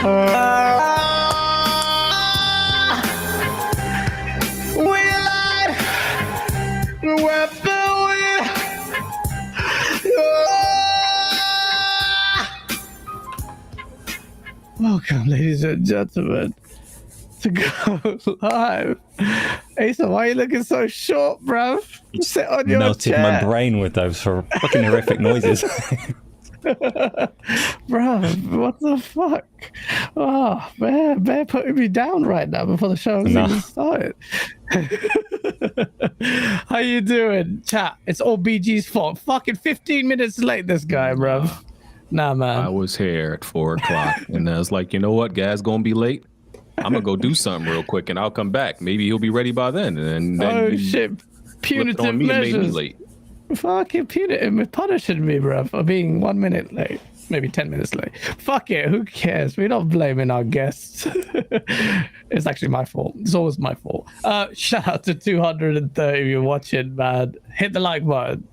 Welcome, ladies and gentlemen, to Go Live. Asa, why are you looking so short, bruv? Sit on your melted chair. my brain with those fucking horrific noises. Bruv, what the fuck? Oh, Bear putting me down right now before the show has even started. How you doing, chat? It's all BG's fault. Fucking 15 minutes late, this guy, bruv. Nah, man. I was here at 4 o'clock, and I was like, you know what? Guy's gonna be late. I'm gonna go do something real quick, and I'll come back. Maybe he'll be ready by then. And then oh shit! Punitive measures. Made me late. Fucking punitive, punishing me, bro, for being 1 minute late, maybe 10 minutes late. Fuck it, who cares? We're not blaming our guests. It's actually my fault. It's always my fault. Shout out to 230 if you're watching, man. Hit the like button.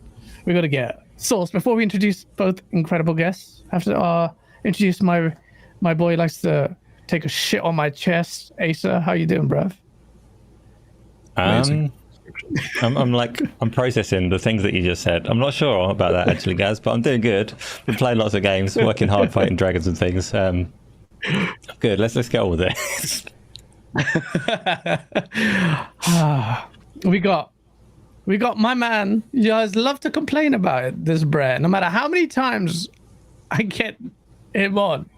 We gotta get Source. Before we introduce both incredible guests, I have to introduce my boy who likes to take a shit on my chest. Asa, how you doing, bruv? I'm processing the things that you just said. I'm not sure about that actually, Gaz, but I'm doing good. Been playing lots of games, working hard, fighting dragons and things. Good. Let's get on with it. We got my man. You guys love to complain about it, this Brett. No matter how many times I get him on,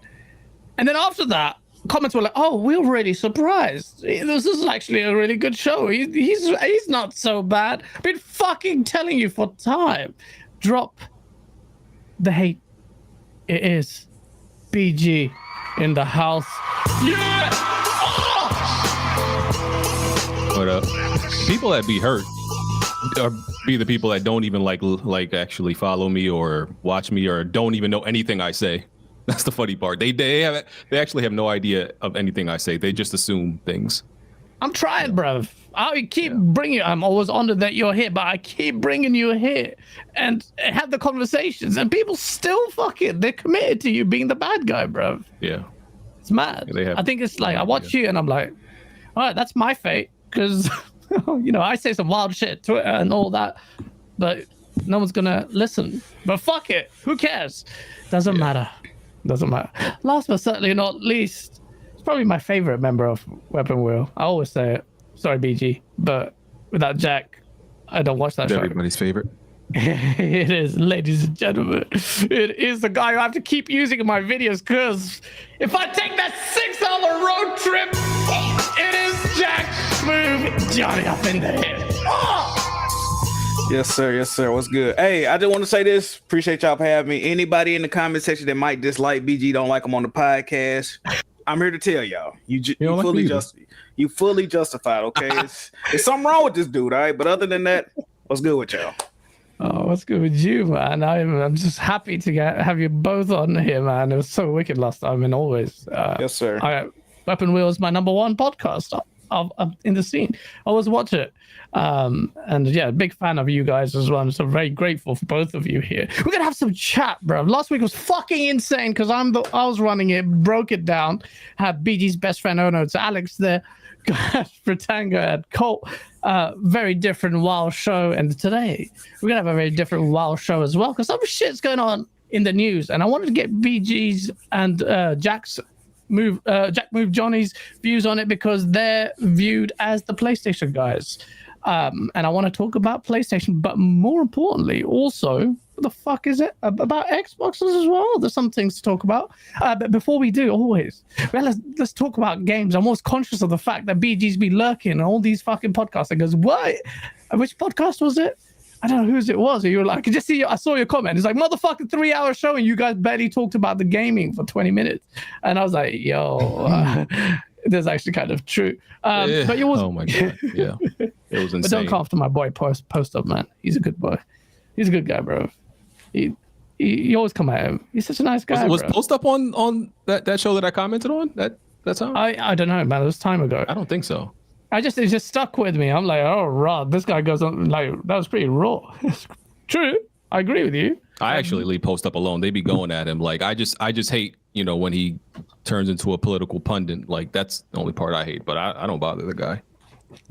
and then after that, comments were like, "Oh, we're really surprised. This is actually a really good show. He's not so bad." I've been fucking telling you for time. Drop the hate. It is BG in the house. Yeah. But people that be hurt or be the people that don't even like actually follow me or watch me or don't even know anything I say. That's the funny part. They actually have no idea of anything I say. They just assume things. I'm trying, bruv. I keep bringing. I'm always honored that you're here, but I keep bringing you here and have the conversations, and people still fucking. They're committed to you being the bad guy, bruv. Yeah, it's mad. I think it's like I watch you and I'm like, all right, that's my fate, because you know I say some wild shit, Twitter and all that, but no one's gonna listen. But fuck it, who cares? Doesn't matter. Doesn't matter. Last but certainly not least, it's probably my favorite member of Weapon Wheel. I always say it. Sorry, BG, but without Jack, I don't watch that show. Everybody's favorite. It is, ladies and gentlemen. It is the guy I have to keep using in my videos, because if I take that 6-hour road trip, it is Jack Smooth Johnny up in the head. Oh! Yes, sir. Yes, sir. What's good? Hey, I just want to say this. Appreciate y'all for having me. Anybody in the comment section that might dislike BG, don't like him on the podcast, I'm here to tell y'all. You fully justified, okay? It's something wrong with this dude, all right? But other than that, what's good with y'all? Oh, what's good with you, man? I'm just happy to have you both on here, man. It was so wicked last time, and always. Yes, sir. Weapon Wheel is my #1 podcast in the scene. I always watch it. And yeah, big fan of you guys as well. I'm so very grateful for both of you here. We're gonna have some chat, bro. Last week was fucking insane because I was running it, broke it down, had BG's best friend it's Alex there, Fratanga and Colt. Very different wild show, and today we're gonna have a very different wild show as well because some shit's going on in the news, and I wanted to get BG's and Jack Move Johnny's views on it because they're viewed as the PlayStation guys. And I want to talk about PlayStation, but more importantly, also, what the fuck is it about Xboxes as well? There's some things to talk about. But before we do, always, well, let's talk about games. I'm always conscious of the fact that BG's be lurking on all these fucking podcasts. And goes, what? Which podcast was it? I don't know whose it was. You were like, I saw your comment. It's like, motherfucking 3-hour show, and you guys barely talked about the gaming for 20 minutes. And I was like, yo, that's actually kind of true. But it was. Oh my god, yeah, it was insane. But don't come after my boy Post Up, man. He's a good boy. He's a good guy, bro. He always come at him. He's such a nice guy. Was bro. Post Up on that show that I commented on? That's how. I don't know, man. It was time ago. I don't think so. It just stuck with me. I'm like, oh, raw. This guy goes on like that was pretty raw. True, I agree with you. I actually leave Post Up alone. They be going at him like I just hate when he turns into a political pundit. Like that's the only part I hate. But I don't bother the guy.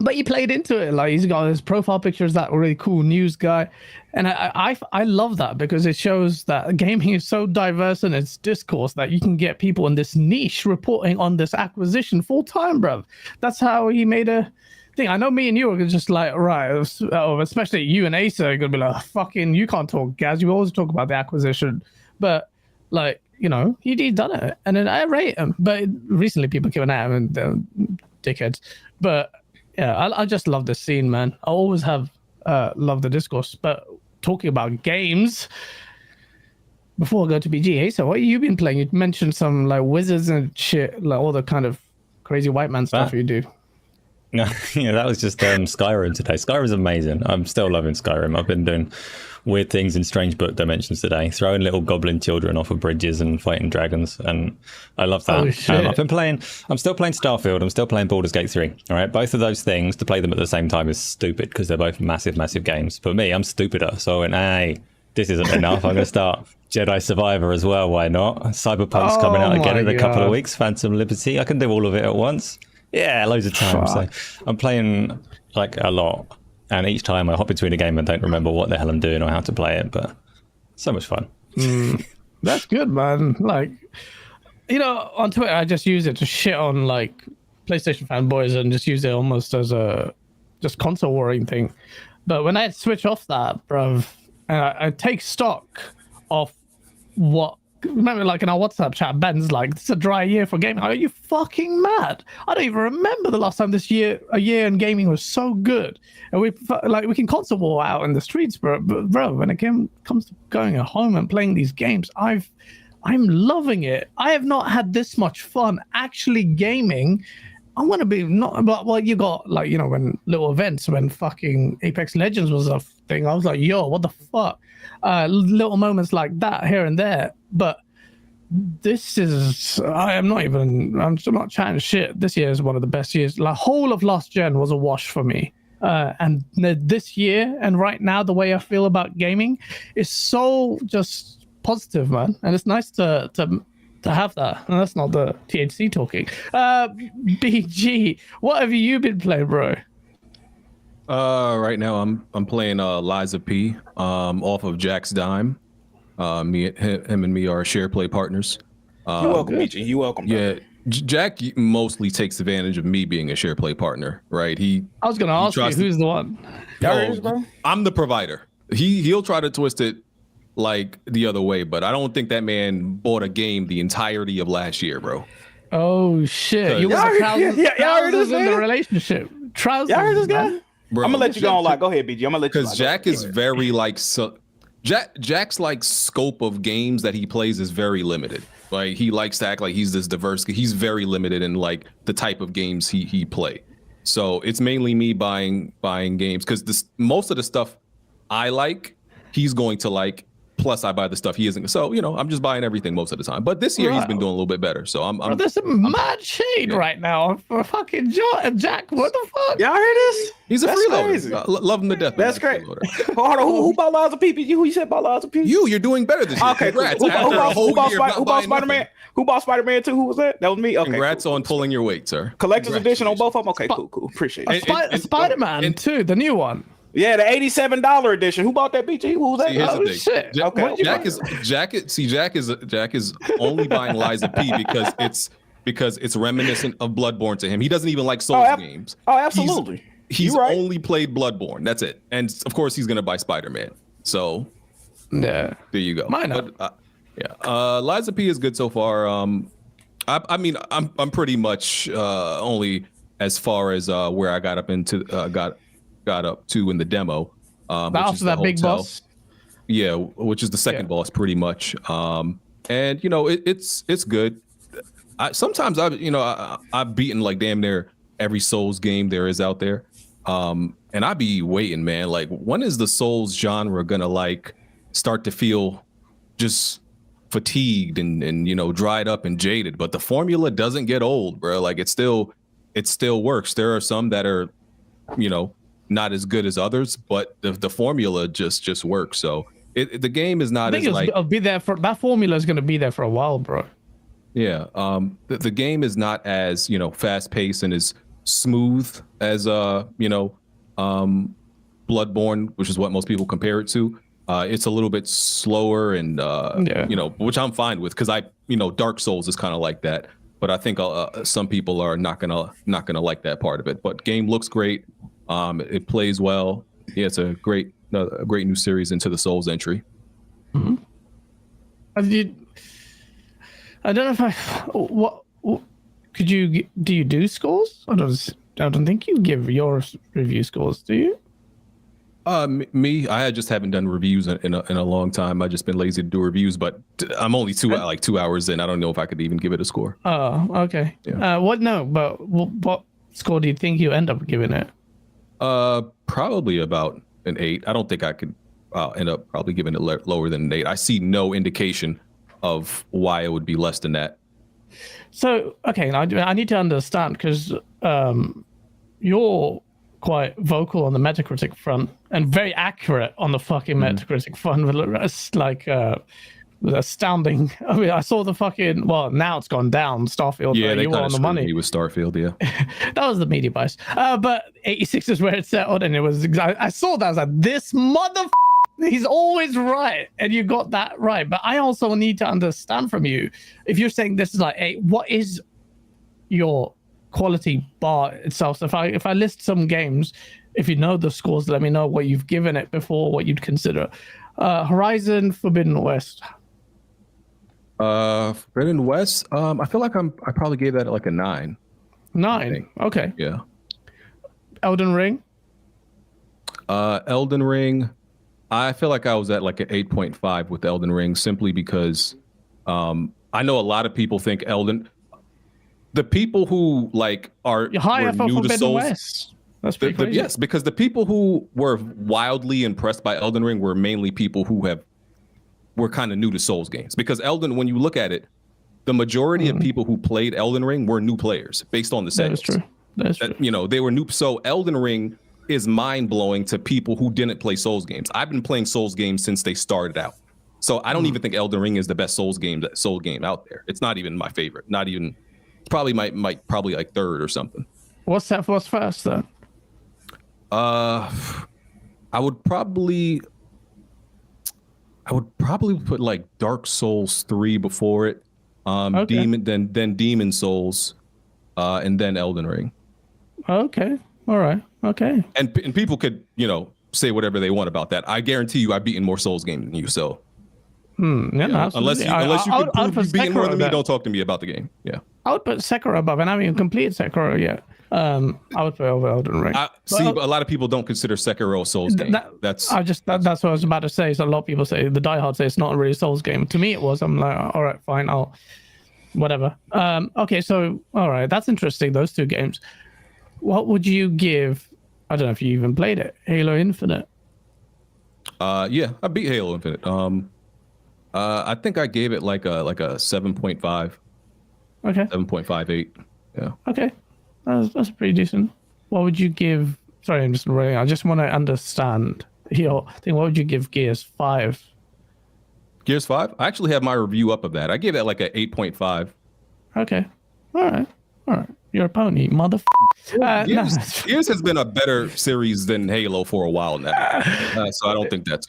But you played into it. Like he's got his profile picture as that really cool news guy, and I love that because it shows that gaming is so diverse in its discourse that you can get people in this niche reporting on this acquisition full time, bruv. That's how he made a thing. I know me and you are just like, right, especially you and Asa are gonna be like, fucking, you can't talk, Gaz. You always talk about the acquisition, but like, you know, he done it, and then I rate him. But recently, people giving at him and dickheads, but. Yeah, I just love the scene, man. I always have loved the discourse. But talking about games, before I go to BG, hey, so what have you been playing? You mentioned some like wizards and shit, like all the kind of crazy white man stuff you do. No, yeah, that was just Skyrim today. Skyrim's amazing. I'm still loving Skyrim. I've been doing weird things in strange book dimensions today, throwing little goblin children off of bridges and fighting dragons, and I love that. I'm still playing Starfield. I'm still playing Baldur's Gate 3. All right, both of those things, to play them at the same time is stupid because they're both massive games. But me, I'm stupider, so I went, hey, this isn't enough. I'm going to start Jedi Survivor as well. Why not? Cyberpunk's coming out again in a couple of weeks. Phantom Liberty. I can do all of it at once. Yeah, loads of times. So I'm playing like a lot, and each time I hop between a game and don't remember what the hell I'm doing or how to play it, but so much fun. That's good, man. Like, you know, on Twitter I just use it to shit on like PlayStation fanboys and just use it almost as a just console warring thing. But when I switch off that, bruv, and I take stock of what. Remember, like in our WhatsApp chat, Ben's like, "This is a dry year for gaming." Are you fucking mad? I don't even remember the last time a year in gaming was so good. And we can console war out in the streets, but bro, when it comes to going at home and playing these games, I'm loving it. I have not had this much fun actually gaming. I want to be not, but well, you got like, you know, when little events, when fucking Apex Legends was a thing, I was like, yo, what the fuck? Little moments like that here and there, but this is, I'm not chatting shit. This year is one of the best years. Like whole of last gen was a wash for me, and this year and right now the way I feel about gaming is so just positive, man, and it's nice to have that. And that's not the THC talking. BG, what have you been playing, bro? Right now I'm playing Liza P off of Jack's dime. Him and me are share play partners. You're welcome, BG. You're welcome. Bro. Yeah, Jack mostly takes advantage of me being a share play partner, right? I was gonna ask you who's the one. Bro? I'm the provider. He'll try to twist it like the other way, but I don't think that man bought a game the entirety of last year, bro. Oh shit! You were trousers in the relationship. Trousers. Y'all heard this guy? Man. Bro, I'm gonna let you go on. Like, go ahead, BG. I'm gonna let you. Because Jack is very like Jack's like scope of games that he plays is very limited. Like he likes to act like he's this diverse. He's very limited in like the type of games he play. So it's mainly me buying games because most of the stuff I like, he's going to like. Plus, I buy the stuff he isn't. So, you know, I'm just buying everything most of the time. But this year, he's been doing a little bit better. So I'm there's some mad shade right now for fucking Jack. What the fuck? Y'all heard this? He's a freeloader. Love him to death. That's great. Hold on. Who bought Liza P? Who you said bought Liza P? You're doing better this year. Okay, congrats. Who bought Spider-Man? Who bought Spider-Man 2? Who was that? That was me. Okay. Congrats on pulling your weight, sir. Collector's edition on both of them? Okay, cool. Appreciate it. Spider-Man 2, the new one. Yeah, the $87 edition. Who bought that, BG? Who was that? Shit. Jack is only buying Liza P because it's reminiscent of Bloodborne to him. He doesn't even like Souls games. Oh, absolutely. He's only played Bloodborne. That's it. And of course, he's gonna buy Spider-Man. So yeah, there you go. Mine up. Liza P is good so far. I mean, I'm pretty much only as far as where I got up into got up to in the demo. After that big boss. Yeah, which is the second boss, pretty much. And you know, it's good. Sometimes I've beaten like damn near every Souls game there is out there. And I be waiting, man. Like, when is the Souls genre gonna like start to feel just fatigued and you know, dried up and jaded? But the formula doesn't get old, bro. Like it still works. There are some that are, you know, not as good as others, but the formula just works. So the game is not as like it'll be there for that formula is going to be there for a while, bro. Yeah. The game is not as, fast paced and as smooth as, Bloodborne, which is what most people compare it to. It's a little bit slower and, which I'm fine with because Dark Souls is kind of like that. But I think some people are not gonna like that part of it. But game looks great. It plays well. Yeah, it's a great new series into the Souls entry. Mm-hmm. I don't know if what could you do? You do scores? I don't think you give your review scores, do you? Me, I just haven't done reviews in a long time. I've just been lazy to do reviews, but I'm only 2 hours in. I don't know if I could even give it a score. Oh, okay. Yeah. What score do you think you end up giving it? Probably about an 8. I don't think I could end up probably giving it lower than an 8. I see no indication of why it would be less than that. So, okay, I need to understand because you're quite vocal on the Metacritic front and very accurate on the fucking Metacritic front. It's like astounding. I mean, I saw the fucking, well, now it's gone down, Starfield. Yeah, they you were on the money. Me with Starfield, yeah. That was the media bias. But 86 is where it settled, and it was, I saw that, I was like, this motherfucker, he's always right, and you got that right. But I also need to understand from you, if you're saying this is like, hey, what is your quality bar itself? So if I list some games, if you know the scores, let me know what you've given it before, what you'd consider. Horizon Forbidden West. Forbidden West, I feel like I probably gave that like a 9. 9, okay. Yeah. Elden Ring. Elden Ring, I feel like I was at like an 8.5 with Elden Ring, simply because I know a lot of people think the people who like were new to Souls. West. That's pretty crazy. Yes, because the people who were wildly impressed by Elden Ring were mainly people who were kind of new to Souls games. Because when you look at it, the majority of people who played Elden Ring were new players based on the settings. That's true. They were new. So Elden Ring is mind blowing to people who didn't play Souls games. I've been playing Souls games since they started out. So I don't even think Elden Ring is the best Souls game out there. It's not even my favorite. Not even. Probably probably like third or something. What's first then? I would probably put like Dark Souls 3 before it. Okay. Then Demon Souls, and then Elden Ring. Okay. All right. Okay. And people could, say whatever they want about that. I guarantee you I've beaten more Souls games than you, so. No, unless you can prove you've beaten more than me, don't talk to me about the game. Yeah. I would put Sekiro above, and I haven't even completed Sekiro yet. I would put over Elden Ring. But a lot of people don't consider Sekiro a Souls game. That's what I was about to say. So a lot of people say, the diehards say it's not a really Souls game. To me, it was. I'm like, all right, fine, I'll whatever. Okay, so all right, that's interesting. Those two games. What would you give? I don't know if you even played it. Halo Infinite. Yeah, I beat Halo Infinite. I think I gave it like a 7.5. Okay. 7.58. Yeah. Okay. That's pretty decent. What would you give? Sorry, I'm just running. I just want to understand your thing. What would you give Gears 5? Gears 5? I actually have my review up of that. I gave that like an 8.5. Okay. All right. You're a pony, motherfucker. Gears has been a better series than Halo for a while now. So I don't think that's,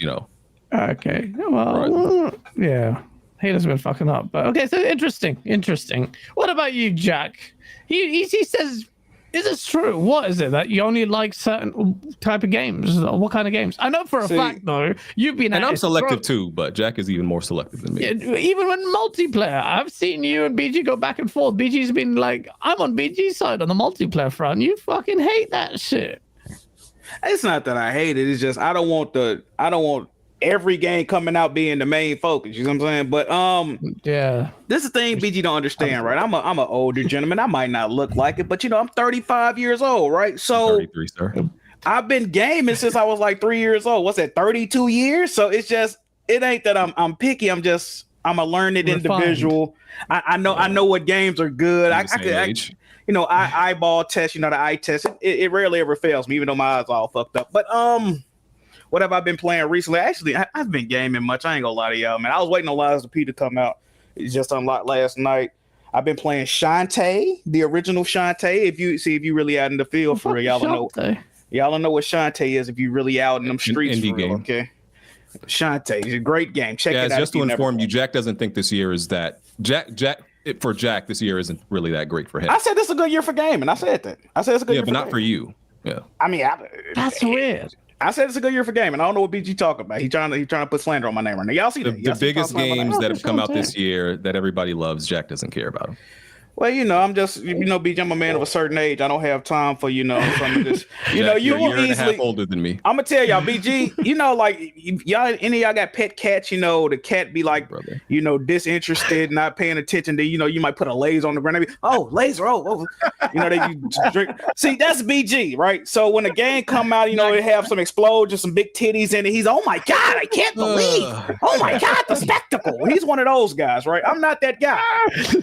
Okay. Well, yeah. Halo's been fucking up. But okay, so interesting. What about you, Jack? He says, is this true? What is it that you only like certain type of games? What kind of games? I know for a fact, though, you've been and I'm selective too, but Jack is even more selective than me. Yeah, even when multiplayer, I've seen you and BG go back and forth. BG's been like, I'm on BG's side on the multiplayer front. You fucking hate that shit. It's not that I hate it. It's just I don't want every game coming out being the main focus. You know what I'm saying? But yeah, this is the thing BG don't understand, right? I'm an older gentleman. I might not look like it, but I'm 35 years old, right? So 33, sir. I've been gaming since I was like 3 years old. What's that? 32 years? So it ain't that I'm picky. I'm a learned individual. I know what games are good. I eyeball test. The eye test. It rarely ever fails me, even though my eyes all fucked up. But what have I been playing recently? Actually, I've been gaming much. I ain't gonna lie to y'all, man. I was waiting on Lies of P to come out. It just unlocked last night. I've been playing Shantae, the original Shantae. If you really out in the field for real, y'all don't know what Shantae is. If you really out in them streets indie for real, game. Okay. Shantae is a great game. Check it out. Just to inform you, Jack doesn't think this year is that Jack this year isn't really that great for him. I said this is a good year for gaming. I said that. I said it's a good year but not for you. Yeah. I mean, that's weird. I said it's a good year for gaming. I don't know what BG talking about. He trying to put slander on my name right now. Y'all see that? The biggest games that have come out this year that everybody loves, Jack doesn't care about them. Well, I'm just, BG, I'm a man of a certain age. I don't have time for, some of this. Jack, you you're a year and a half older than me. I'm gonna tell y'all, BG, like y'all, any of y'all got pet cats, the cat be like, disinterested, not paying attention. Then, you might put a laser on the ground. Laser, they drink. See, that's BG, right? So when the game come out, it have some explosions, some big titties in it. He's, oh my God, I can't believe. Oh my God, the spectacle. He's one of those guys, right? I'm not that guy.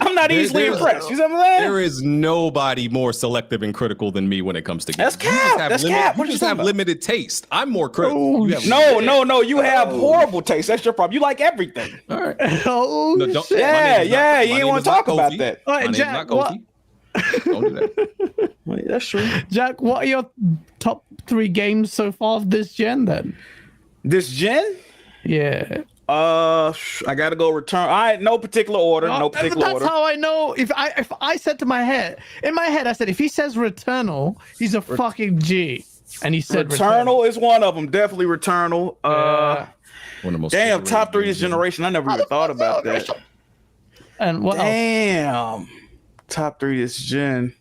I'm not easily impressed. You see what I'm saying? There is nobody more selective and critical than me when it comes to games. That's cap. That's cap. You just have limited taste. I'm more critical. No. You have horrible taste. That's your problem. You like everything. All right. You didn't want to talk about that. All right, Jack, what? Don't do that. Well, that's true. Jack, what are your top 3 games so far of this gen then? This gen? Yeah. I gotta go Return. All right, no particular order. That's how I know. If I said in my head, I said, if he says Returnal, he's a fucking G. And he said Returnal is one of them. Definitely Returnal. One of the most top 3 this generation. I never even thought about that. And what else? Top 3 this gen.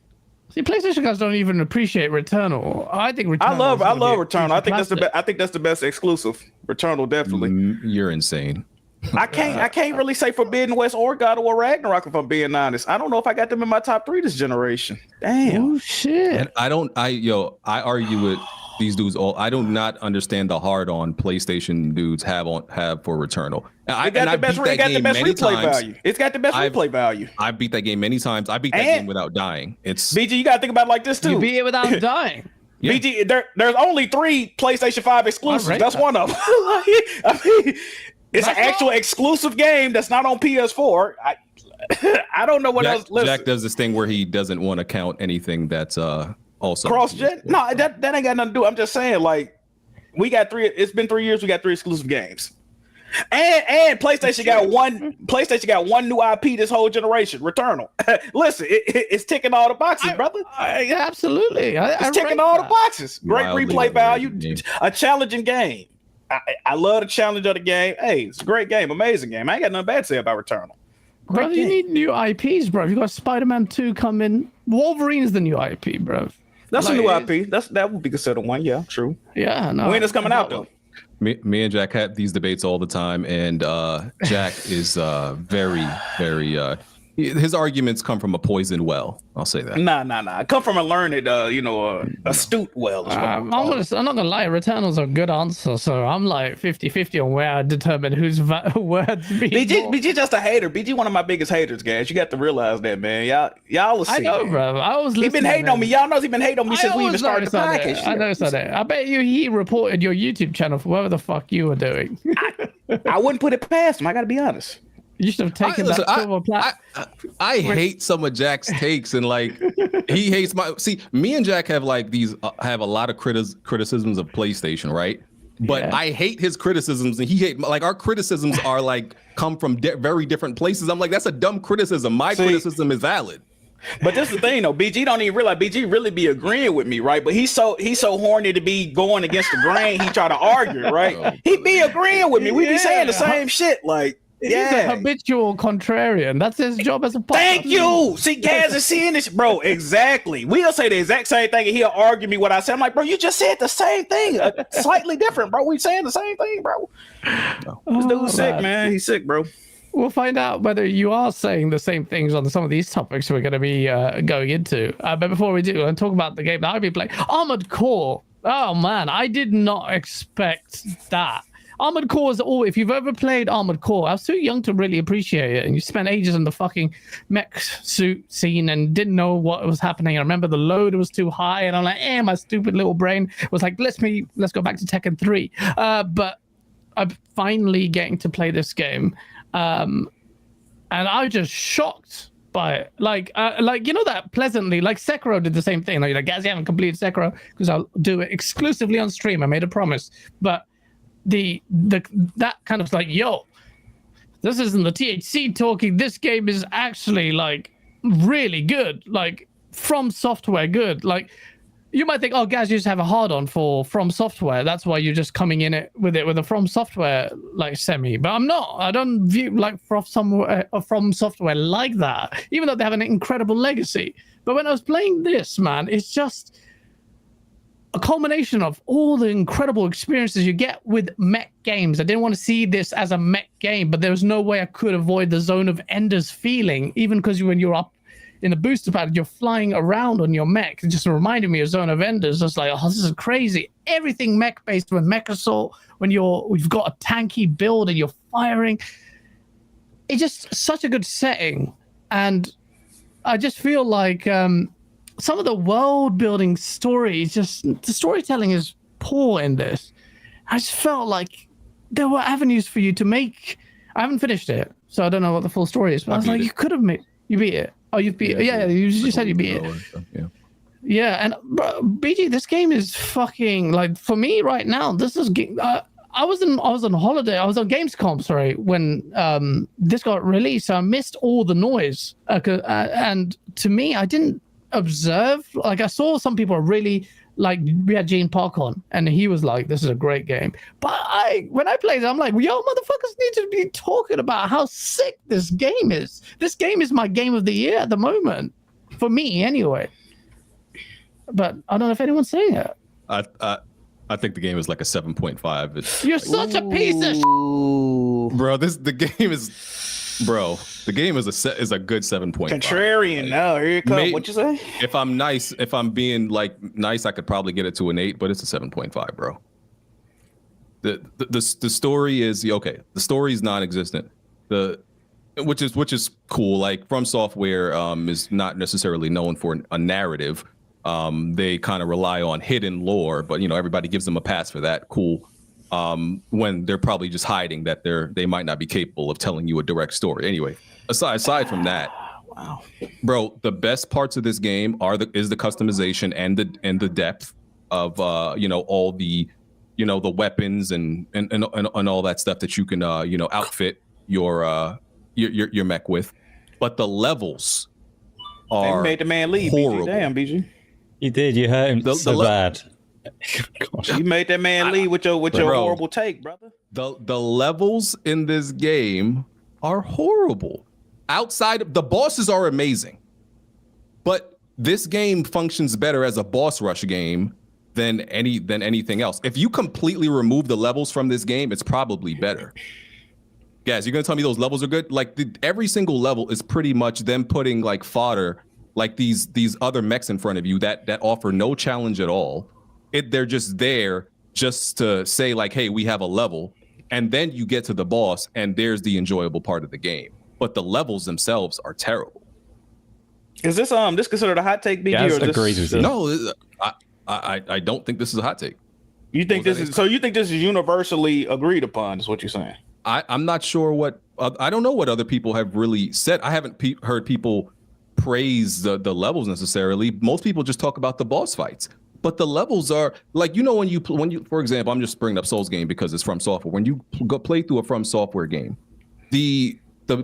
See, PlayStation guys don't even appreciate Returnal. I think Returnal. I love Returnal. I think that's the best exclusive. Returnal, definitely. You're insane. I can't really say Forbidden West or God of War Ragnarok if I'm being honest. I don't know if I got them in my top 3 this generation. Damn. Oh shit. And I argue with these dudes I do not understand the hard on PlayStation dudes have for Returnal. It got the best replay value. It's got the best replay value. I beat that game many times. I beat that game without dying. It's BG, you gotta think about it like this too. You beat it without dying. Yeah. BG, there's only 3 PlayStation 5 exclusives. That's one of them. It's an actual exclusive game that's not on PS4. I don't know what else. Jack does this thing where he doesn't want to count anything that's also cross-gen. No, that ain't got nothing to do. I'm just saying, like, we got 3. It's been 3 years. We got 3 exclusive games, and PlayStation got one. PlayStation got one new IP this whole generation. Returnal. Listen, it's ticking all the boxes, brother. Absolutely, it's ticking all the boxes. Great replay value. A challenging game. I love the challenge of the game. Hey, it's a great game, amazing game. I ain't got nothing bad to say about Returnal. Bro, you need new IPs, bro. You got Spider-Man 2 coming. Wolverine's the new IP, bro. That's a new IP. That would be considered one. Yeah, true. Yeah, no. When it's coming out though? Me and Jack have these debates all the time, and Jack is very, very. His arguments come from a poisoned well. I'll say that. Nah. Come from a learned, astute well. I'm not gonna lie. Returnal's a good answer. So I'm like 50-50 on where I determine whose words be. BG just a hater. BG one of my biggest haters, guys. You got to realize that, man. Y'all will see. I know, bro. I was. He been hating on me. Y'all know he been hating on me since we even started the podcast. I know that. I bet you he reported your YouTube channel for whatever the fuck you were doing. I wouldn't put it past him. I got to be honest. You should have taken that silver plaque. I hate some of Jack's takes, and like he hates my. See, me and Jack have like these have a lot of criticisms of PlayStation, right? But I hate his criticisms, and he hate like our criticisms are like come from very different places. I'm like, that's a dumb criticism. My criticism is valid. But this is the thing, though. BG don't even realize BG really be agreeing with me, right? But he's so horny to be going against the grain. He try to argue, right? He be agreeing with me. We be saying the same shit, like. He's a habitual contrarian. That's his job as a podcast. Thank you. See, Gaz is seeing this, bro. Exactly. We'll say the exact same thing, and he'll argue me what I said. I'm like, bro, you just said the same thing, slightly different, bro. We saying the same thing, bro. This dude's sick, man. He's sick, bro. We'll find out whether you are saying the same things on some of these topics we're going to be going into. But before we do, and talk about the game that I've been playing, Armored Core. Oh man, I did not expect that. Armored Core is all. If you've ever played Armored Core, I was too young to really appreciate it. And you spent ages in the fucking mech suit scene and didn't know what was happening. I remember the load was too high, and I'm like, my stupid little brain was like, let's go back to Tekken 3. But I'm finally getting to play this game, and I was just shocked by it. Like you know that pleasantly, like Sekiro did the same thing. Like, guys, you haven't completed Sekiro because I'll do it exclusively on stream. I made a promise. But that kind of like, yo, this isn't the THC talking. This game is actually like really good. Like From Software good. Like you might think, oh, guys, you just have a hard on for From Software. That's why you're just coming in it with a From Software like semi. But I'm not. I don't view like From Software like that, even though they have an incredible legacy. But when I was playing this, man, it's just a culmination of all the incredible experiences you get with mech games. I didn't want to see this as a mech game, but there was no way I could avoid the Zone of Enders feeling, even because when you're up in the booster pad, you're flying around on your mech. It just reminded me of Zone of Enders. Just like, oh, this is crazy. Everything mech based with Mech Assault, when you've got a tanky build and you're firing. It's just such a good setting. And I just feel like some of the world building stories, just the storytelling is poor in this. I just felt like there were avenues for you to make. I haven't finished it, so I don't know what the full story is, but I was like, you could have made. You beat it. Oh, you beat it. Yeah, you said you beat it. Yeah, and bro, BG, this game is fucking like, for me right now. This is I was on holiday. I was on Gamescom, sorry, when this got released. So I missed all the noise. And to me, I didn't observe. Like I saw some people really like. We had Gene Park on, and he was like, "This is a great game." But when I played it, I'm like, "Yo, motherfuckers need to be talking about how sick this game is." This game is my game of the year at the moment, for me anyway. But I don't know if anyone's saying it. I think the game is like a 7.5. You're such a piece of bro. The game is a good 7.5. Contrarian. Now here you come. What you say? If I'm being like nice, I could probably get it to an 8, but it's a 7.5, bro. The story is okay. The story is non-existent. Which is cool. Like From Software is not necessarily known for a narrative. They kind of rely on hidden lore, but everybody gives them a pass for that. Cool. When they're probably just hiding that they might not be capable of telling you a direct story. Anyway, aside from that, wow, bro, the best parts of this game is the customization and the depth of all the the weapons and all that stuff that you can outfit your mech with. But the levels are they made the man leave. Horrible. BG. Damn, BG. You did. You hurt him so bad. You made that man leave with your horrible take, brother. The levels in this game are horrible. Outside, the bosses are amazing, but this game functions better as a boss rush game than anything else. If you completely remove the levels from this game, it's probably better. Guys, you're gonna tell me those levels are good? Like every single level is pretty much them putting like fodder, like these other mechs in front of you that offer no challenge at all. They're just there just to say like, hey, we have a level, and then you get to the boss, and there's the enjoyable part of the game. But the levels themselves are terrible. Is this considered a hot take, BG? Yes, or agrees with you. No, I don't think this is a hot take. You think this is universally agreed upon? Is what you're saying? I'm not sure what I don't know what other people have really said. I haven't heard people praise the levels necessarily. Most people just talk about the boss fights. But the levels are like, when you for example, I'm just bringing up Souls game because it's From Software. When you go play through a From Software game, the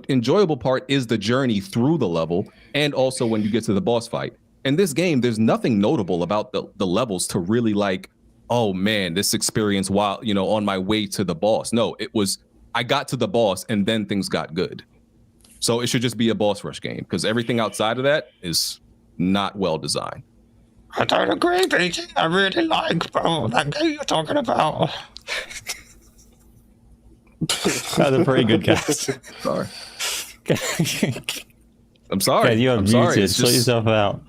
enjoyable part is the journey through the level, and also when you get to the boss fight. In this game, there's nothing notable about the levels to really like, oh man, this experience while on my way to the boss. No, it was I got to the boss and then things got good. So it should just be a boss rush game because everything outside of that is not well designed. I don't agree, BG. I really like, bro, that game you're talking about. That's a pretty good guess. Sorry. I'm sorry. Okay, you're I'm muted. sorry. Sort yourself out.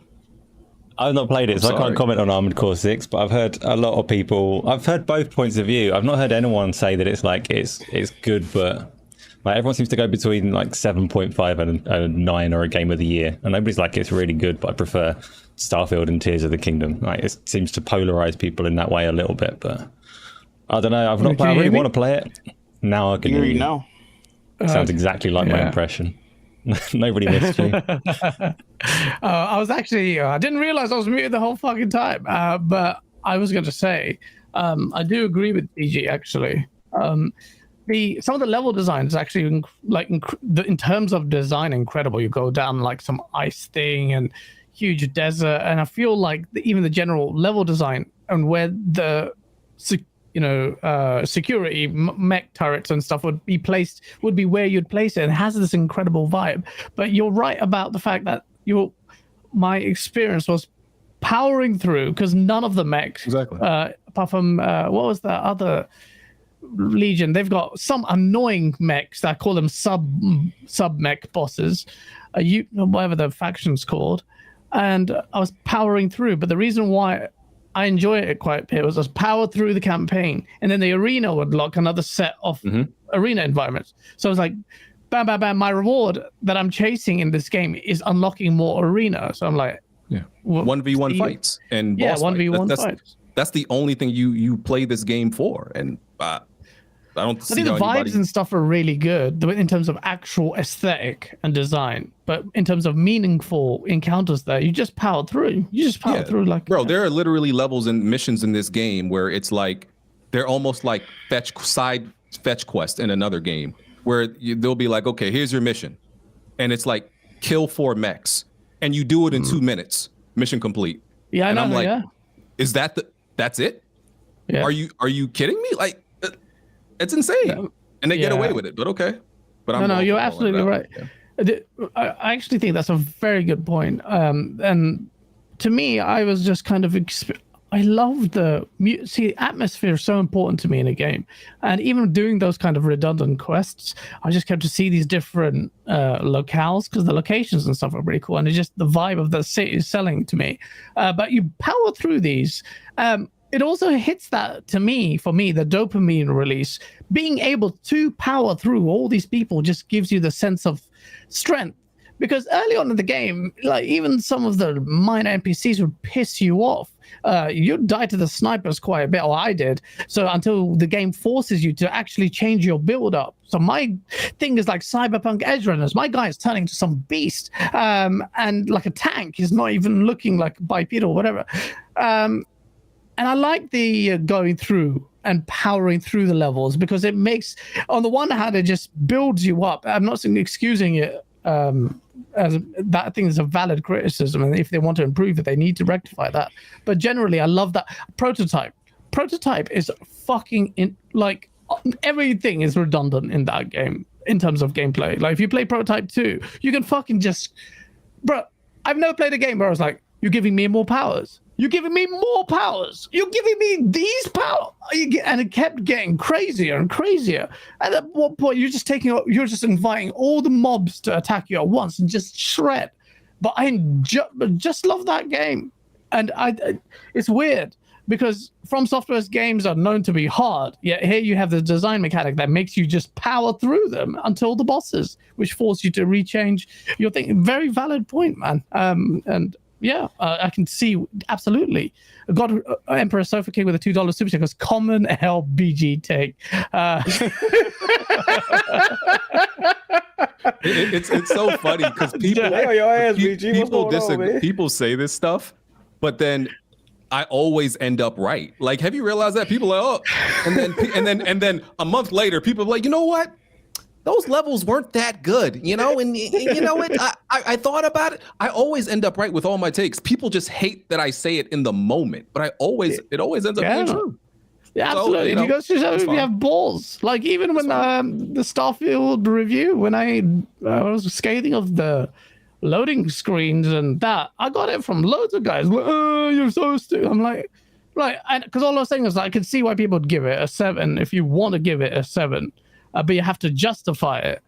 I've not played it, so I can't comment on Armored Core 6, but I've heard a lot of people. I've heard both points of view. I've not heard anyone say that it's like it's good, but like everyone seems to go between like 7.5 and a 9 or a game of the year, and nobody's like it's really good, but I prefer Starfield and Tears of the Kingdom. Like it seems to polarize people in that way a little bit, but I don't know. I've not played. I really want to play it. Now I can hear you. Now Sounds exactly like my impression. Nobody missed you. I was actually, I didn't realize I was muted the whole fucking time. But I was going to say, I do agree with DG actually. Some of the level design is actually in terms of design incredible. You go down like some ice thing and huge desert, and I feel like even the general level design and where the security mech turrets and stuff would be placed would be where you'd place it. It has this incredible vibe. But you're right about the fact that my experience was powering through because none of the mechs, Exactly. Apart from what was the other Legion, they've got some annoying mechs. I call them sub mech bosses, whatever the faction's called. And I was powering through, but the reason why I enjoy it quite a bit was I was power through the campaign, and then the arena would lock another set of arena environments. So I was like, bam, bam, bam. My reward that I'm chasing in this game is unlocking more arena. So I'm like, 1v1 fights and boss 1v1 fights. That's the only thing you play this game for, and I think the vibes and stuff are really good in terms of actual aesthetic and design, but in terms of meaningful encounters there, you just power through. You just power through like. Bro, there are literally levels and missions in this game where it's like they're almost like fetch quest in another game where they'll be like, okay, here's your mission, and it's like kill 4 mechs, and you do it in 2 minutes, mission complete. Yeah, I know. I'm like, is that's it? Yeah. Are you kidding me? Like. It's insane, and they get away with it. But okay, but no, you're absolutely right. Yeah. I actually think that's a very good point. And to me, I was just kind of I love atmosphere is so important to me in a game, and even doing those kind of redundant quests, I just kept to see these different locales because the locations and stuff are pretty cool, and it's just the vibe of the city is selling to me. But you power through these. It also hits that for me, the dopamine release. Being able to power through all these people just gives you the sense of strength. Because early on in the game, like even some of the minor NPCs would piss you off. You'd die to the snipers quite a bit, or I did. So until the game forces you to actually change your build up. So my thing is like Cyberpunk Edge Runners. My guy is turning to some beast, and like a tank. He's not even looking like bipedal or whatever. And I like the going through and powering through the levels because it makes, on the one hand, it just builds you up. I'm not excusing it as that thing is a valid criticism, and if they want to improve it, they need to rectify that. But generally, I love that prototype. Prototype is fucking like everything is redundant in that game in terms of gameplay. Like if you play Prototype 2, you can fucking just, bro. I've never played a game where I was like, you're giving me more powers. You're giving me more powers. You're giving me these powers. And it kept getting crazier and crazier. And at one point, you're just inviting all the mobs to attack you at once and just shred. But I just love that game. And it's weird because From Software's games are known to be hard. Yet here you have the design mechanic that makes you just power through them until the bosses, which force you to rechange your thing. Very valid point, man. And yeah, I can see absolutely. God, Emperor Sofa King with a $2 super chat goes common LBG take. It's so funny because people say this stuff, but then I always end up right. Like, have you realized that people are and then a month later, people are like, you know what? Those levels weren't that good, you know? And you know what? I thought about it. I always end up right with all my takes. People just hate that I say it in the moment, but it always ends up being true. Yeah, absolutely. So, you have balls. Like even when the Starfield review, when I was scathing of the loading screens and that, I got it from loads of guys. Like, oh, you're so stupid. I'm like, right. Because all I was saying is I could see why people would give it a 7 if you want to give it a 7. But you have to justify it.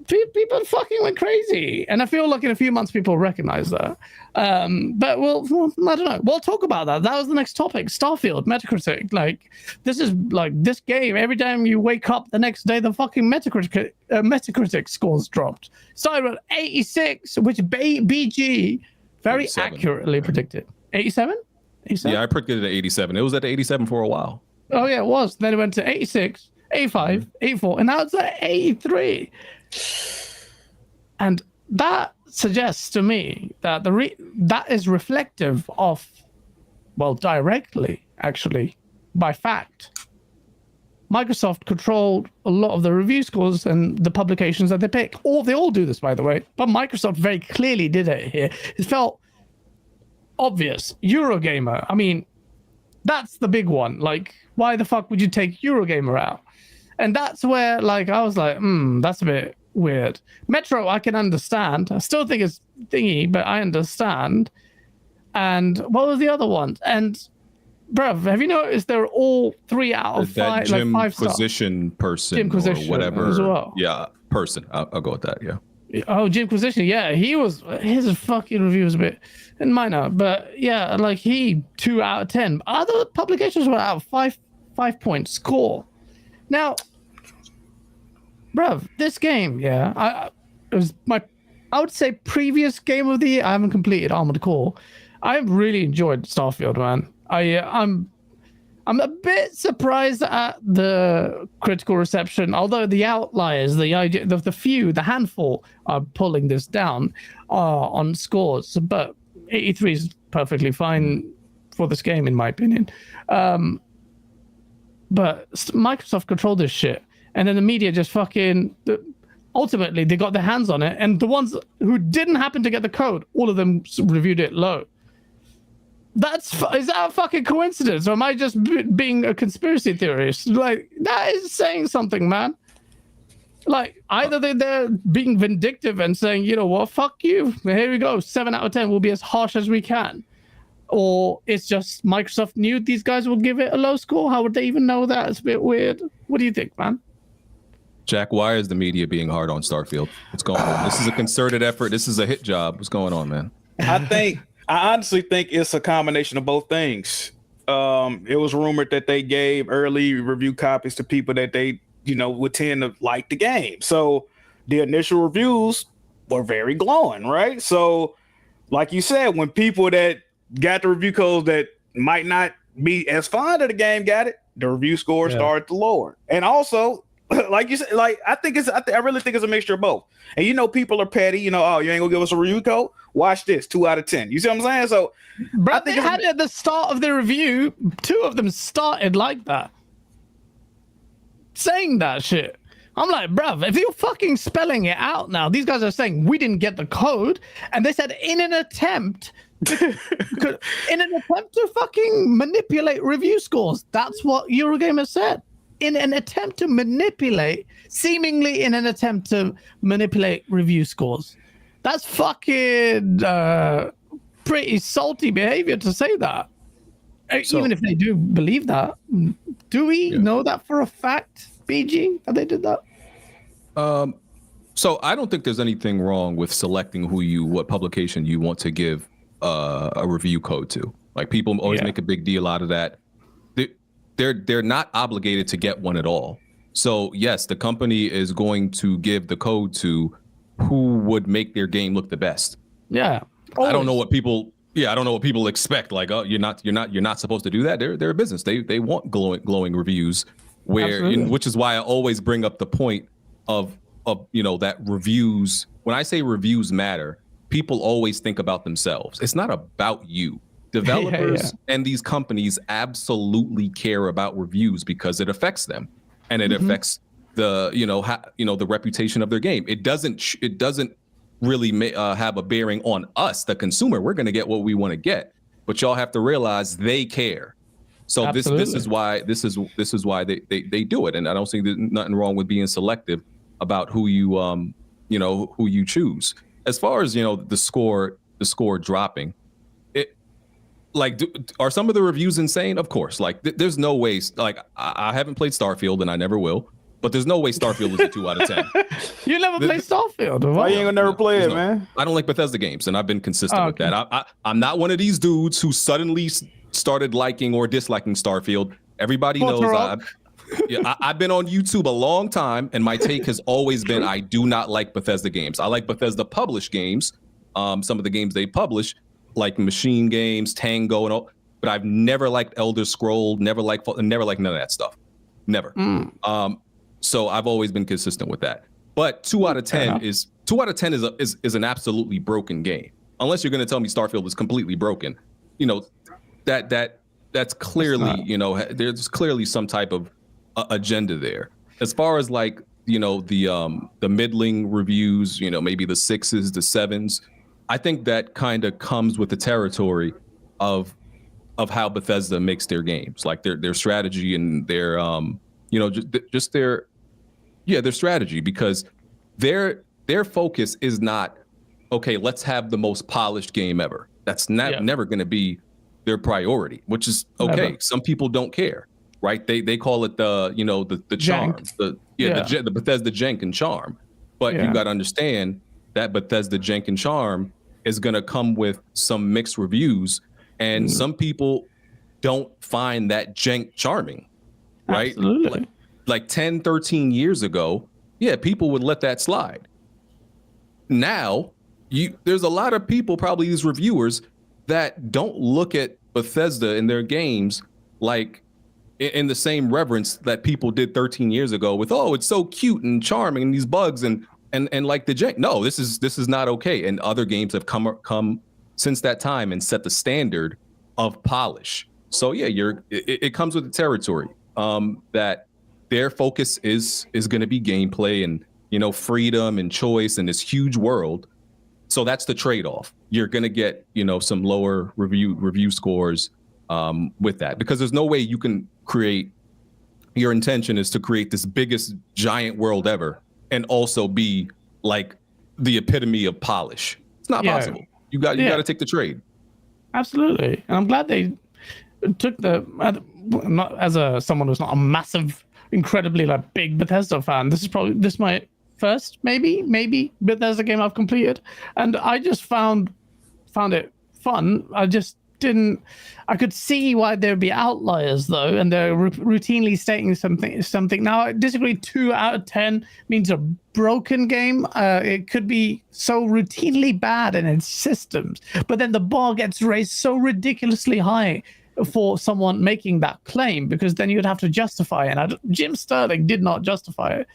People fucking went crazy. And I feel like in a few months people recognize that. But well, I don't know. We'll talk about that. That was the next topic. Starfield, Metacritic. Like, this is like this game. Every time you wake up the next day, the fucking Metacritic scores dropped. Started at 86, which BG very accurately predicted. 87? Yeah, I predicted it at 87. It was at 87 for a while. Oh, yeah, it was. Then it went to 86. 85, 84, and now it's at 83. And that suggests to me that that is reflective of, well, directly, actually, by fact, Microsoft controlled a lot of the review scores and the publications that they pick. They all do this, by the way, but Microsoft very clearly did it here. It felt obvious. Eurogamer, I mean, that's the big one. Like, why the fuck would you take Eurogamer out? And that's where, like, I was like, that's a bit weird. Metro, I can understand. I still think it's thingy, but I understand. And what was the other one? And bruv, have you noticed they're all 3 out of 5, like 5 stars? Jimquisition person Jimquisition or whatever. as well. Yeah, person. I'll go with that. Yeah. Oh, Jimquisition. Yeah, his fucking review was a bit minor, but yeah, like 2 out of 10. Other publications were out of 5-point score. Now, bruv, this game, it was I would say previous game of the year. I haven't completed Armored Core. I really enjoyed Starfield, man. I'm a bit surprised at the critical reception, although the outliers, the handful are pulling this down on scores. But 83 is perfectly fine for this game, in my opinion. But Microsoft controlled this shit, and then the media just ultimately they got their hands on it, and the ones who didn't happen to get the code, all of them reviewed it low. Is that a fucking coincidence, or am I just being a conspiracy theorist? Like, that is saying something, man. Like, either they're being vindictive and saying, you know what, fuck you, here we go, 7 out of 10, we'll be as harsh as we can, or it's just Microsoft knew these guys will give it a low score. How would they even know that? It's a bit weird. What do you think, man? Jack, why is the media being hard on Starfield? What's going on? This is a concerted effort. This is a hit job. What's going on, man? I honestly think it's a combination of both things. It was rumored that they gave early review copies to people that they, would tend to like the game. So the initial reviews were very glowing, right? So, like you said, when people that got the review codes that might not be as fond of the game got it, the review score started to lower. And also, like you said, I really think it's a mixture of both. And people are petty. Oh, you ain't gonna give us a review code? Watch this, 2 out of 10. You see what I'm saying? So, I think they had it at the start of the review. 2 of them started like that, saying that shit. I'm like, bruv, if you're fucking spelling it out now, these guys are saying we didn't get the code, and they said in an attempt to fucking manipulate review scores. That's what Eurogamer said. In an attempt to manipulate review scores. That's fucking pretty salty behavior to say that. Even if they do believe that. Do we know that for a fact, BG, that they did that? So I don't think there's anything wrong with selecting what publication you want to give a review code to. Like, people always make a big deal out of that. They're not obligated to get one at all. So yes, the company is going to give the code to who would make their game look the best. Yeah. Always. I don't know what people expect. Like, oh, you're not supposed to do that. They're a business. They want glowing reviews, which is why I always bring up the point of that reviews. When I say reviews matter, people always think about themselves. It's not about you. Developers and these companies absolutely care about reviews because it affects them, and it affects the the reputation of their game. It doesn't really have a bearing on us, the consumer. We're going to get what we want to get, but y'all have to realize they care. So this is why they do it, and I don't see there's nothing wrong with being selective about who you choose. As far as the score dropping. Are some of the reviews insane? Of course. There's no way. I haven't played Starfield, and I never will. But there's no way Starfield is a 2 out of 10. You never played Starfield? Why you ain't gonna never play it, man? I don't like Bethesda games, and I've been consistent with that. I'm not one of these dudes who suddenly started liking or disliking Starfield. Everybody knows I've been on YouTube a long time, and my take has always been I do not like Bethesda games. I like Bethesda published games. Some of the games they publish, like Machine Games, Tango, and all, but I've never liked Elder Scroll, never liked none of that stuff. Never. So I've always been consistent with that. But 2 out of 10 is an absolutely broken game. Unless you're going to tell me Starfield is completely broken, you know, that's clearly, you know, there's clearly some type of agenda there. As far as like, you know, the middling reviews, you know, maybe the 6s, the 7s, I think that kind of comes with the territory of how Bethesda makes their games, like their strategy and their you know, just their strategy, because their focus is not, okay, let's have the most polished game ever. That's never going to be their priority, which is okay. Never. Some people don't care, right? They call it the, you know, the charm, the Bethesda jank and charm. But you got to understand that Bethesda jank and charm is going to come with some mixed reviews, and some people don't find that jank charming, right? Absolutely. Like 10, 13 years ago, people would let that slide. Now, there's a lot of people, probably these reviewers, that don't look at Bethesda and their games like in the same reverence that people did 13 years ago with, oh, it's so cute and charming and these bugs and like the jank. No, this is not okay. And other games have come since that time and set the standard of polish. So it comes with the territory that their focus is going to be gameplay and, you know, freedom and choice and this huge world. So that's the trade-off. You're going to get, you know, some lower review scores with that, because there's no way you can create, your intention is to create this biggest giant world ever and also be like the epitome of polish. It's not possible. You got to take the trade. Absolutely. And I'm glad they took not as someone who's not a massive, incredibly like big Bethesda fan. This is my first maybe Bethesda game I've completed, and I just found it fun. I could see why there'd be outliers though, and they're routinely stating something. Now I disagree. 2 out of 10 means a broken game. It could be so routinely bad in its systems, but then the bar gets raised so ridiculously high for someone making that claim, because then you'd have to justify it. And Jim Sterling did not justify it.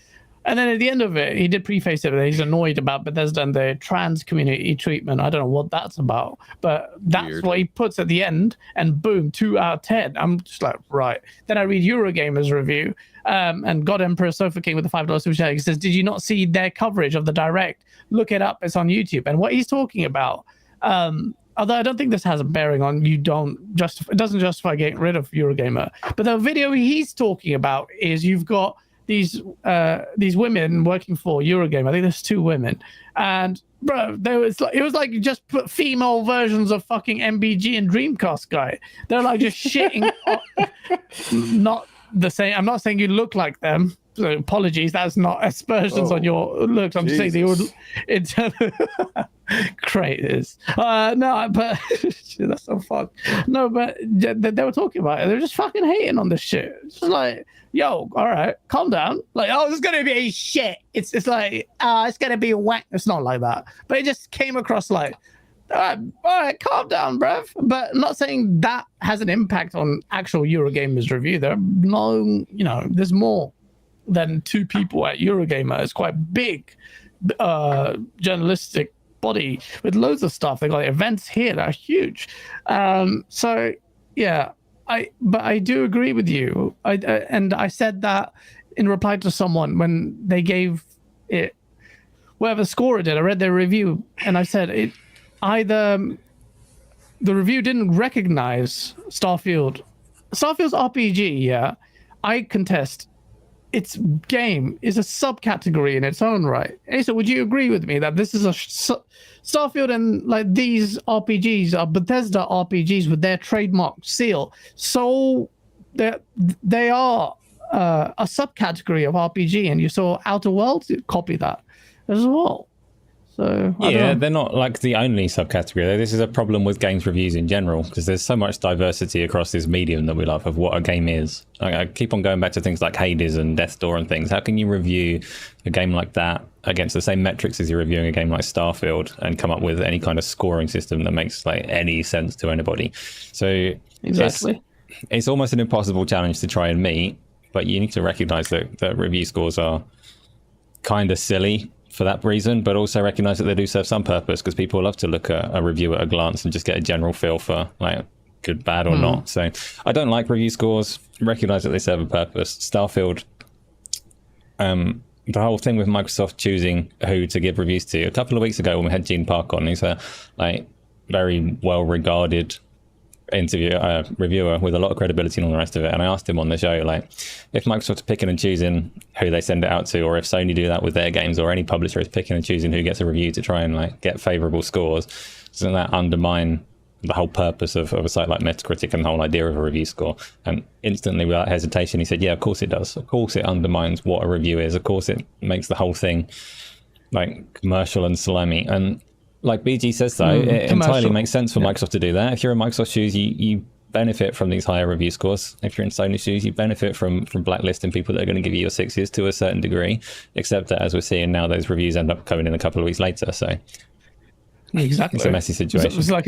And then at the end of it, he did preface it that he's annoyed about Bethesda and the trans community treatment. I don't know what that's about, but that's weird. What he puts at the end, and boom, 2 out of 10. I'm just like, right. Then I read Eurogamer's review, and God Emperor Sofa King with the $5 super chat. He says, did you not see their coverage of the Direct? Look it up. It's on YouTube. And what he's talking about, although I don't think this has a bearing on it doesn't justify getting rid of Eurogamer. But the video he's talking about is you've got these women working for Eurogamer. I think there's 2 women, and bro, it was like you just put female versions of fucking MBG and Dreamcast guy. They're like just shitting. Not the same. I'm not saying you look like them. So apologies, that's not aspersions on your looks. I'm just saying they would. It's creators. No, but that's so fun. No, but they were talking about it. They're just fucking hating on this shit. It's just like, yo, all right, calm down. Like, oh, it's gonna be shit. It's like, it's gonna be whack. It's not like that. But it just came across like, all right, calm down, bruv. But I'm not saying that has an impact on actual Eurogamer's review. There are no, you know, there's more than 2 people at Eurogamer. It's quite big journalistic body with loads of stuff. They got events here that are huge. So yeah, I do agree with you. And I said that in reply to someone when they gave it whatever score it did. I read their review and I said it either the review didn't recognize Starfield's RPG. Yeah, I contest. Its game is a subcategory in its own right. Asa, would you agree with me that this is a Starfield, and like these RPGs are Bethesda RPGs with their trademark seal? So they are a subcategory of RPG, and you saw Outer Worlds copy that as well. So yeah, they're not like the only subcategory. This is a problem with games reviews in general, because there's so much diversity across this medium that we love of what a game is. I keep on going back to things like Hades and Death's Door and things. How can you review a game like that against the same metrics as you're reviewing a game like Starfield and come up with any kind of scoring system that makes like any sense to anybody? So exactly, it's almost an impossible challenge to try and meet. But you need to recognize that review scores are kind of silly for that reason, but also recognize that they do serve some purpose, because people love to look at a review at a glance and just get a general feel for like good, bad, or not. So I don't like review scores. Recognize that they serve a purpose. Starfield, the whole thing with Microsoft choosing who to give reviews to. A couple of weeks ago when we had Gene Park on, he's a like very well regarded reviewer with a lot of credibility and all the rest of it, and I asked him on the show, like, if Microsoft are picking and choosing who they send it out to, or if Sony do that with their games, or any publisher is picking and choosing who gets a review to try and like get favorable scores, doesn't that undermine the whole purpose of a site like Metacritic and the whole idea of a review score? And instantly, without hesitation, he said, yeah, of course it does. Of course it undermines what a review is. Of course it makes the whole thing like commercial and slimy. And like BG says, though, it entirely makes sense for Microsoft to do that. If you're in Microsoft shoes, you benefit from these higher review scores. If you're in Sony shoes, you benefit from blacklisting people that are going to give you your 6s to a certain degree, except that, as we're seeing now, those reviews end up coming in a couple of weeks later. So exactly, it's a messy situation. It's like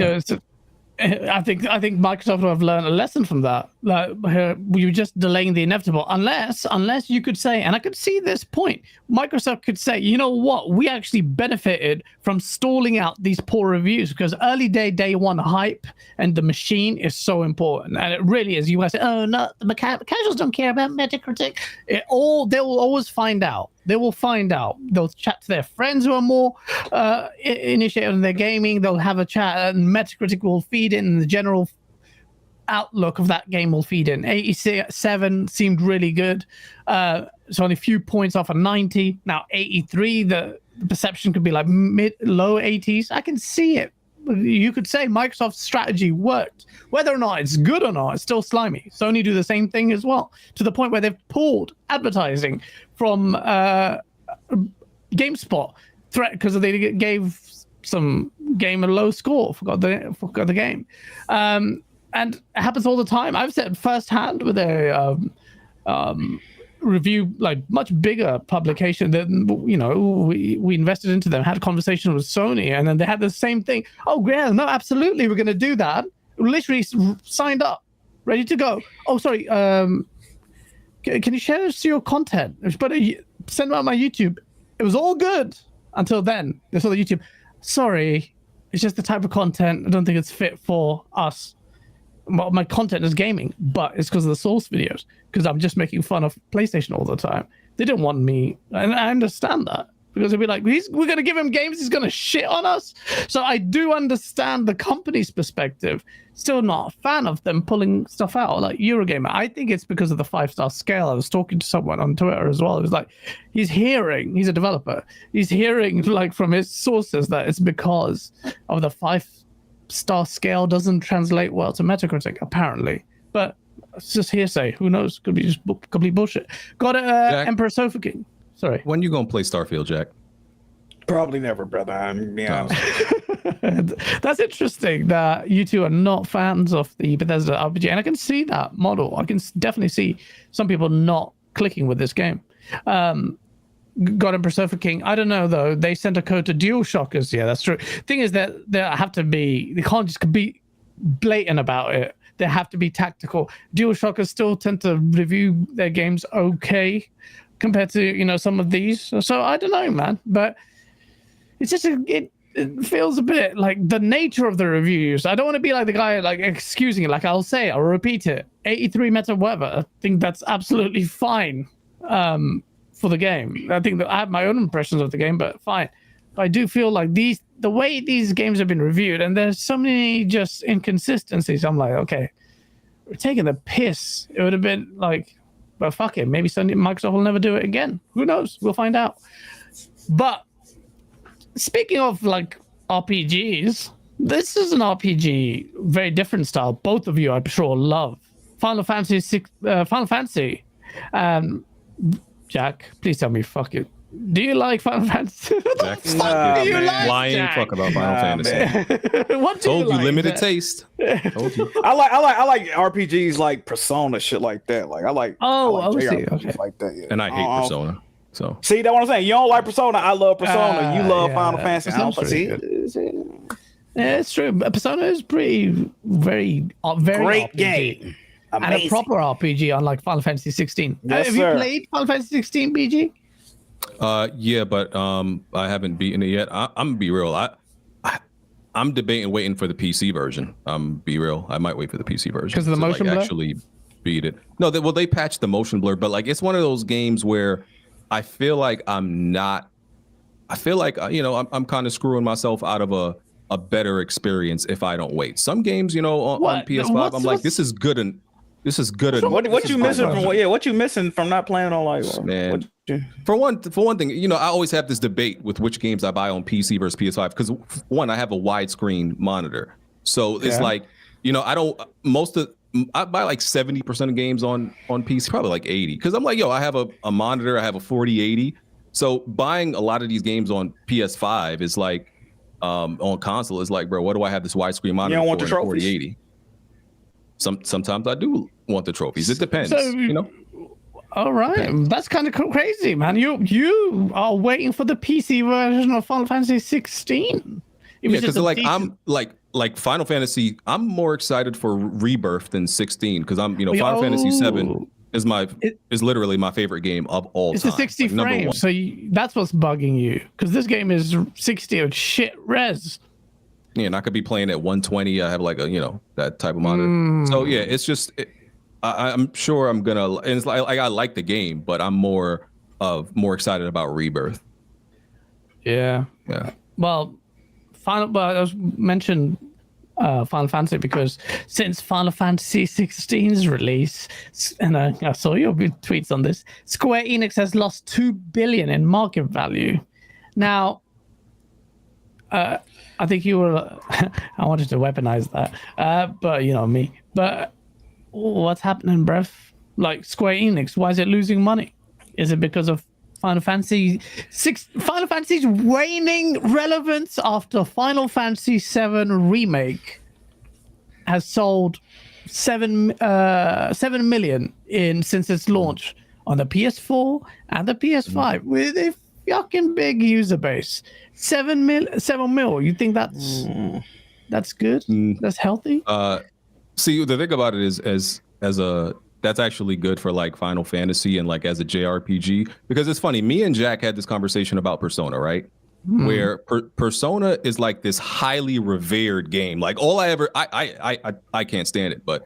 I think Microsoft will have learned a lesson from that. Like, you're just delaying the inevitable, unless you could say, and I could see this point, Microsoft could say, you know what, we actually benefited from stalling out these poor reviews, because early day one hype and the machine is so important, and it really is. You guys say, oh no, the casuals don't care about Metacritic. They will always find out. They will find out. They'll chat to their friends who are more initiated in their gaming. They'll have a chat, and Metacritic will feed in, and the general outlook of that game will feed in. 87 seemed really good. So only a few points off of 90. Now 83, the perception could be like low 80s. I can see it. You could say Microsoft's strategy worked. Whether or not it's good or not, it's still slimy. Sony do the same thing as well, to the point where they've pulled advertising from GameSpot because they gave some game a low score. Forgot the game. And it happens all the time. I've said firsthand with a review, like much bigger publication that, you know, we invested into them, had a conversation with Sony, and then they had the same thing. Oh yeah, no, absolutely, we're going to do that. Literally signed up, ready to go. Oh, sorry. Can you share us your content? But send them out my YouTube. It was all good until then. They saw the YouTube. Sorry, it's just the type of content. I don't think it's fit for us. My content is gaming, but it's because of the source videos, because I'm just making fun of PlayStation all the time. They didn't want me, and I understand that, because they'd be like, we're going to give him games, he's going to shit on us. So I do understand the company's perspective. Still not a fan of them pulling stuff out like Eurogamer. I think it's because of the 5-star scale. I was talking to someone on Twitter as well. It was like, he's a developer. He's hearing like from his sources that it's because of the 5-star scale doesn't translate well to Metacritic, apparently. But it's just hearsay. Who knows? Could be just complete bullshit. Got it, Emperor Sofa King. Sorry. When you gonna play Starfield, Jack? Probably never, brother. I'm being honest. That's interesting that you two are not fans of the Bethesda RPG, and I can see that model. I can definitely see some people not clicking with this game. God Emperor Sofa King. I don't know though. They sent a code to DualShockers. Yeah, that's true. Thing is that they can't just be blatant about it. They have to be tactical. DualShockers still tend to review their games okay compared to, you know, some of these. So I don't know, man. But it's just it feels a bit like the nature of the reviews. I don't want to be like the guy like excusing it. Like I'll repeat it. 83 meta whatever. I think that's absolutely fine. For the game, I think that I have my own impressions of the game, but fine. But I do feel like the way these games have been reviewed, and there's so many just inconsistencies. I'm like, okay, we're taking the piss. It would have been like, well, fuck it. Maybe Microsoft will never do it again. Who knows? We'll find out. But speaking of like RPGs, this is an RPG, very different style. Both of you, I'm sure, love Final Fantasy. Jack, please tell me, fuck it. Do you like Final Fantasy? What the fuck do you like, lying Jack? fuck about Final Fantasy. What do Told you like, limited Jack? taste. Told you. I like RPGs like Persona, shit like that. Like I like JRPGs okay. like that. Yeah. And I hate Persona. So see that what I'm saying? You don't like Persona. I love Persona. You love Final Fantasy. Yeah, it's true. Persona is very great RPG. game. Amazing. And a proper RPG, unlike Final Fantasy 16. Yes, have sir. you played Final Fantasy 16, BG? Yeah, but I haven't beaten it yet. I'm gonna be real. I'm debating waiting for the PC version. Be real. I might wait for the PC version because of the motion blur. Actually beat it. No, they patched the motion blur, but like it's one of those games where I feel like I'm kind of screwing myself out of a better experience if I don't wait. Some games, on PS5, I'm like, this is good and this is good. What you missing from what you missing from not playing on like man? For one thing, I always have this debate with which games I buy on PC versus PS5 because one, I have a widescreen monitor, so it's like, I buy like 70% of games on PC, probably like 80, because I'm like, I have a monitor, I have a 4080, so buying a lot of these games on PS5 is like, on console is like, bro, what do I have this widescreen monitor? You don't want for the trophies? 4080. Sometimes I do want the trophies. It depends, All right, that's kind of crazy, man. You are waiting for the PC version of Final Fantasy 16. Yeah, because I'm like Final Fantasy. I'm more excited for Rebirth than 16 because I'm Final Fantasy 7 is literally my favorite game of all time. It's a 60 frames, so that's what's bugging you because this game is 60 of shit res. Yeah, and I could be playing at 120. I have like that type of monitor. So yeah, it's just. I'm sure I'm gonna, and it's like I like the game, but I'm more excited about Rebirth. Yeah. Well, I was mentioned Final Fantasy because since Final Fantasy 16's release, and I saw your tweets on this, Square Enix has lost $2 billion in market value. Now, I think you were. I wanted to weaponize that, but me, but. What's happening, bruv? Like Square Enix, why is it losing money? Is it because of Final Fantasy's waning relevance after Final Fantasy 7 Remake has sold 7 million since its launch on the PS4 and the PS5 with a fucking big user base? 7 mil. You think that's good? That's healthy? See, the thing about it is that's actually good for like Final Fantasy and like as a JRPG, because it's funny. Me and Jack had this conversation about Persona, right? Where Persona is like this highly revered game. Like I can't stand it, but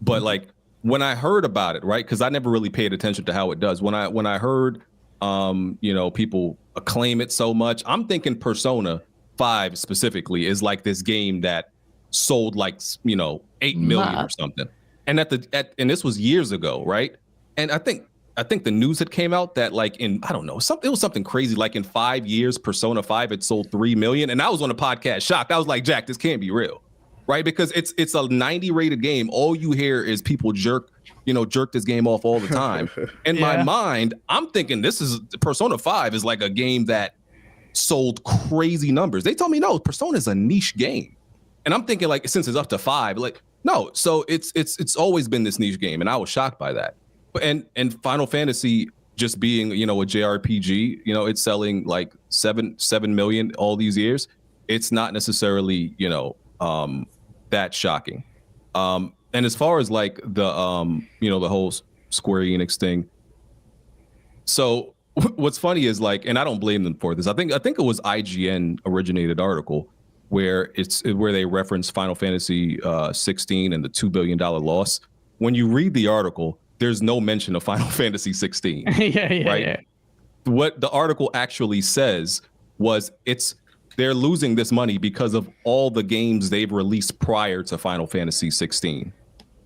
like when I heard about it, right? Because I never really paid attention to how it does. When I heard people acclaim it so much, I'm thinking Persona 5 specifically is like this game that sold like 8 million or something, and and this was years ago, right? And I think the news had came out that like in it was something crazy, like in 5 years Persona 5 had sold 3 million, and I was on a podcast shocked. I was like, Jack, this can't be real, right? Because it's a 90 rated game. All you hear is people jerk this game off all the time. In my mind, I'm thinking this is Persona 5 is like a game that sold crazy numbers. They told me no, Persona is a niche game. And I'm thinking like, since it's up to 5, like, no. So it's always been this niche game. And I was shocked by that. And Final Fantasy just being, a JRPG, it's selling like 7 million all these years. It's not necessarily, that shocking. And as far as like the, the whole Square Enix thing. So what's funny is like, and I don't blame them for this. I think it was IGN originated article where they reference Final Fantasy 16 and the $2 billion loss. When you read the article, there's no mention of Final Fantasy 16. Right? Yeah. What the article actually says was they're losing this money because of all the games they've released prior to Final Fantasy 16.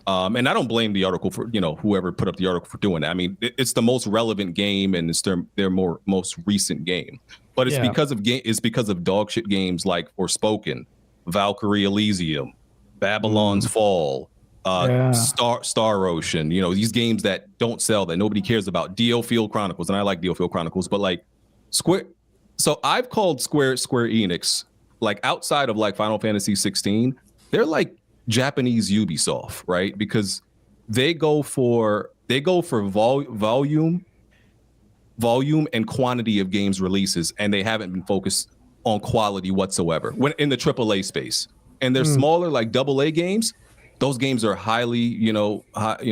And I don't blame the article for, whoever put up the article for doing that. I mean, it's the most relevant game and it's their most recent game. But it's because of dog shit games like Forspoken, Valkyrie Elysium, Babylon's Fall, Star Ocean, these games that don't sell, that nobody cares about. DioField Chronicles, and I like DioField Chronicles, but like Square. So I've called Square Enix, like outside of like Final Fantasy 16, they're like Japanese Ubisoft, right? Because they go for volume and quantity of games releases, and they haven't been focused on quality whatsoever when in the AAA space. And they're smaller, like AA games. Those games are highly,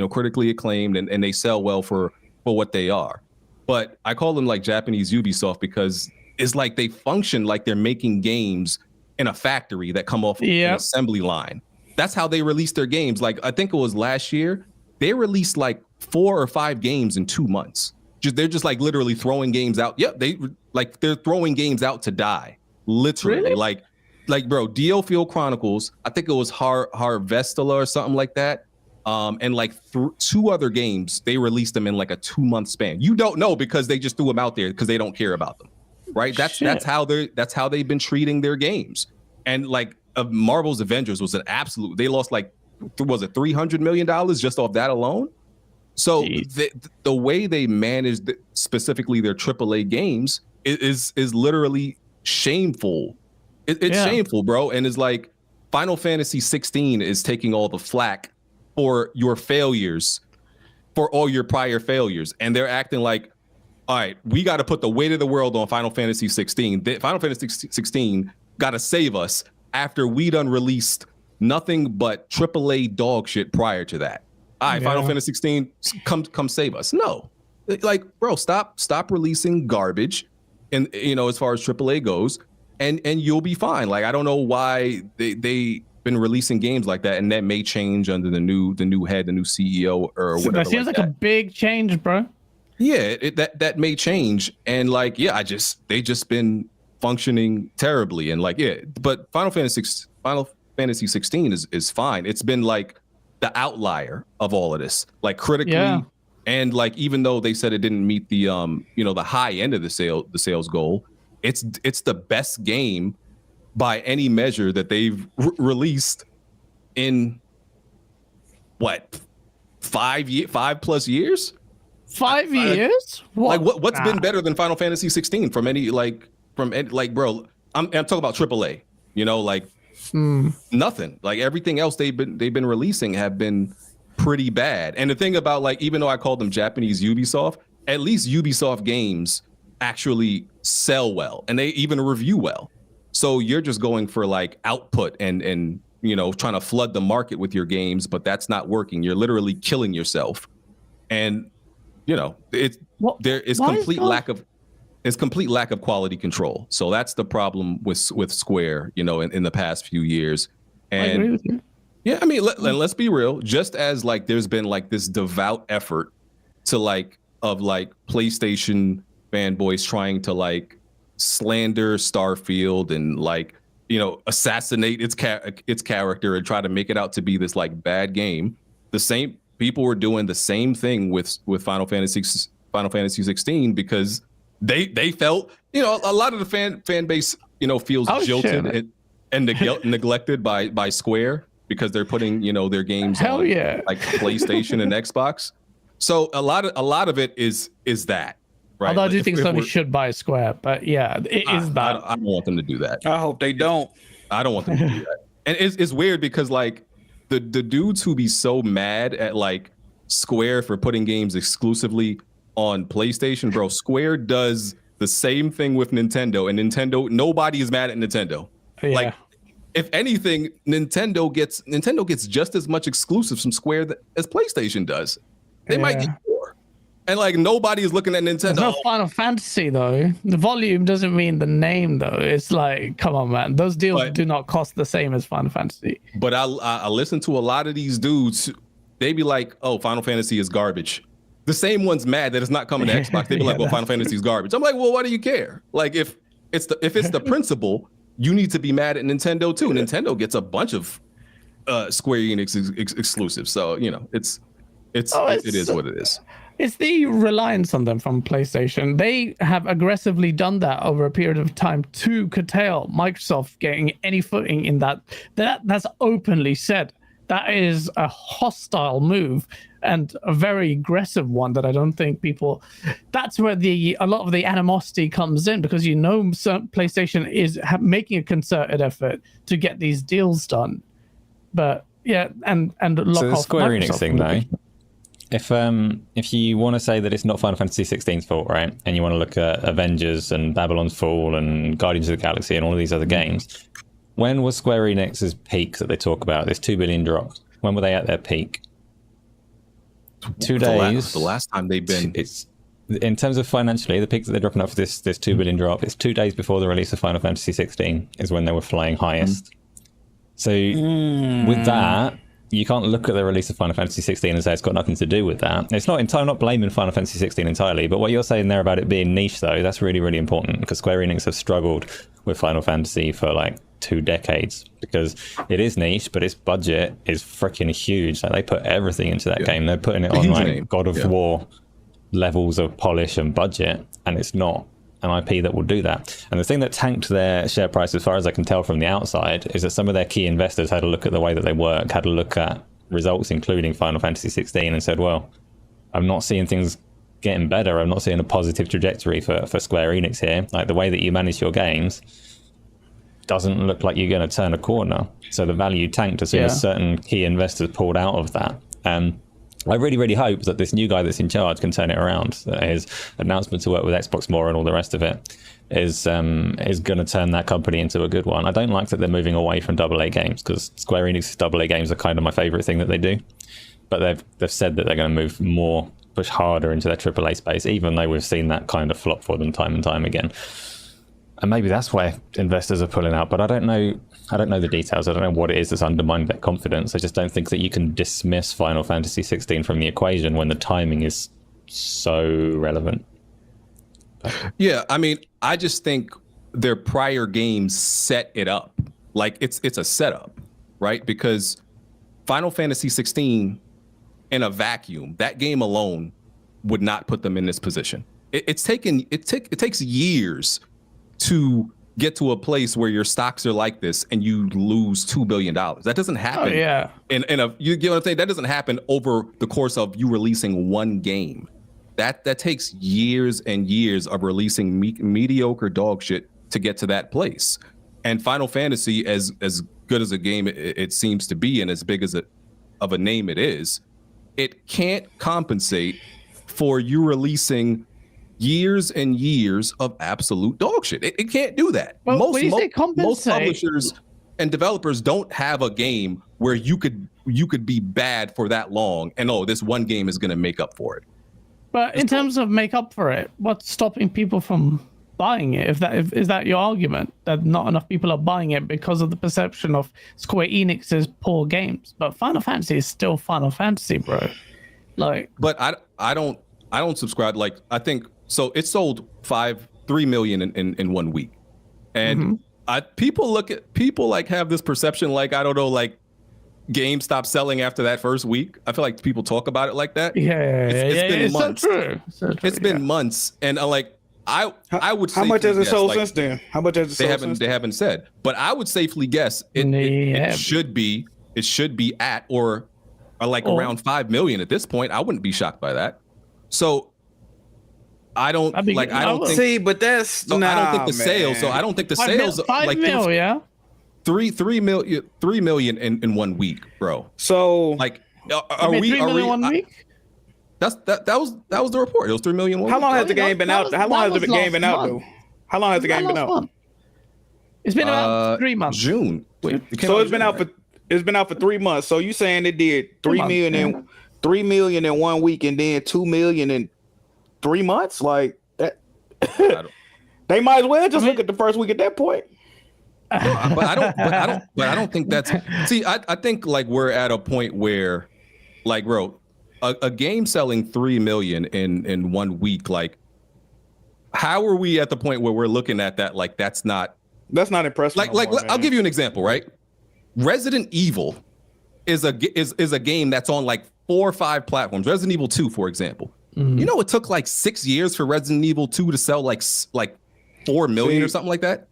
critically acclaimed, and they sell well for what they are. but I call them like Japanese Ubisoft because it's like they function like they're making games in a factory that come off an assembly line. That's how they release their games. Like I think it was last year, they released like 4 or 5 games in 2 months. They're just like literally throwing games out. Yep, they're throwing games out to die. Literally, really? like bro, Starfield Chronicles. I think it was Harvestella or something like that. And like 2 other games, they released them in like a 2-month span. You don't know because they just threw them out there because they don't care about them, right? That's how they've been treating their games. And like Marvel's Avengers was an absolute. They lost like was it $300 million just off that alone? So the way they managed specifically their AAA games is literally shameful. It's shameful, bro. And it's like Final Fantasy 16 is taking all the flack for your failures, for all your prior failures. And they're acting like, all right, we got to put the weight of the world on Final Fantasy 16. Final Fantasy 16 got to save us after we done released nothing but AAA dog shit prior to that. All right, Final Fantasy 16, come save us. No, like, bro, stop releasing garbage, and as far as AAA goes, and you'll be fine. Like, I don't know why they been releasing games like that, and that may change under the new head, the new CEO or whatever. That seems like a big change, bro. Yeah, that may change, and like, they just been functioning terribly, and like, but Final Fantasy 16 is fine. It's been like the outlier of all of this, like critically, and like even though they said it didn't meet the the high end of the sales goal, it's the best game by any measure that they've released in what 5+ years. 5 years? Like what's been better than Final Fantasy 16 from any bro? I'm talking about AAA. Like. Nothing. Like everything else they've been releasing have been pretty bad. And the thing about, like, even though I call them Japanese Ubisoft, at least Ubisoft games actually sell well and they even review well. So you're just going for like output and trying to flood the market with your games, but that's not working. You're literally killing yourself. And there is complete lack of quality control. So that's the problem with Square, in the past few years. And I agree with you. Yeah, I mean, let's be real. Just as like there's been like this devout effort to of PlayStation fanboys trying to like slander Starfield and like assassinate its character and try to make it out to be this like bad game. The same people were doing the same thing with Final Fantasy 16 because they felt a lot of the fan base feels jilted and neglected by Square because they're putting their games on like PlayStation and Xbox. So a lot of it is that, right? Although I do think Sony should buy Square, but it is that. I don't want them to do that. I hope they don't. I don't want them to do that. And it's weird because like the dudes who be so mad at like Square for putting games exclusively on PlayStation, bro, Square does the same thing with Nintendo, and nobody is mad at Nintendo. Yeah. Like, if anything, Nintendo gets just as much exclusives from Square as PlayStation does. They might get more. And like nobody is looking at Nintendo. There's no Final Fantasy though. The volume doesn't mean the name though. It's like, come on, man. Those deals do not cost the same as Final Fantasy. But I listen to a lot of these dudes. They be like, "Oh, Final Fantasy is garbage." The same one's mad that it's not coming to Xbox. They be like, "Well, Final Fantasy is garbage." I'm like, "Well, why do you care? Like, if it's the principle, you need to be mad at Nintendo too. Nintendo gets a bunch of Square Enix exclusives, so it is what it is." It's the reliance on them from PlayStation. They have aggressively done that over a period of time to curtail Microsoft getting any footing in that. That's openly said. That is a hostile move and a very aggressive one that I don't think people. That's where a lot of the animosity comes in, because PlayStation is making a concerted effort to get these deals done. But and lock so the off Square Microsoft Enix thing though. If you want to say that it's not Final Fantasy 16's fault, right, and you want to look at Avengers and Babylon's Fall and Guardians of the Galaxy and all of these other games, when was Square Enix's peak that they talk about? This 2 billion drop. When were they at their peak? 2 days. The last time they've been. in terms of financially, the peak that they're dropping up for this 2 billion drop, it's 2 days before the release of Final Fantasy 16 is when they were flying highest. So with that, you can't look at the release of Final Fantasy 16 and say it's got nothing to do with that. It's not I'm not blaming Final Fantasy 16 entirely, but what you're saying there about it being niche, though, that's really, really important, because Square Enix have struggled with Final Fantasy for like 2 decades, because it is niche, but its budget is freaking huge. Like, they put everything into that game. They're putting it on like God of War levels of polish and budget, and it's not an IP that will do that. And the thing that tanked their share price, as far as I can tell from the outside, is that some of their key investors had a look at the way that they work, had a look at results, including Final Fantasy 16, and said, well, I'm not seeing things getting better. I'm not seeing a positive trajectory for Square Enix here. Like, the way that you manage your games doesn't look like you're going to turn a corner. So the value tanked as soon as certain key investors pulled out of that. I really, really hope that this new guy that's in charge can turn it around. His announcement to work with Xbox more and all the rest of it is going to turn that company into a good one. I don't like that they're moving away from AA games, because Square Enix's AA games are kind of my favorite thing that they do. But they've said that they're going to move more, push harder into their AAA space, even though we've seen that kind of flop for them time and time again. And maybe that's why investors are pulling out, but I don't know the details. I don't know what it is that's undermined that confidence. I just don't think that you can dismiss Final Fantasy 16 from the equation when the timing is so relevant. Yeah, I mean, I just think their prior games set it up. Like, it's a setup, right? Because Final Fantasy 16 in a vacuum, that game alone would not put them in this position. It takes years to get to a place where your stocks are like this and you lose $2 billion. That doesn't happen. You get what I'm saying? That doesn't happen over the course of you releasing one game. That takes years and years of releasing mediocre dog shit to get to that place. And Final Fantasy, as good as a game it seems to be, and as big as of a name it is, it can't compensate for you releasing years and years of absolute dog shit. It can't do that. Well, Most publishers and developers don't have a game where you could be bad for that long and this one game is going to make up for it. But in terms of make up for it, what's stopping people from buying it? Is that your argument, that not enough people are buying it because of the perception of Square Enix's poor games? But Final Fantasy is still Final Fantasy, bro. Like, but I don't subscribe. Like, I think so. It sold 3 million in 1 week, and people like have this perception, like, I don't know, like games stop selling after that first week. I feel like people talk about it like that. It's been months. So true. It's been months, and I would. How much has it sold since then? How much has it sold since then? They haven't said, but I would safely guess it should be at or around 5 million at this point. I wouldn't be shocked by that. So I don't think. See, but that's so I don't think the sales. So I don't think the sales 5 mil, yeah. 3 million in 1 week, bro. So like, are we 3 million 1 week? That was the report. It was 3 million. How long has the game been out? How long has the game been out, though? How long has the game been out? It's been about 3 months. June. Wait, so it's been out for 3 months. So you saying it did 3 million in 1 week and then 2 million in 3 months? Like that? They might as well just look at the first week at that point. But I don't think that's. See, I think like we're at a point where, like, bro, a game selling 3 million in 1 week, like, how are we at the point where we're looking at that like that's not impressive? I'll give you an example, right? Resident Evil is a game that's on like 4 or 5 platforms. Resident Evil 2, for example. Mm-hmm. You know, it took like 6 years for Resident Evil 2 to sell like 4 million or something like that.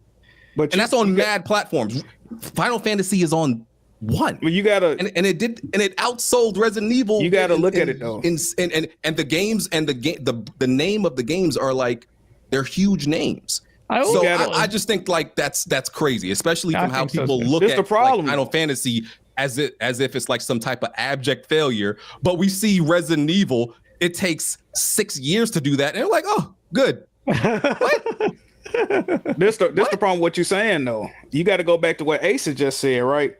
And that's on mad platforms. Final Fantasy is on 1. Well, you gotta, and it outsold Resident Evil. You gotta look at it though. And the games and the name of the games are like, they're huge names. I just think like that's crazy, especially from how people look at like Final Fantasy as if it's like some type of abject failure. But we see Resident Evil, it takes 6 years to do that, and they're like, oh, good. What? This the problem with what you're saying though. You got to go back to what Ace just said, right?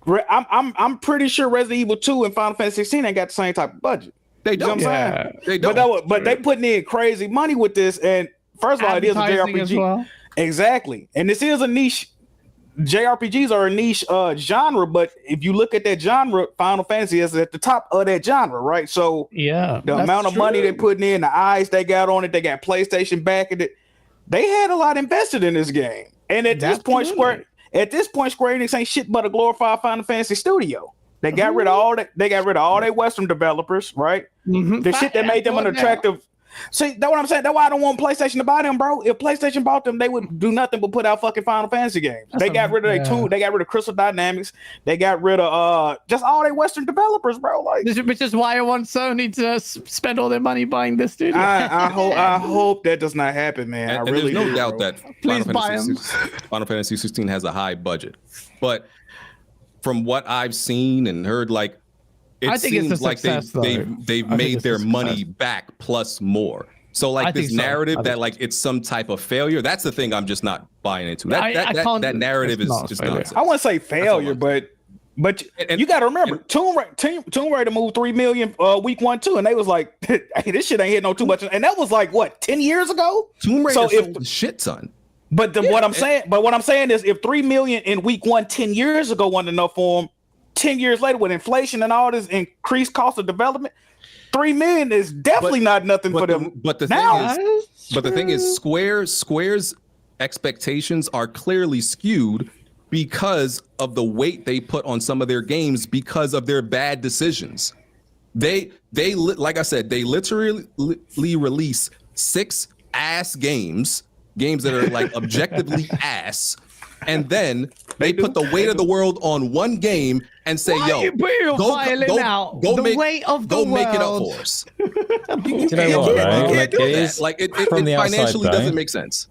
I'm pretty sure Resident Evil 2 and Final Fantasy 16 ain't got the same type of budget. They You know don't. what I'm saying? They don't. But they putting in crazy money with this. And first of all, it is a Advertising as JRPG. well. Exactly. And this is a niche. JRPGs are a niche genre, but if you look at that genre, Final Fantasy is at the top of that genre, right? So Yeah, the that's amount of money true. they're putting in, the eyes they got on it, they got PlayStation backing it. They had a lot invested in this game. And at this point, Square Enix ain't shit but a glorified Final Fantasy studio. They got rid of all that. They got rid of all their Western developers, right? The shit that made them an attractive. See, that's what I'm saying. That's why I don't want PlayStation to buy them, bro. If PlayStation bought them, they would do nothing but put out fucking Final Fantasy games. They got rid of their tool. They got rid of Crystal Dynamics. They got rid of just all their Western developers, bro. Like, which is why I want Sony to spend all their money buying this studio. I hope that does not happen, man. And, I really there's no do, doubt bro. that Please buy Final Fantasy 16 has a high budget, but from what I've seen and heard, like it seems like they've made their money back plus more. So like this narrative that like it's some type of failure, that's the thing I'm just not buying into. That narrative is just nonsense. I wouldn't say failure, but you got to remember, Tomb Raider moved 3 million week 1 too, and they was like, hey, this shit ain't hitting no too much, and that was like what 10 years ago. Tomb Raider sold a shit ton. But what I'm saying is, if 3 million in week 1 10 years ago wasn't enough for them, 10 years later with inflation and all this increased cost of development, 3 million is definitely not nothing for them. But the thing is, Square's expectations are clearly skewed because of the weight they put on some of their games because of their bad decisions. They like I said, they literally release 6 ass games that are like objectively ass, and then they put the weight of the world on one game and say, "Yo, go make it up for us." Do you know what, right? It financially doesn't make sense.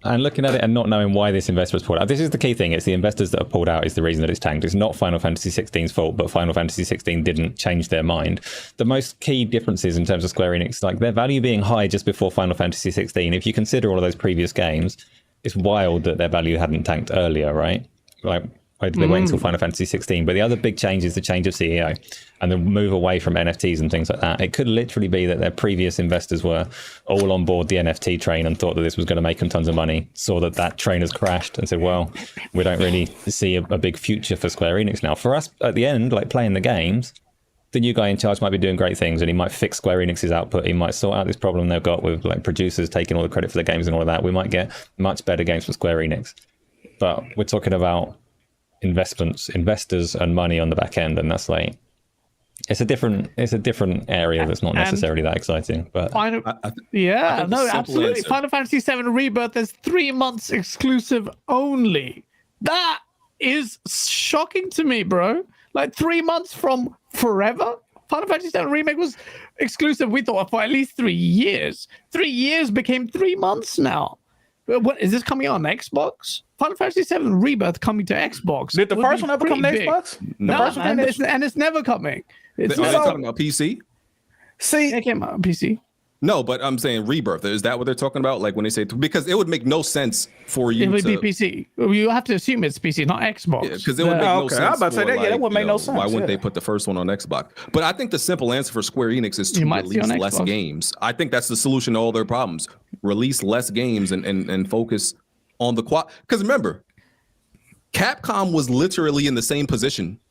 And looking at it and not knowing why this investor has pulled out. This is the key thing. It's the investors that have pulled out is the reason that it's tanked. It's not Final Fantasy 16's fault, but Final Fantasy 16 didn't change their mind. The most key differences in terms of Square Enix, like their value being high just before Final Fantasy 16, if you consider all of those previous games, it's wild that their value hadn't tanked earlier, right? Like they wait until Final Fantasy 16. But the other big change is the change of CEO and the move away from NFTs and things like that. It could literally be that their previous investors were all on board the NFT train and thought that this was going to make them tons of money, saw that train has crashed and said, well, we don't really see a big future for Square Enix now. For us, at the end, like playing the games, the new guy in charge might be doing great things and he might fix Square Enix's output. He might sort out this problem they've got with like producers taking all the credit for the games and all of that. We might get much better games from Square Enix. But we're talking about investors and money on the back end, and that's like it's a different area that's not necessarily that exciting. But absolutely. Final Fantasy VII Rebirth is 3 months exclusive only. That is shocking to me, bro. Like 3 months from forever. Final Fantasy VII Remake was exclusive, we thought, for at least 3 years. 3 years became 3 months now. What is this coming on Xbox? Final Fantasy VII Rebirth coming to Xbox. Did the first one ever come to Xbox? And it's never coming. Are they talking about PC? See, it came out on PC. No, but I'm saying Rebirth. Is that what they're talking about? Like when they say, because it would make no sense for you. It would be PC. You have to assume it's PC, not Xbox. Because it would make no sense. I was about to say that. That would make no sense. Why wouldn't they put the first one on Xbox? But I think the simple answer for Square Enix is to release less games. I think that's the solution to all their problems. Release less games and focus on the quality. Because remember, Capcom was literally in the same position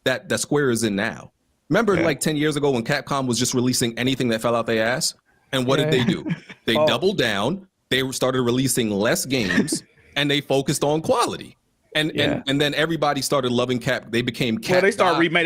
that Square is in now. Remember, like 10 years ago when Capcom was just releasing anything that fell out their ass? And what did they do? They doubled down. They started releasing less games, and they focused on quality. And then everybody started loving Cap. They became Cap. Well, they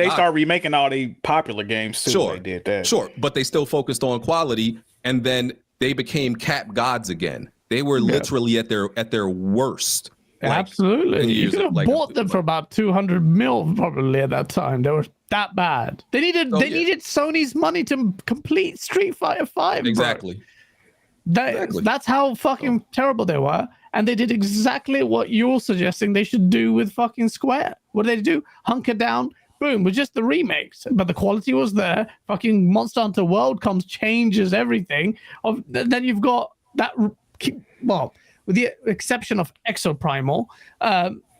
start remaking all the popular games too. Sure, they did that. Sure, but they still focused on quality, and then they became Cap gods again. They were literally at their worst. Absolutely, you could have bought them for about 200 mil probably at that time. They were that bad. They needed Sony's money to complete Street Fighter 5. Exactly. That's how fucking terrible they were, and they did exactly what you're suggesting they should do with fucking Square. What did they do? Hunker down. Boom, with just the remakes, but the quality was there. Fucking Monster Hunter World comes, changes everything. Then you've got that. Well, with the exception of Exoprimal,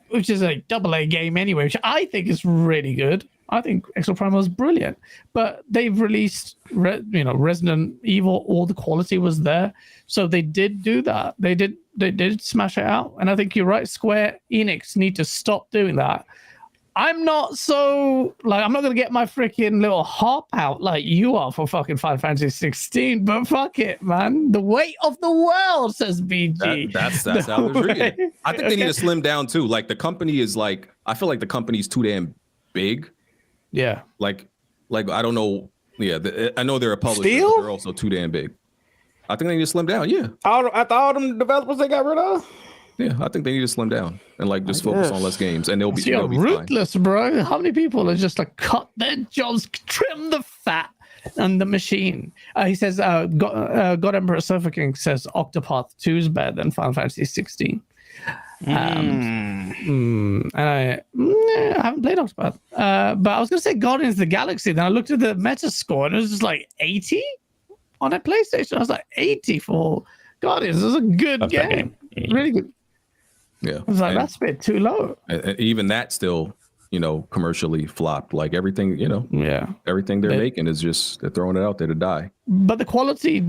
which is a AA game anyway, which I think is really good. I think Extra Primal is brilliant, but they've released, Resident Evil. All the quality was there, so they did do that. They did smash it out, and I think you're right. Square Enix need to stop doing that. I'm not I'm not gonna get my freaking little harp out like you are for fucking Final Fantasy 16, but fuck it, man. The weight of the world, says BG. That's how they're treating it. I think they need to slim down too. Like the company is like, I feel like the company's too damn big. Yeah. Like I don't know. Yeah, I know they're a publisher, Still? but they're also too damn big. I think they need to slim down. Yeah. After all them developers they got rid of? Yeah, I think they need to slim down and like just focus on less games, and they'll be ruthless, fine. bro. How many people are just like cut their jobs, trim the fat and the machine? He says, God Emperor Surfer King says Octopath 2 is better than Final Fantasy 16. And I haven't played Octopath, but I was gonna say Guardians of the Galaxy. Then I looked at the meta score and it was just like 80 on a PlayStation. I was like 80 for Guardians. It was a good game, really good. Yeah, I was like, that's a bit too low. And even that still, commercially flopped. Like everything, everything they're making is just they're throwing it out there to die. But the quality,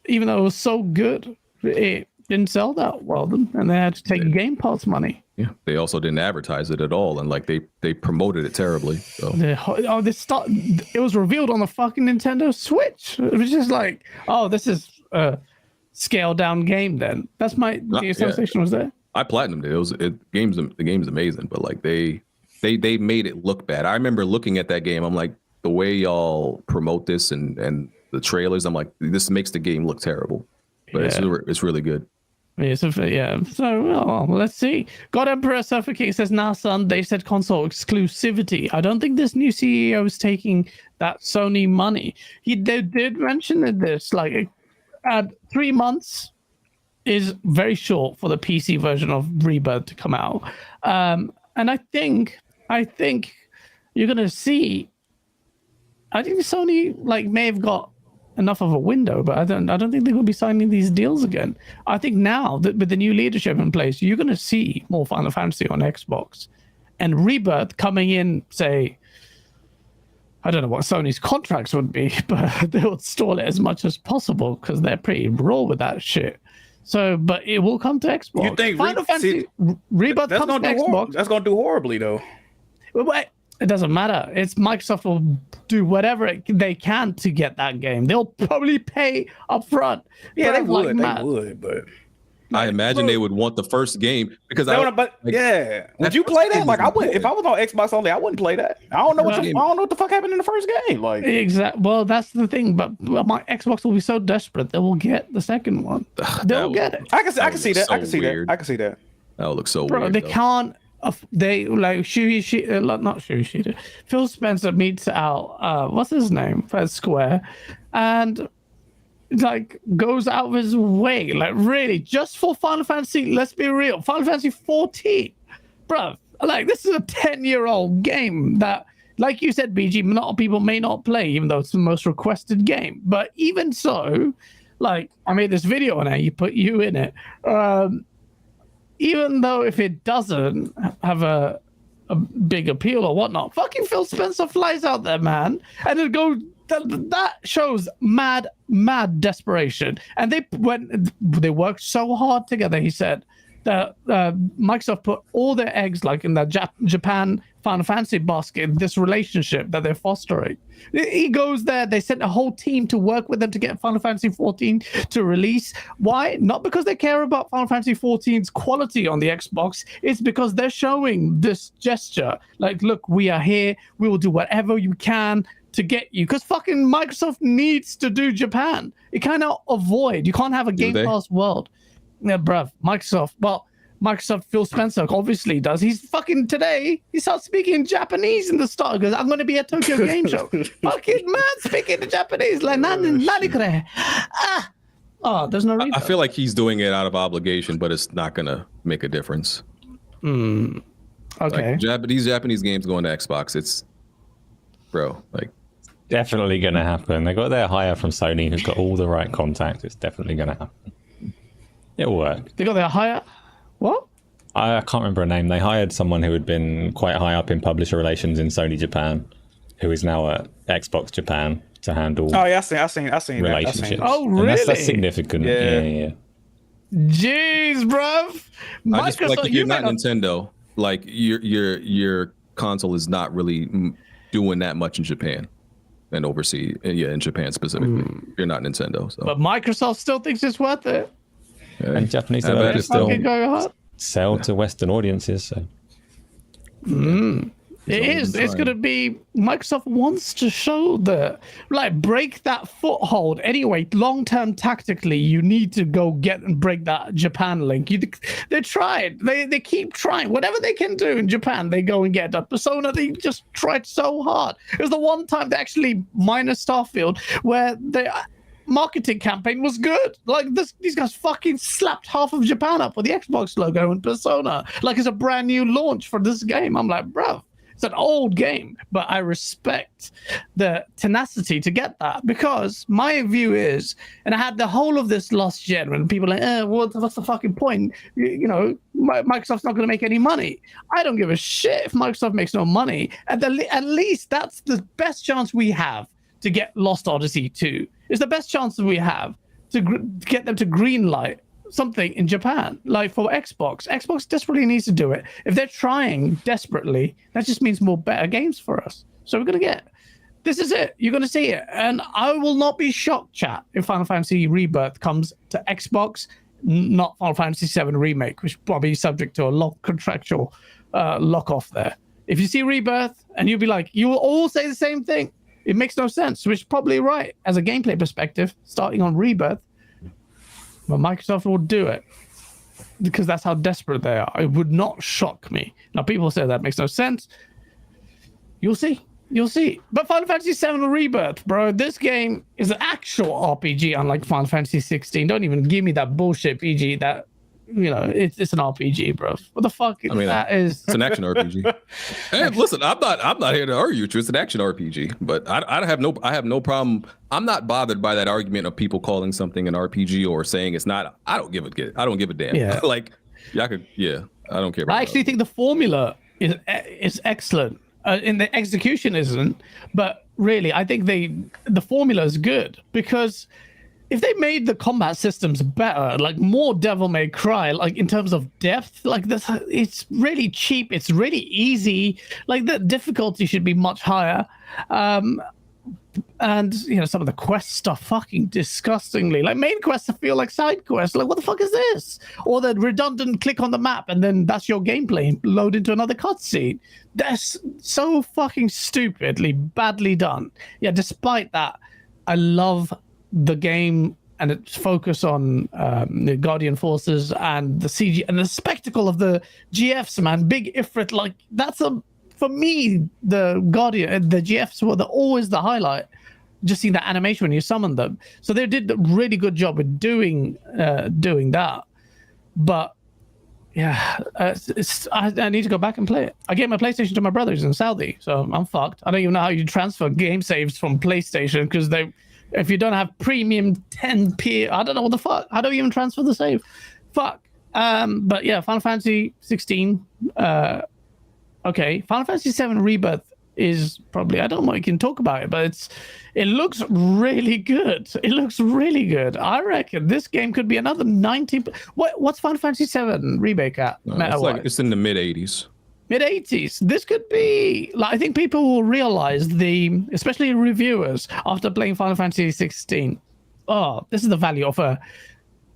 even though it was so good, it didn't sell that well, and they had to take Game Pass money. Yeah, they also didn't advertise it at all, and like they promoted it terribly. So it was revealed on the fucking Nintendo Switch. It was just like, this is a scaled down game. Then that's the association was there. I platinumed it. The game's amazing, but like they made it look bad. I remember looking at that game. I'm like, the way y'all promote this and the trailers, I'm like, this makes the game look terrible, but it's really good. Yeah, so let's see. God Emperor Surfer King says, nah, son, they said console exclusivity. I don't think this new CEO is taking that Sony money. They did mention this, like, 3 months is very short for the PC version of Rebirth to come out. And I think you're going to see, I think Sony may have got enough of a window, but I don't think they're going to be signing these deals again. I think now that with the new leadership in place, you're going to see more Final Fantasy on Xbox, and Rebirth coming in, say, I don't know what Sony's contracts would be, but they would stall it as much as possible because they're pretty raw with that shit. So, but it will come to Xbox. You think Final Fantasy Rebirth comes to Xbox? That's going to do horribly, though. It doesn't matter. It's Microsoft will do whatever they can to get that game. They'll probably pay up front. Yeah, they would, but I imagine they would want the first game because would you play that? Like I would, if I was on Xbox only, I wouldn't play that. I don't know what the fuck happened in the first game. Like exactly. Well, that's the thing. But my Xbox will be so desperate they will get the second one. They'll get it. I can see that. I can see that. That would look so weird. They can't. They like not Shueisha. Phil Spencer meets out. What's his name? For Square, and goes out of his way, really, just for Final Fantasy. Let's be real, Final Fantasy 14, bro. This is a 10-year-old game that, like you said, BG, a lot of people may not play, even though it's the most requested game. But even so, I made this video on it. You put you in it. Even though if it doesn't have a big appeal or whatnot, fucking Phil Spencer flies out there, man, and it goes. That shows mad desperation. And they worked so hard together. He said that Microsoft put all their eggs in the Japan Final Fantasy basket. This relationship that they're fostering. He goes there. They sent a whole team to work with them to get Final Fantasy 14 to release. Why? Not because they care about Final Fantasy 14's quality on the Xbox. It's because they're showing this gesture. Look, we are here. We will do whatever you can to get you, because fucking Microsoft needs to do Japan. You cannot avoid. You can't have a Game Pass world. Yeah, bruv. Microsoft Phil Spencer obviously does. He's fucking today. He starts speaking Japanese in the start because I'm going to be at Tokyo Game Show. Fucking man speaking in Japanese. There's no reason. I feel like he's doing it out of obligation, but it's not going to make a difference. Okay. These Japanese games going to Xbox. It's definitely going to happen. They got their hire from Sony, who's got all the right contacts. It's definitely going to happen. It'll work. They got their hire. What? I can't remember her name. They hired someone who had been quite high up in publisher relations in Sony Japan, who is now at Xbox Japan to handle Oh yeah, I seen relationships. that. Oh, And really? that's significant. Yeah. Jeez, bruv. I just feel like if you're not better- Nintendo, like your console is not really doing that much in Japan and overseas. Yeah, in Japan specifically, you're not Nintendo. So But Microsoft still thinks it's worth it. And Japanese How bad developers is still- Fucking go hard. sell to Western audiences. So. It is. It's going to be. Microsoft wants to show break that foothold. Anyway, long term, tactically, you need to go get and break that Japan link. They tried. They keep trying. Whatever they can do in Japan, they go and get that. Persona, they just tried so hard. It was the one time they actually, minus Starfield, where the marketing campaign was good. Like these guys fucking slapped half of Japan up with the Xbox logo and Persona, like it's a brand new launch for this game. I'm like, bro. It's an old game, but I respect the tenacity to get that, because my view is, and I had the whole of this last gen when people are like, what's the fucking point? Microsoft's not going to make any money. I don't give a shit if Microsoft makes no money. At least that's the best chance we have to get Lost Odyssey 2. It's the best chance that we have to get them to greenlight something in Japan, like for Xbox desperately needs to do it. If they're trying desperately, that just means more better games for us. So we're gonna get, this is it, you're gonna see it. And I will not be shocked, chat, if Final Fantasy Rebirth comes to Xbox, not Final Fantasy 7 Remake, which will probably be subject to a contractual lock off there. If you see Rebirth and you'll be like, you will all say the same thing, it makes no sense, which is probably right as a gameplay perspective, starting on Rebirth. But Microsoft will do it because that's how desperate they are. It would not shock me. Now, people say that makes no sense. You'll see. But Final Fantasy VII Rebirth, bro, this game is an actual RPG, unlike Final Fantasy 16. Don't even give me that bullshit PG that, it's an RPG, bro. What the fuck? I mean, that is. it's an action RPG. And listen, I'm not here to argue with you. It's an action RPG, but I have no problem. I'm not bothered by that argument of people calling something an RPG or saying it's not. I don't give a damn. Yeah. Like, I don't care about I actually think the formula is excellent. In the execution isn't, but really, I think the formula is good, because if they made the combat systems better, like more Devil May Cry, like in terms of depth, like this, it's really cheap, it's really easy, like the difficulty should be much higher. And some of the quest stuff fucking disgustingly, like main quests feel like side quests. Like, what the fuck is this? Or the redundant click on the map and then that's your gameplay, load into another cutscene. That's so fucking stupidly badly done. Yeah, despite that, I love the game and its focus on the Guardian forces and the CG and the spectacle of the GFs, man. Big Ifrit, like for me, the Guardian, the GFs were always the highlight. Just seeing that animation when you summon them. So they did a really good job with doing that. But yeah, I need to go back and play it. I gave my PlayStation to my brothers in Saudi, so I'm fucked. I don't even know how you transfer game saves from PlayStation, because if you don't have premium 10p, I don't know what the fuck. How do you even transfer the save? Fuck. But yeah, Final Fantasy 16. Okay, Final Fantasy 7 Rebirth is probably, I don't know what you can talk about it, but it looks really good. It looks really good. I reckon this game could be another 90. What's Final Fantasy 7 Remake at? It's in the mid 80s. Mid-80s. This could be, like, I think people will realize especially reviewers, after playing Final Fantasy 16, this is the value of a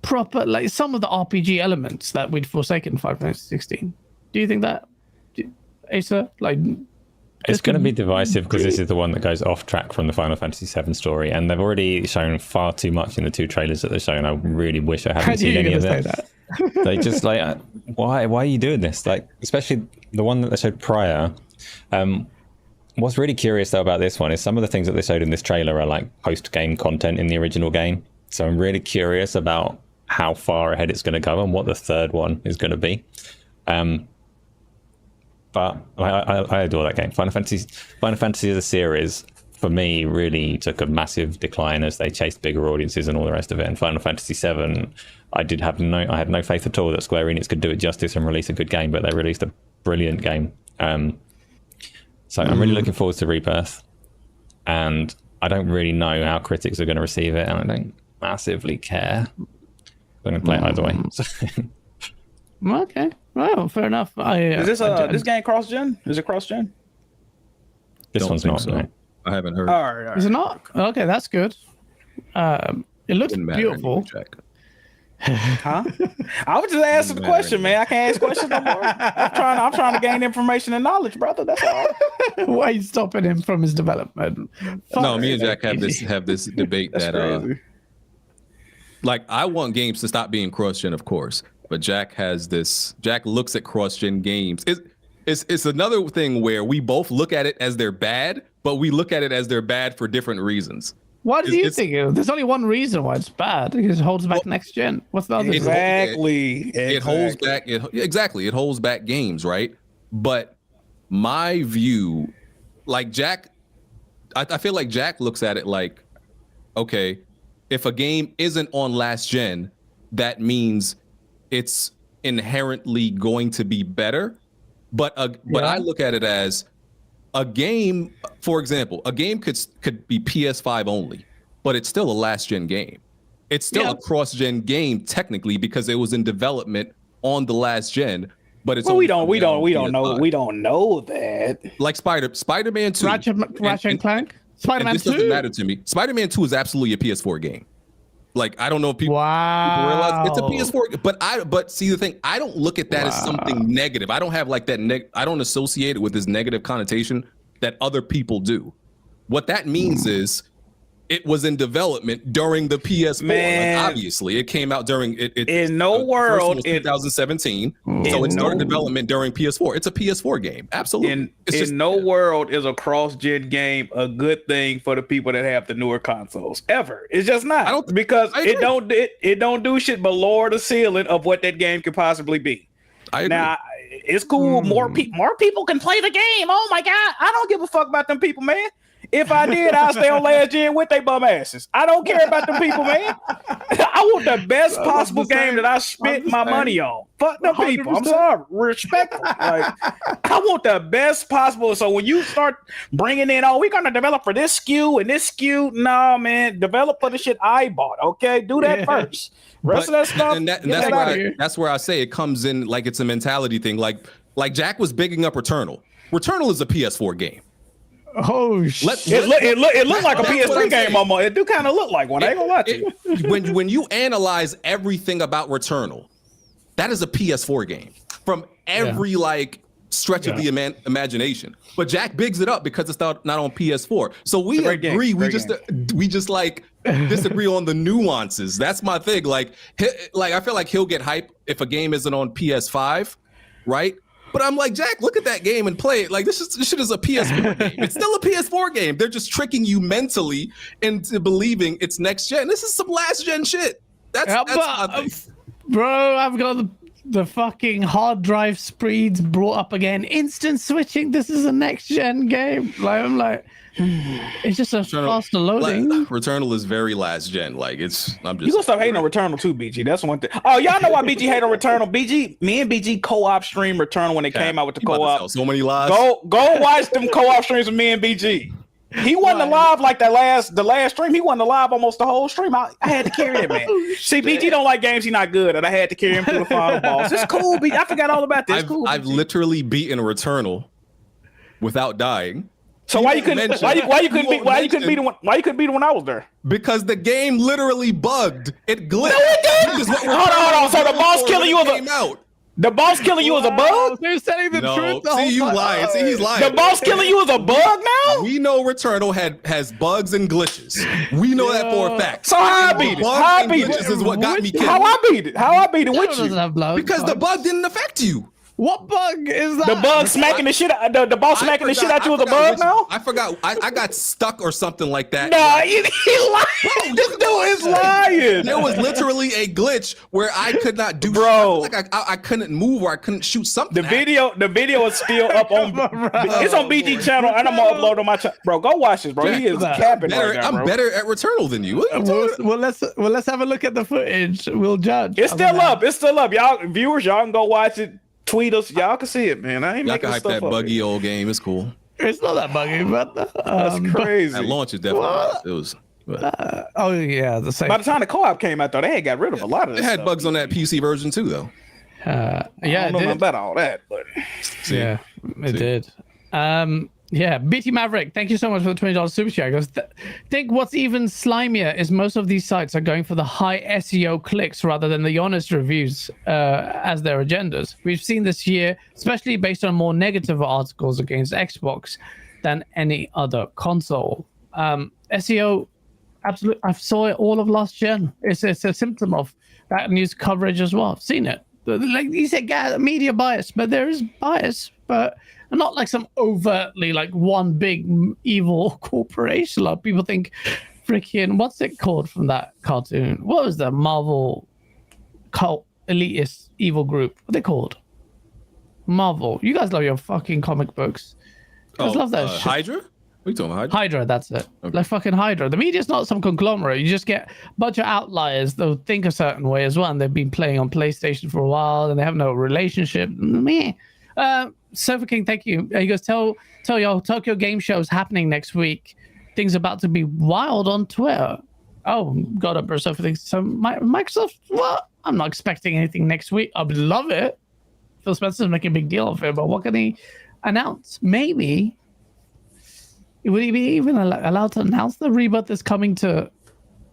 proper, like, some of the RPG elements that we'd forsaken in Final Fantasy 16. Do you think that, Asa? Like, it's going to be divisive because this is the one that goes off track from the Final Fantasy VII story, and they've already shown far too much in the 2 trailers that they've shown. I really wish I hadn't seen any of that. They just like, why are you doing this? Like, especially the one that they showed prior. What's really curious though about this one is some of the things that they showed in this trailer are like post-game content in the original game. So I'm really curious about how far ahead it's going to go and what the third one is going to be. But I adore that game. Final Fantasy as a series, for me, really took a massive decline as they chased bigger audiences and all the rest of it. And Final Fantasy VII, I had no faith at all that Square Enix could do it justice and release a good game, but they released a brilliant game. So I'm really looking forward to Rebirth. and I don't really know how critics are going to receive it, and I don't massively care. I'm going to play it either way. Okay, well, fair enough. Is this game cross-gen? Is it cross-gen? This one's not. So. No. I haven't heard. All right. Is it not? Okay, that's good. It looks beautiful. Huh? I was just asking the question, man. I can't ask questions no more. I'm trying to gain information and knowledge, brother. That's all. Why are you stopping him from his development? No, me and Jack have this debate that like I want games to stop being cross-gen, of course, but Jack looks at cross-gen games. It's another thing where we both look at it as they're bad, but we look at it as they're bad for different reasons. What do you think? There's only one reason why it's bad. Because it holds back next gen. What's the other? Exactly. It holds back. It holds back games, right? But my view, like Jack, I feel like Jack looks at it like, okay, if a game isn't on last gen, that means it's inherently going to be better. But I look at it as a game, for example, a game could be PS5 only, but it's still a last gen game. It's still a cross gen game technically because it was in development on the last gen. But it's we don't know that. Like Spider-Man 2, Ratchet and Clank, Spider-Man 2. This doesn't matter to me. Spider-Man 2 is absolutely a PS4 game. Like I don't know if people realize it's a PS4, but see the thing, I don't look at that as something negative. I don't have like that. I don't associate it with this negative connotation that other people do. What that means is it was in development during the PS4. Like, obviously, it came out during it. In no world, 2017. So it started development during PS4. It's a PS4 game. Absolutely. In no world is a cross-gen game a good thing for the people that have the newer consoles. Ever. It's just not. Because it don't do shit but lower the ceiling of what that game could possibly be. I agree. Now, it's cool. More people can play the game. Oh my God. I don't give a fuck about them people, man. If I did, I'll stay on last gen with they bum asses. I don't care about them people, man. I want the best possible game that I spent my money on. Fuck them people. I'm sorry. Respect them. Like, I want the best possible. So when you start bringing in, we're going to develop for this SKU and this SKU. Nah, man. Develop for the shit I bought. Okay? Do that first. Rest of that stuff. And that's where I say it comes in like it's a mentality thing. Like Jack was bigging up Returnal. Returnal is a PS4 game. Oh shit! It looked like a PS3 game almost. It do kind of look like one. I ain't gonna lie to you. When you analyze everything about Returnal, that is a PS4 game from every stretch of the imagination. But Jack bigs it up because it's not on PS4. So we agree. We just like disagree on the nuances. That's my thing. Like I feel like he'll get hype if a game isn't on PS5, right? But I'm like, Jack, look at that game and play it. Like this shit is a PS4 game. It's still a PS4 game. They're just tricking you mentally into believing it's next gen. This is some last gen shit. That's my thing. Bro, I've got the fucking hard drive speeds brought up again. Instant switching. This is a next gen game. Like I'm like, it's just a faster loading. Returnal is very last gen. Like I'm just. You gonna stop hating on Returnal too, BG? That's one thing. Oh, y'all know why BG hate on Returnal? Me and BG co-op stream Returnal when it came out with the co-op. So many lies. Go watch them co-op streams with me and BG. He wasn't alive like the last stream. He wasn't alive almost the whole stream. I had to carry him, man. See, BG don't like games. He not good, and I had to carry him through the final boss. It's cool, BG. I forgot all about this. I've literally beaten a Returnal without dying. So why you couldn't beat it when I was there? Because the game literally bugged. It glitched. No, it didn't. Hold on. So the boss killing you was the boss killing you was a bug? They're saying the truth. See, you lying. See, he's lying. The boss killing you was a bug now? We know Returnal has bugs and glitches. We know that for a fact. So how I beat it? How I beat it? This is what got me killed. How I beat it with you? Because the bug didn't affect you. What bug is that? The bug smacking the shit out. The boss smacking the shit out you was a bug now? I forgot. I got stuck or something like that. Nah, he lying. This dude is lying. There was literally a glitch where I could not do. Like I couldn't move or I couldn't shoot something. The video is still up on. It's on BG channel and I'm gonna upload on my channel. Bro, go watch this, bro. He is capping right now, bro. I'm better at Returnal than you. Well, let's have a look at the footage. We'll judge. It's still up. Y'all viewers, y'all can go watch it. Tweet us, y'all can see it, man. I ain't making hype stuff that up buggy old game. It's cool. It's not that buggy, but That's crazy. At launch, it definitely was. It was. Oh yeah, the same. By the time the co-op came out, though, they had got rid of a lot of It this had stuff. bugs on that PC version too, though. Yeah, I it don't know nothing did. about all that, but Yeah, it did. Yeah, BT Maverick, thank you so much for the $20 super chat. Goes, think what's even slimier is most of these sites are going for the high SEO clicks rather than the honest reviews as their agendas. We've seen this year, especially based on more negative articles against Xbox than any other console. SEO, absolutely, I saw it all of last gen. It's a symptom of that news coverage as well. I've seen it. Like you said, media bias, but there is bias, but not like some overtly like one big evil corporation. Like people think freaking, what's it called from that cartoon? What was the Marvel cult elitist evil group? What are they called? Marvel. You guys love your fucking comic books. You guys love that shit. Hydra? What are you talking about? Hydra? Hydra, that's it. Okay. Like fucking Hydra. The media's not some conglomerate. You just get a bunch of outliers that'll think a certain way as well. And they've been playing on PlayStation for a while and they have no relationship. Meh. Sofa King, thank you. He goes, tell y'all Tokyo Game Show is happening next week. Things about to be wild on Twitter. Oh, got up or something. So Microsoft, what? I'm not expecting anything next week. I would love it. Phil Spencer's making a big deal of it, but what can he announce? Maybe. Would he be even allowed to announce the Rebirth is coming to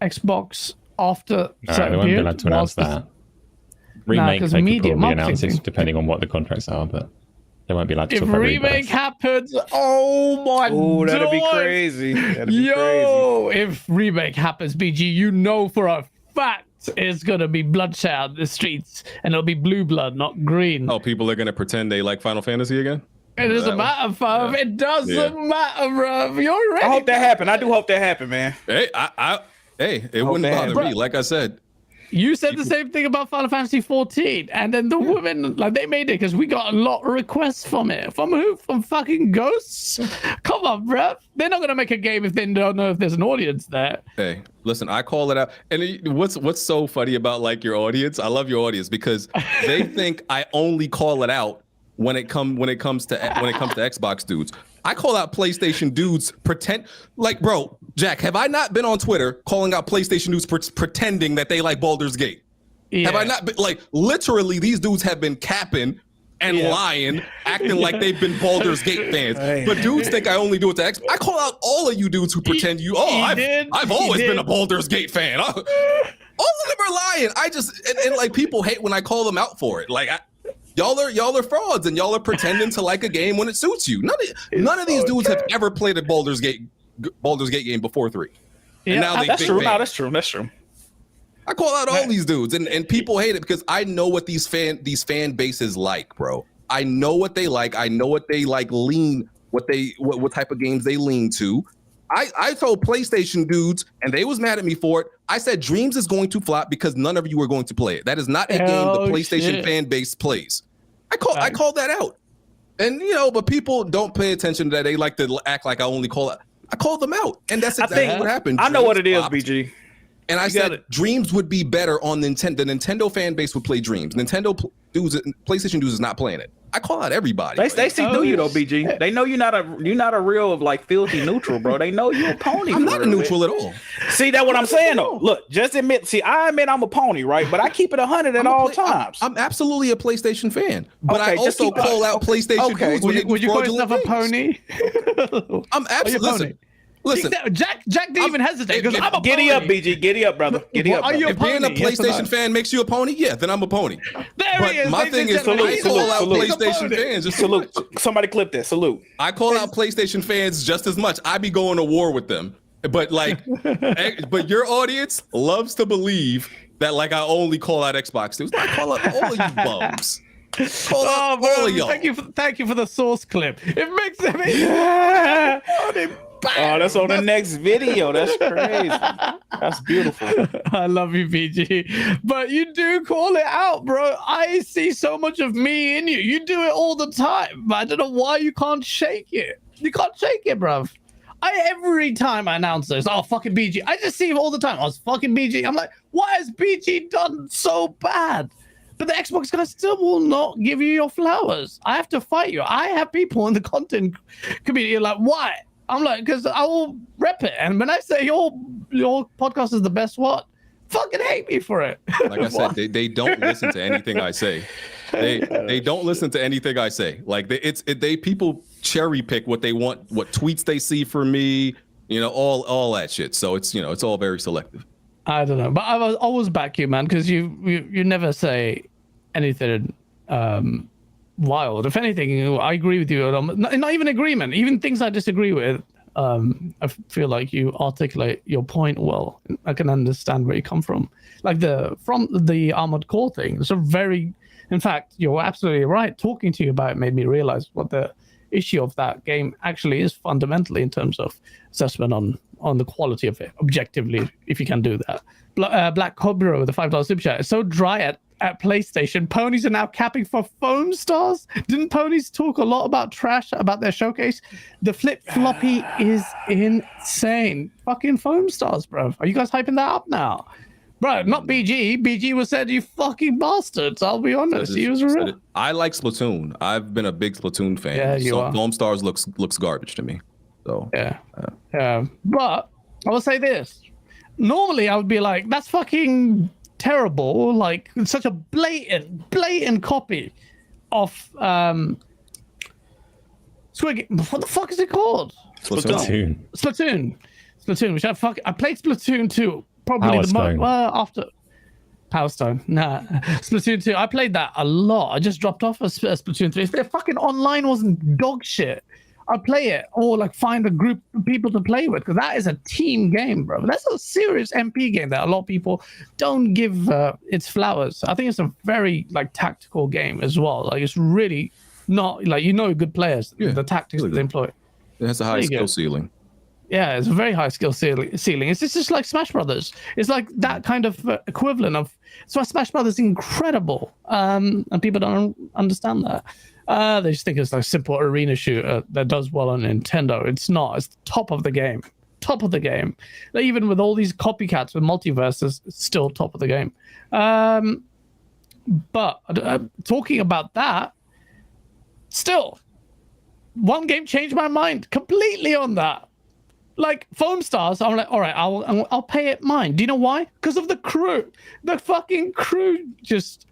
Xbox after They won't be allowed to announce that. Remake, they could probably announce it depending on what the contracts are, but they won't be allowed to if talk about Remake Rebirth. happens, oh my god. that'd be crazy. That'd be Yo, if Remake happens, BG, you know for a fact it's going to be bloodshed out in the streets and it'll be blue blood, not green. Oh, people are gonna pretend they like Final Fantasy again? It doesn't matter, fam. It doesn't matter, bro. You're ready. I hope that happen. I do hope that happen, man. Hey, it wouldn't that bother me. Like I said, You said the same thing about Final Fantasy 14, and then the women, like, they made it because we got a lot of requests from it. From who? From fucking ghosts? Come on, bruh. They're not gonna make a game if they don't know if there's an audience there. hey, listen, I call it out. And what's so funny about like your audience? I love your audience because they think I only call it out when it comes to Xbox dudes. I call out PlayStation dudes like, bro, Jack, have I not been on Twitter calling out PlayStation dudes pretending that they like Baldur's Gate? Yeah. Have I not been, like, literally these dudes have been capping and lying, acting like they've been Baldur's Gate fans. But dudes think I only do it to Xbox. I call out all of you dudes who pretend I've always been a Baldur's Gate fan. All of them are lying. I just, and like people hate when I call them out for it. Like, y'all are frauds and y'all are pretending to like a game when it suits you. None of these dudes have ever played a Baldur's Gate game before 3. Yeah, and now that's true. No, that's true. That's true. I call out all these dudes and people hate it because I know what these fan bases like, bro. I know what they like. I know what they like what type of games they lean to. I told PlayStation dudes, and they was mad at me for it. I said Dreams is going to flop because none of you are going to play it. That is not a game the PlayStation fan base plays. I call that out. And but people don't pay attention to that. They like to act like I only call it. I call them out. And that's exactly what happened. I know what it is, flopped. BG. And I said Dreams would be better on Nintendo. The Nintendo fan base would play Dreams. PlayStation dudes is not playing it. I call out everybody. They see through you though, BG. They know you're not a real like filthy neutral, bro. They know you're a pony. I'm not a neutral at all. See, that's what I'm saying though. Look, just admit. See, I admit I'm a pony, right? But I keep it 100 at all times. I'm absolutely a PlayStation fan, but I also call out PlayStation dudes when they do Would you call fraudulent yourself a things. pony? I'm absolutely. Listen, Jack didn't even hesitate because I'm a Giddy pony. up, BG. Giddy up, brother. Giddy up. Are you a if being a pony? Yes or no? PlayStation fan makes you a pony, yeah, then I'm a pony. There he is. But my ladies thing and is, gentlemen. I call out Salute. PlayStation fans. Just Salute. Somebody clip that. Salute. I call out PlayStation fans just as much. I be going to war with them. But like, but your audience loves to believe that like I only call out Xbox dudes. I call out all of you bums. Call out all of y'all. Thank you for the source clip. It makes it. Oh, that's on the next video. That's crazy. That's beautiful. I love you, PG. But you do call it out, bro. I see so much of me in you. You do it all the time. But I don't know why you can't shake it. You can't shake it, bro. Every time I announce this, fucking BG. I just see him all the time. Fucking BG. I'm like, why has BG done so bad? But the Xbox guys still will not give you your flowers. I have to fight you. I have people in the content community like, why? I'm like, because I will rep it. And when I say your podcast is the best, what? Fucking hate me for it. Like I said, they don't listen to anything I say. They don't listen to anything I say. Like they people cherry pick what they want, what tweets they see from me, all that shit. So it's it's all very selective. I don't know, but I was always back you, man, because you never say anything wild. If anything, I agree with you. Not even agreement, even things I disagree with. I feel like you articulate your point well. I can understand where you come from. Like from the Armored Core thing. So in fact, you're absolutely right. Talking to you about it made me realize what the issue of that game actually is fundamentally in terms of assessment on the quality of it, objectively, if you can do that. Black Cobra with the $5 super chat. It's so dry at PlayStation. Ponies are now capping for foam stars. Didn't Ponies talk a lot about trash about their showcase? The flip floppy is insane. Fucking foam stars, bro. Are you guys hyping that up now? Bro, not BG. BG was said, you fucking bastards. I'll be honest. He was real. I like Splatoon. I've been a big Splatoon fan. Yeah, you are. Foam stars looks garbage to me. So yeah. But I will say this. Normally I would be like, that's fucking terrible. Like such a blatant copy of Squid. What the fuck is it called? Splatoon. Splatoon. Which I played Splatoon 2 probably the most after Power Stone. Nah, Splatoon 2. I played that a lot. I just dropped off of Splatoon 3. If their fucking online wasn't dog shit, I'd play it or like find a group of people to play with, because that is a team game, bro. That's a serious MP game that a lot of people don't give its flowers. I think it's a very like tactical game as well. Like it's really not like good players. Yeah, the tactics that they employ. It has a high skill ceiling. Yeah, it's a very high skill ceiling. It's just like Smash Brothers. It's like that kind of equivalent of. So Smash Brothers is incredible, and people don't understand that. They just think it's like a simple arena shooter that does well on Nintendo. It's not. It's top of the game. Top of the game. Like, even with all these copycats with multiverses, it's still top of the game. But talking about that, still, one game changed my mind completely on that. Like Foam Stars, I'm like, all right, I'll pay it mine. Do you know why? Because of the crew. The fucking crew.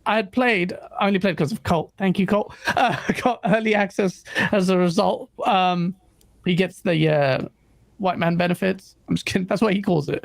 I only played because of Colt. Thank you, Colt. Got early access as a result. He gets the white man benefits. I'm just kidding. That's what he calls it.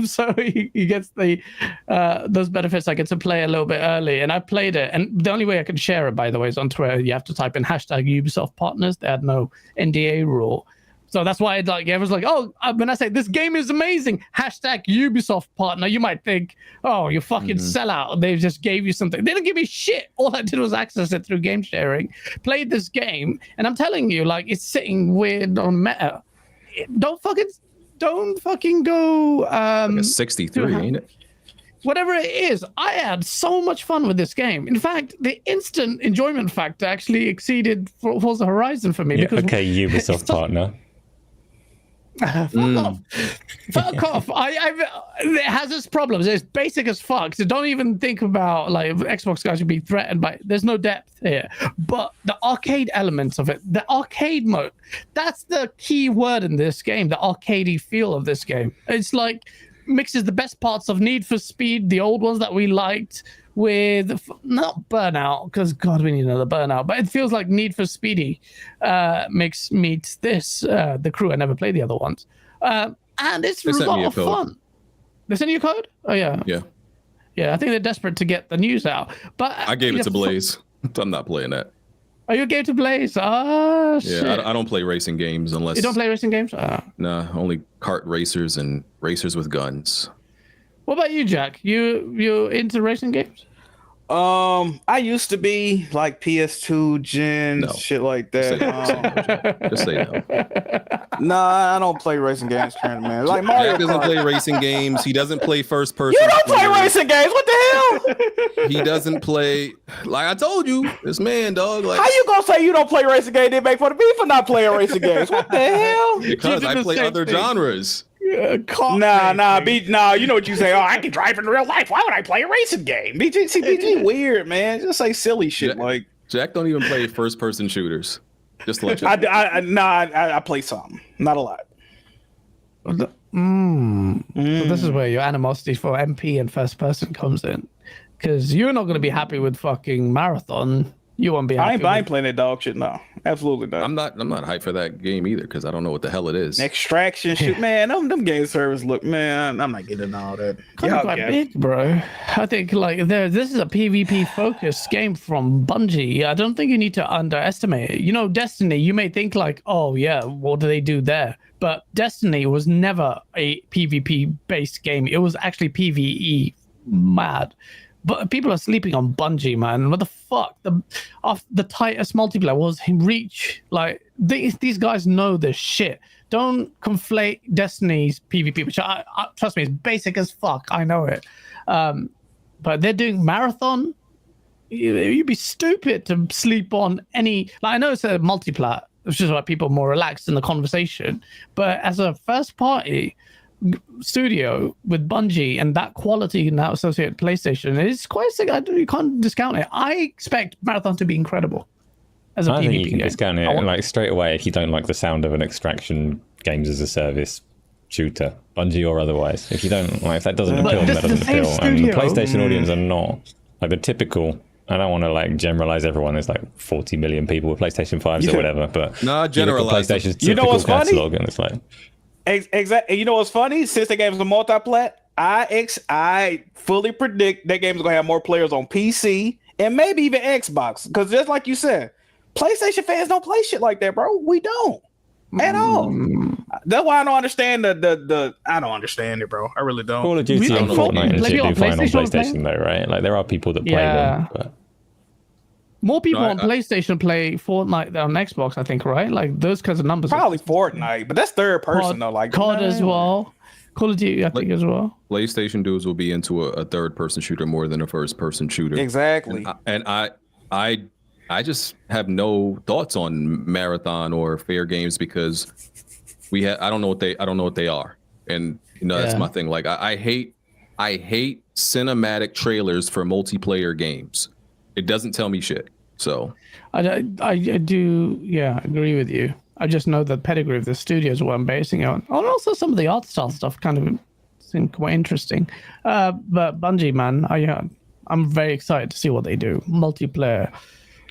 So he gets those benefits. I get to play a little bit early, and I played it. And the only way I can share it, by the way, is on Twitter. You have to type in #Ubisoft partners. They had no NDA rule. So that's why everyone's like, oh, when I say this game is amazing, #Ubisoft partner, you might think, oh, you fucking sellout. They just gave you something. They didn't give me shit. All I did was access it through game sharing, played this game, and I'm telling you, like, it's sitting weird on Meta. Don't fucking go. Like a 63, ain't it? Whatever it is, I had so much fun with this game. In fact, the instant enjoyment factor actually exceeded Forza Horizon for me. Yeah, because okay, Ubisoft partner. Fuck off. It has its problems. It's basic as fuck. So don't even think about like Xbox guys should be threatened by. There's no depth here. But the arcade elements of it, the arcade mode, that's the key word in this game. The arcadey feel of this game. It's like mixes the best parts of Need for Speed, the old ones that we liked, with not Burnout, because God, we need another Burnout, but it feels like Need for Speedy meets this. The Crew. I never played the other ones, and it's a lot of fun. They sent you a code? Oh yeah. I think they're desperate to get the news out. But I gave it to Blaze. I'm not playing that. Are you a game to Blaze? Oh shit. Yeah, I don't play racing games unless you don't play racing games. Nah, only kart racers and racers with guns. What about you, Jack? You into racing games? I used to be like PS2 gen, shit like that. Just say no. Nah, I don't play racing games currently, man. Like Mario Jack doesn't play racing games. He doesn't play first person. You don't play racing games. What the hell? He doesn't play. Like I told you, this man, dog. Like, how you gonna say you don't play racing games? Then make fun of me for not playing racing games. What the hell? Because I play other genres. Nah. You know what you say? Oh, I can drive in real life. Why would I play a racing game? BG weird, man. Just say silly shit like. Jack don't even play first-person shooters. Just to let you. I play some, not a lot. So this is where your animosity for MP and first person comes in, because you're not going to be happy with fucking Marathon. You won't be happy. I ain't playing that dog shit. No, absolutely not. I'm not hyped for that game either because I don't know what the hell it is. Extraction shit, man. Them game servers look, man. I'm not getting all that. Kind of quite big, bro. I think like this is a PvP focused game from Bungie. I don't think you need to underestimate it. You know, Destiny. You may think like, oh yeah, what do they do there? But Destiny was never a PvP based game. It was actually PvE mad. But people are sleeping on Bungie, man. What the fuck? The tightest multiplayer was Reach. Like these guys know this shit. Don't conflate Destiny's PvP, which I trust me, is basic as fuck. I know it. But they're doing Marathon. You'd be stupid to sleep on any. Like I know it's a multiplayer, which is why people are more relaxed in the conversation. But as a first party studio with Bungie and that quality now associated with PlayStation, it's quite sick. You can't discount it. I expect Marathon to be incredible as a PvP think you can game. discount it like straight away if you don't like the sound of an extraction games as a service shooter, Bungie or otherwise. If you don't like, if that doesn't appeal, then that doesn't appeal. And the PlayStation audience are not like the typical. I don't want to like generalize everyone. There's like 40 million people with PlayStation 5s or whatever, but no, generalize. PlayStation's typical catalog, and it's like. Exactly. You know what's funny? Since the game is a multi-plat, I fully predict that game is gonna have more players on PC and maybe even Xbox. Because just like you said, PlayStation fans don't play shit like that, bro. We don't at all. That's why I don't understand the. I don't understand it, bro. I really don't. Call of Duty and Fortnite and shit do fine on PlayStation though, right? Like there are people that play them. But... More people on PlayStation play Fortnite than on Xbox, I think, right? Like those kinds of numbers. Probably Fortnite, but that's third person though. Like COD as well. Call of Duty, I think as well. PlayStation dudes will be into a third person shooter more than a first person shooter. Exactly. And I just have no thoughts on Marathon or Fair Games because I don't know what they are. And you know that's my thing. Like I hate cinematic trailers for multiplayer games. It doesn't tell me shit. So I do agree with you. I just know the pedigree of the studio is what I'm basing it on. And also some of the art style stuff kind of seemed quite interesting. But Bungie, man, I'm very excited to see what they do. Multiplayer,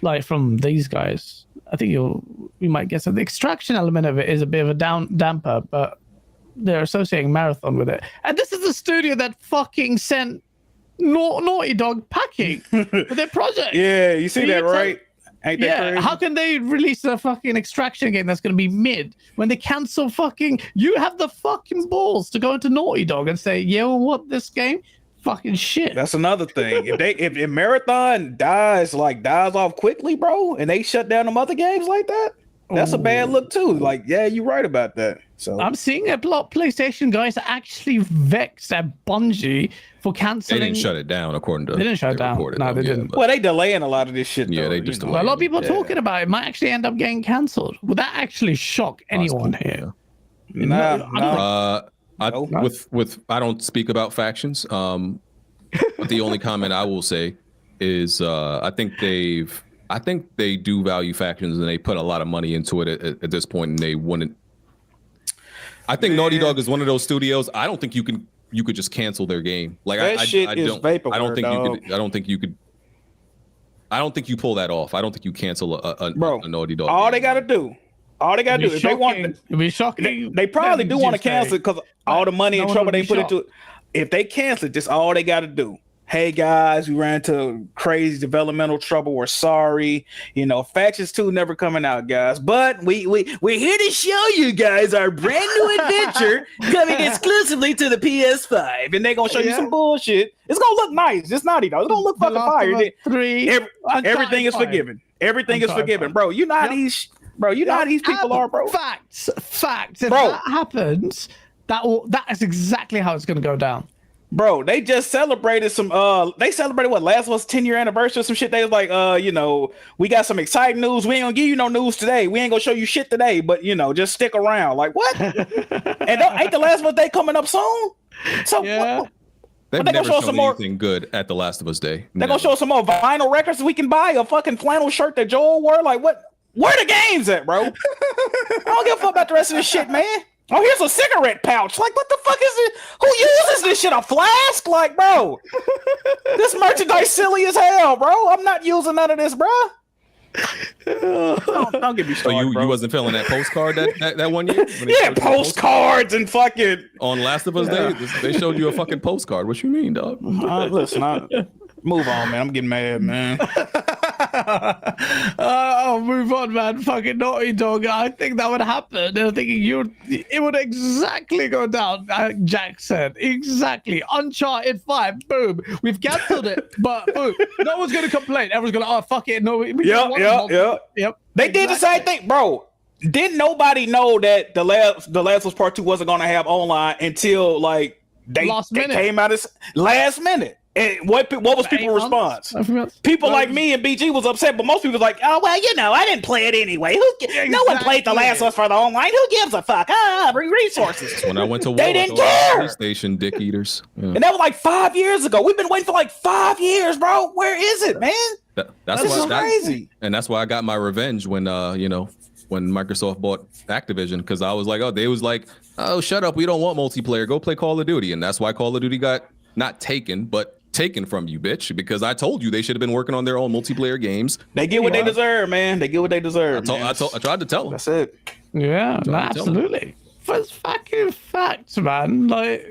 like from these guys. I think we might get some. The extraction element of it is a bit of a damper, but they're associating Marathon with it. And this is the studio that fucking sent Naughty Dog packing for their project. Yeah, you see that, right? Ain't that crazy? How can they release a fucking extraction game that's going to be mid when they cancel fucking... You have the fucking balls to go into Naughty Dog and say, yeah, well, what, this game? Fucking shit. That's another thing. If Marathon dies off quickly, bro, and they shut down them other games like that, that's a bad look too. Like, yeah, you're right about that. So I'm seeing a lot of PlayStation guys actually vexed at Bungie for canceling. They didn't shut it down, according to. They didn't shut it down. No, they didn't. Well, they delaying a lot of this shit. Yeah, though, they just. A lot of people are talking about it might actually end up getting cancelled. Would that actually shock anyone here? No. With I don't speak about factions. But the only comment I will say is I think they do value factions and they put a lot of money into it at this point, and they wouldn't. I think Naughty Dog is one of those studios. I don't think you could just cancel their game. Like that shit is vaporware. I don't think you pull that off. I don't think you cancel a Naughty Dog. All they gotta do, if they want, it'd be shocking. They probably do want to cancel it because all the money and trouble they put into it. If they cancel it, just all they gotta do. Hey guys, we ran into crazy developmental trouble. We're sorry. You know, Factions 2 never coming out, guys. But we're here to show you guys our brand new adventure coming exclusively to the PS5. And they're gonna show you some bullshit. It's gonna look nice. It's naughty though. It's gonna look fucking fire. Everything is forgiven. Everything is forgiven, bro. You know how these people are, bro. Facts. If that happens, that is exactly how it's gonna go down. Bro, they just celebrated some they celebrated what, Last of Us 10-year anniversary or some shit. They was like, we got some exciting news. We ain't gonna give you no news today. We ain't gonna show you shit today, but just stick around. Like, what? And ain't the Last of Us Day coming up soon? So Yeah. They've they gonna never show shown some more- anything good at the Last of Us Day. they're gonna show us some more vinyl records we can buy, a fucking flannel shirt that Joel wore. Like, what? Where the games at, bro? I don't give a fuck about the rest of this shit, man. Oh, here's a cigarette pouch. Like, what the fuck is it? Who uses this shit? A flask? Like, bro, this merchandise silly as hell, bro. I'm not using none of this, bro. Don't get me started, So bro. you wasn't feeling that postcard that one year? When they Yeah, showed you the postcards and fucking. on Last of Us Day, they showed you a fucking postcard. What you mean, dog? Listen, move on, man. I'm getting mad, man. I'll move on, man. Fucking Naughty Dog. I think that would happen. I'm thinking it would exactly go down. Jack said exactly. Uncharted 5. Boom. We've cancelled it, but boom. No one's gonna complain. Everyone's gonna, oh fuck it. No. Yep. They did the same thing, bro. Didn't nobody know that the Last of Us Part 2 wasn't gonna have online until like they came out as last minute. And what was people's response? People like me and BG was upset, but most people was like, "Oh well, I didn't play it anyway. No one played the Last of Us for the online. Who gives a fuck? Resources." When I went to war, they didn't care. PlayStation dick eaters, and that was like 5 years ago. We've been waiting for like 5 years, bro. Where is it, man? That's crazy. And that's why I got my revenge when when Microsoft bought Activision, because I was like, they was like, "Oh, shut up, we don't want multiplayer. Go play Call of Duty," and that's why Call of Duty got not taken, but taken from you, bitch, because I told you they should have been working on their own multiplayer games. They get what they deserve, man. They get what they deserve. I tried to tell them. That's it. Yeah, absolutely. It's fucking facts, man. Like,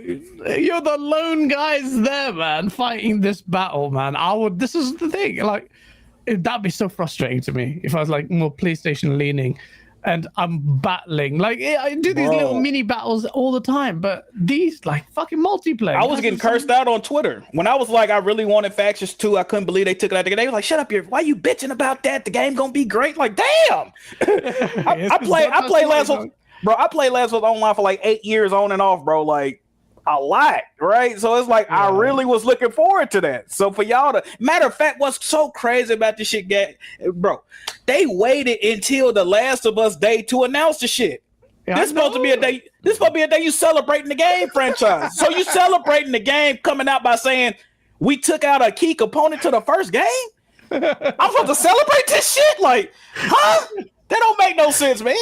you're the lone guys there, man, fighting this battle, man. This is the thing. Like, that'd be so frustrating to me if I was like more PlayStation leaning. And I'm battling. Like, I do these little mini battles all the time, but these, like, fucking multiplayer. I was getting cursed out on Twitter. When I was like, I really wanted Factions 2, I couldn't believe they took it out. They was like, shut up, why you bitching about that? The game gonna be great. Like, damn. I play Last of Us. Bro, I played Last of Us online for like 8 years on and off, bro. Like, a lot, right? So it's like, I really was looking forward to that. So for y'all to, matter of fact, what's so crazy about this shit, bro, they waited until the Last of Us Day to announce the shit. This supposed to be a day. This supposed to be a day you celebrating the game franchise. So you celebrating the game coming out by saying we took out a key component to the first game. I'm supposed to celebrate this shit, like, huh? That don't make no sense, man.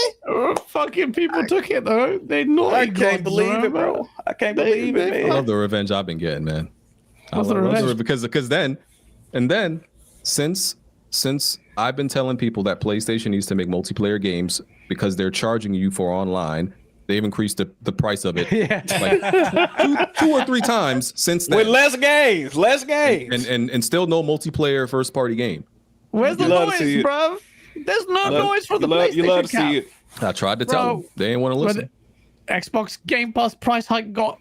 Fucking people took it though. They know. I can't believe it, bro. I can't believe it, man. I love the revenge I've been getting, man. Because then since I've been telling people that PlayStation needs to make multiplayer games because they're charging you for online, they've increased the price of it like two or three times since then. With less games. And still no multiplayer first party game. Where's the noise, bro? There's no noise for the PlayStation. You love to see it. I tried to tell them. They didn't want to listen. Xbox Game Pass price hike got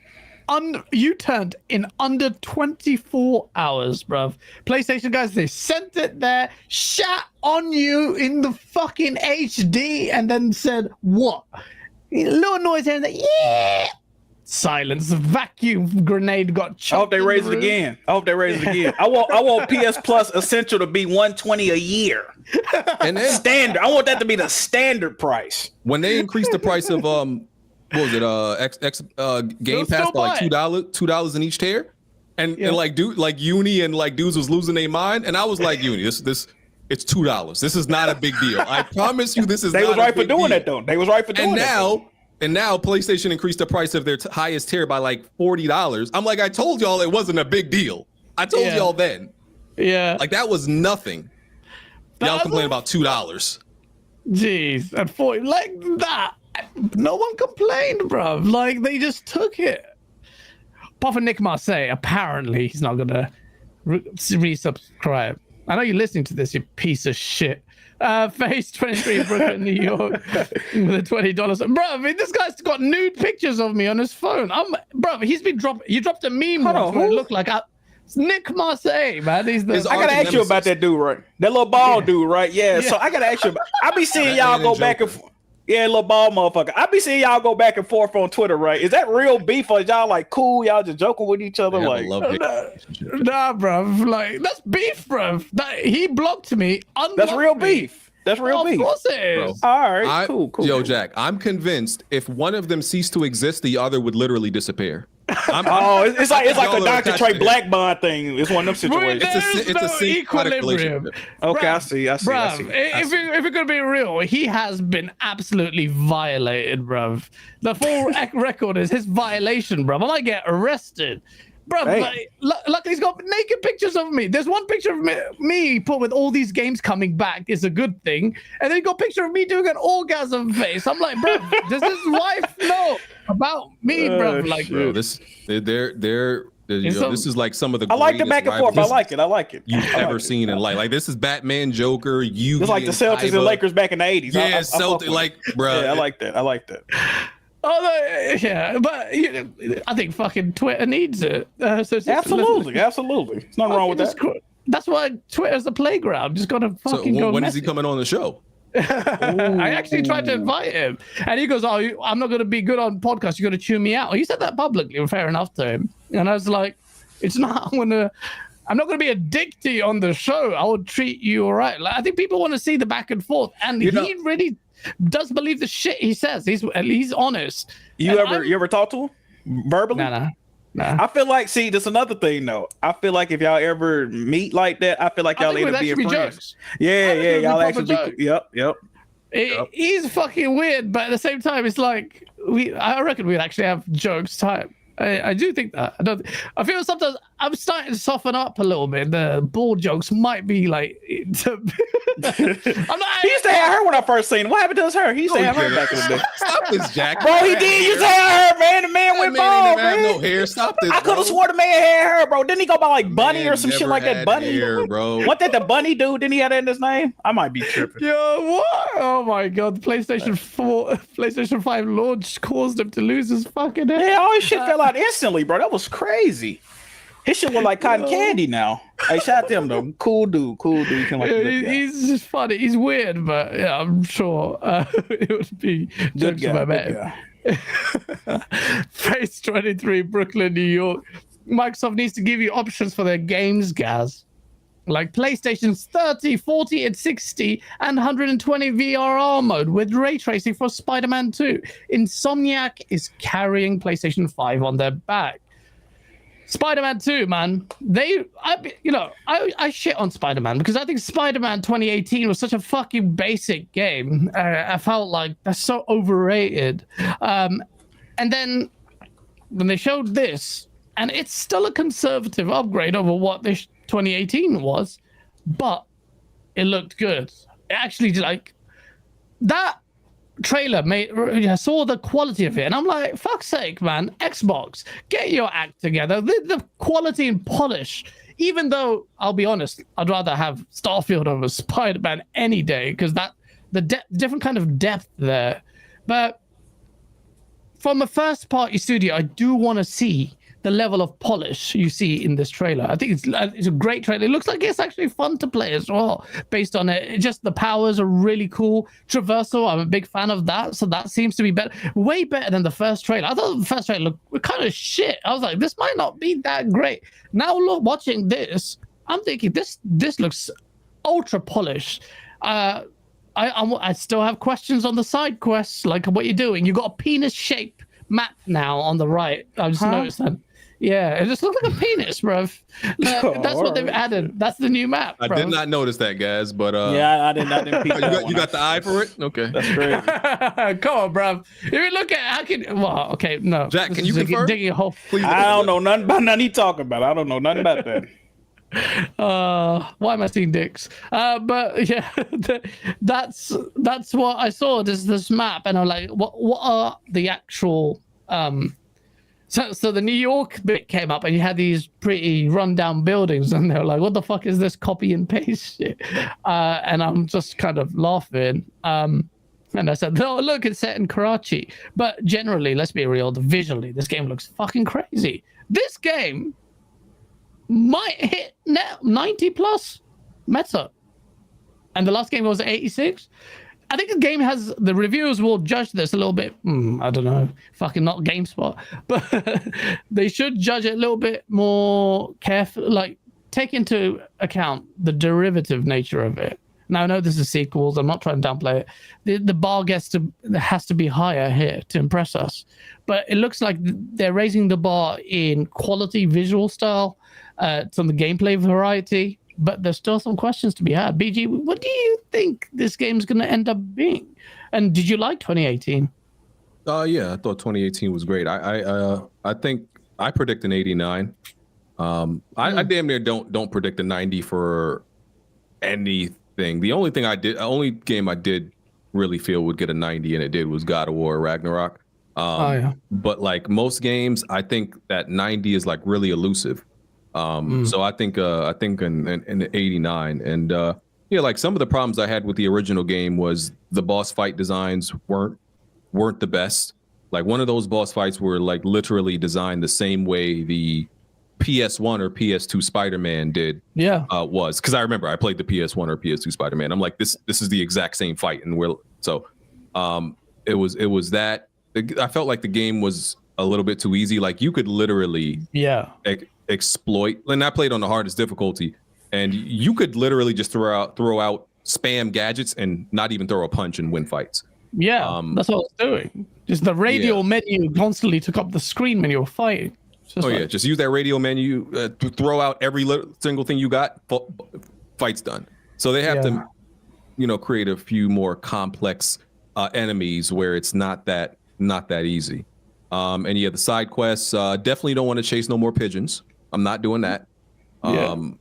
U-turned in under 24 hours, bruv. PlayStation guys, they sent it there, shat on you in the fucking HD, and then said, what? A little noise here and there, yeah! Silence. Vacuum grenade got chopped. I hope they raise it again. I want PS Plus Essential to be $120 a year. And then standard. I want that to be the standard price. When they increased the price of what was it? Game Pass by like $2 in each tier, and like Uni and like dudes was losing their mind, and I was like, Uni, this it's $2. This is not a big deal. I promise you, this is. They was right for doing that though. They was right for doing that. And now PlayStation increased the price of their highest tier by like $40. I'm like, I told y'all it wasn't a big deal. I told y'all then. Yeah. Like that was nothing. Y'all complain about $2. Jeez, and 40 like that. No one complained, bro. Like they just took it. Apart from Nick Marseille, apparently he's not gonna resubscribe. I know you're listening to this, you piece of shit. Phase 23 in Brooklyn, New York, with a $20. Bro, I mean, this guy's got nude pictures of me on his phone. Bro, he's been you dropped a meme once where it looked like it's Nick Marseille, man. He's the. I gotta ask you about that dude, right? That little bald dude, right? Yeah. So I gotta ask you. I be seeing y'all go back and forth. Yeah, little bald motherfucker. I be seeing y'all go back and forth on Twitter, right? Is that real beef or y'all like cool? Y'all just joking with each other? Like, nah, bruv. Like, that's beef, bruv. He blocked me. That's real beef. That's real beef. Of course it is. Bro. All right, cool. Yo, Jack, I'm convinced if one of them ceased to exist, the other would literally disappear. It's like a Dr. Trey Black Bond thing. It's one of them situations. It's a equilibrium. Okay, Bruv, I see. If we're gonna be real, he has been absolutely violated, bruv. The full record is his violation, bruv. I might get arrested. Bro, hey. Luckily he's got naked pictures of me. There's one picture of me put with all these games coming back is a good thing, and then you got a picture of me doing an orgasm face. I'm like, bro, does his wife know about me, bro? Like, bro, this is like some of the. I like the back and forth. I like it. You've ever seen in life. Like this is Batman, Joker. It's like the Celtics and Lakers back in the '80s. Yeah, Celtics, like, bro. Yeah, I like that. Oh yeah, but I think fucking Twitter needs it. Absolutely. There's nothing wrong with that. That's why Twitter's the playground. Just gotta fucking go. When is he coming on the show? I actually tried to invite him, and he goes, "Oh, I'm not gonna be good on podcasts. You're gonna tune me out." He said that publicly, and fair enough to him. And I was like, "It's not. I'm not gonna be a dick to you on the show. I will treat you all right." Like, I think people want to see the back and forth, and he really does believe the shit he says. He's honest. You ever talk to him verbally? Nah. I feel like, see, that's another thing though. I feel like if y'all ever meet like that, I feel like y'all end up being friends. Jokes. Yeah, y'all actually be, yep. He's fucking weird, but at the same time, it's like I reckon we'd actually have jokes time. I do think that. I feel sometimes I'm starting to soften up a little bit. The ball jokes might be like. He used to have her when I first seen him. What happened to his hair? He used to have her back in the day. Stop this, Jack. Bro, he did. He used to have her, man. The man went bald, man. Have no hair. Stop this. I could have swore the man had hair, bro. Didn't he go by like Bunny or some shit like that? Bunny, hair, bro. What that the Bunny dude? Didn't he have that in his name? I might be tripping. Yo, what? Oh my god! PlayStation 5 launch caused him to lose his fucking hair. Yeah, all his shit fell out instantly, bro. That was crazy. His shit look like cotton candy now. Hey, shout out to him though. Cool dude. He's just funny. He's weird, but yeah, I'm sure it would be good guy. Phase 23, Brooklyn, New York. Microsoft needs to give you options for their games, guys. Like PlayStation's 30, 40, and 60, and 120 VRR mode with ray tracing for Spider-Man 2. Insomniac is carrying PlayStation 5 on their back. Spider-Man 2, man. I shit on Spider-Man because I think Spider-Man 2018 was such a fucking basic game. I felt like that's so overrated. And then when they showed this, and it's still a conservative upgrade over what this 2018 was, but it looked good. It actually, like, that trailer I saw the quality of it, and I'm like, fuck's sake, man, Xbox, get your act together. The quality and polish, even though I'll be honest, I'd rather have Starfield over Spider-Man any day, because that different kind of depth there. But from a first party studio, I do want to see the level of polish you see in this trailer. I think it's a great trailer. It looks like it's actually fun to play as well, based on it. Just the powers are really cool. Traversal, I'm a big fan of that, so that seems to be better, way better than the first trailer. I thought the first trailer looked kind of shit. I was like, this might not be that great. Now watching this, I'm thinking this looks ultra polished. I still have questions on the side quests, like what you're doing. You got a penis shape map now on the right. I just noticed that. Yeah, it just looks like a penis, bro. That's what they've added. That's the new map, bro. I did not notice that, guys, but yeah, I didn't you got the eye for it? Okay. That's crazy. Come on, bro. If you look at okay, no. Jack, can you confirm? Digging a hole. Please, I don't know nothing about nothing he talking about. I don't know nothing about that. Why am I seeing dicks? But yeah, that's what I saw. This map, and I'm like, what are the actual So the New York bit came up, and you had these pretty rundown buildings, and they were like, what the fuck is this copy and paste shit? And I'm just kind of laughing. And I said, oh, look, it's set in Karachi. But generally, let's be real, visually, this game looks fucking crazy. This game might hit now 90 plus meta. And the last game was 86. I think the game has the reviewers will judge this a little bit. I don't know, fucking not GameSpot, but they should judge it a little bit more careful. Like take into account the derivative nature of it. Now I know this is sequels. I'm not trying to downplay it. The bar has to be higher here to impress us. But it looks like they're raising the bar in quality, visual style, some of the gameplay variety. But there's still some questions to be had. BG, what do you think this game's going to end up being? And did you like 2018? Yeah, I thought 2018 was great. I think I predict an 89. I damn near don't predict a 90 for anything. The only game I did really feel would get a 90, and it did, was God of War Ragnarok. But like most games, I think that 90 is like really elusive. So I think an 89, and like some of the problems I had with the original game was the boss fight designs weren't the best. Like one of those boss fights were like literally designed the same way the PS1 or PS2 Spider-Man did. Was because I remember I played the PS1 or PS2 Spider-Man. I'm like, this is the exact same fight, and it was that. I felt like the game was a little bit too easy. Like you could literally exploit, and I played on the hardest difficulty, and you could literally just throw out spam gadgets and not even throw a punch and win fights. That's what I was doing. Just the radio menu constantly took up the screen when you were fighting. Just use that radio menu to throw out every single thing you got. Fight's done. So they have to, create a few more complex enemies where it's not that easy. And the side quests, definitely don't want to chase no more pigeons. I'm not doing that. I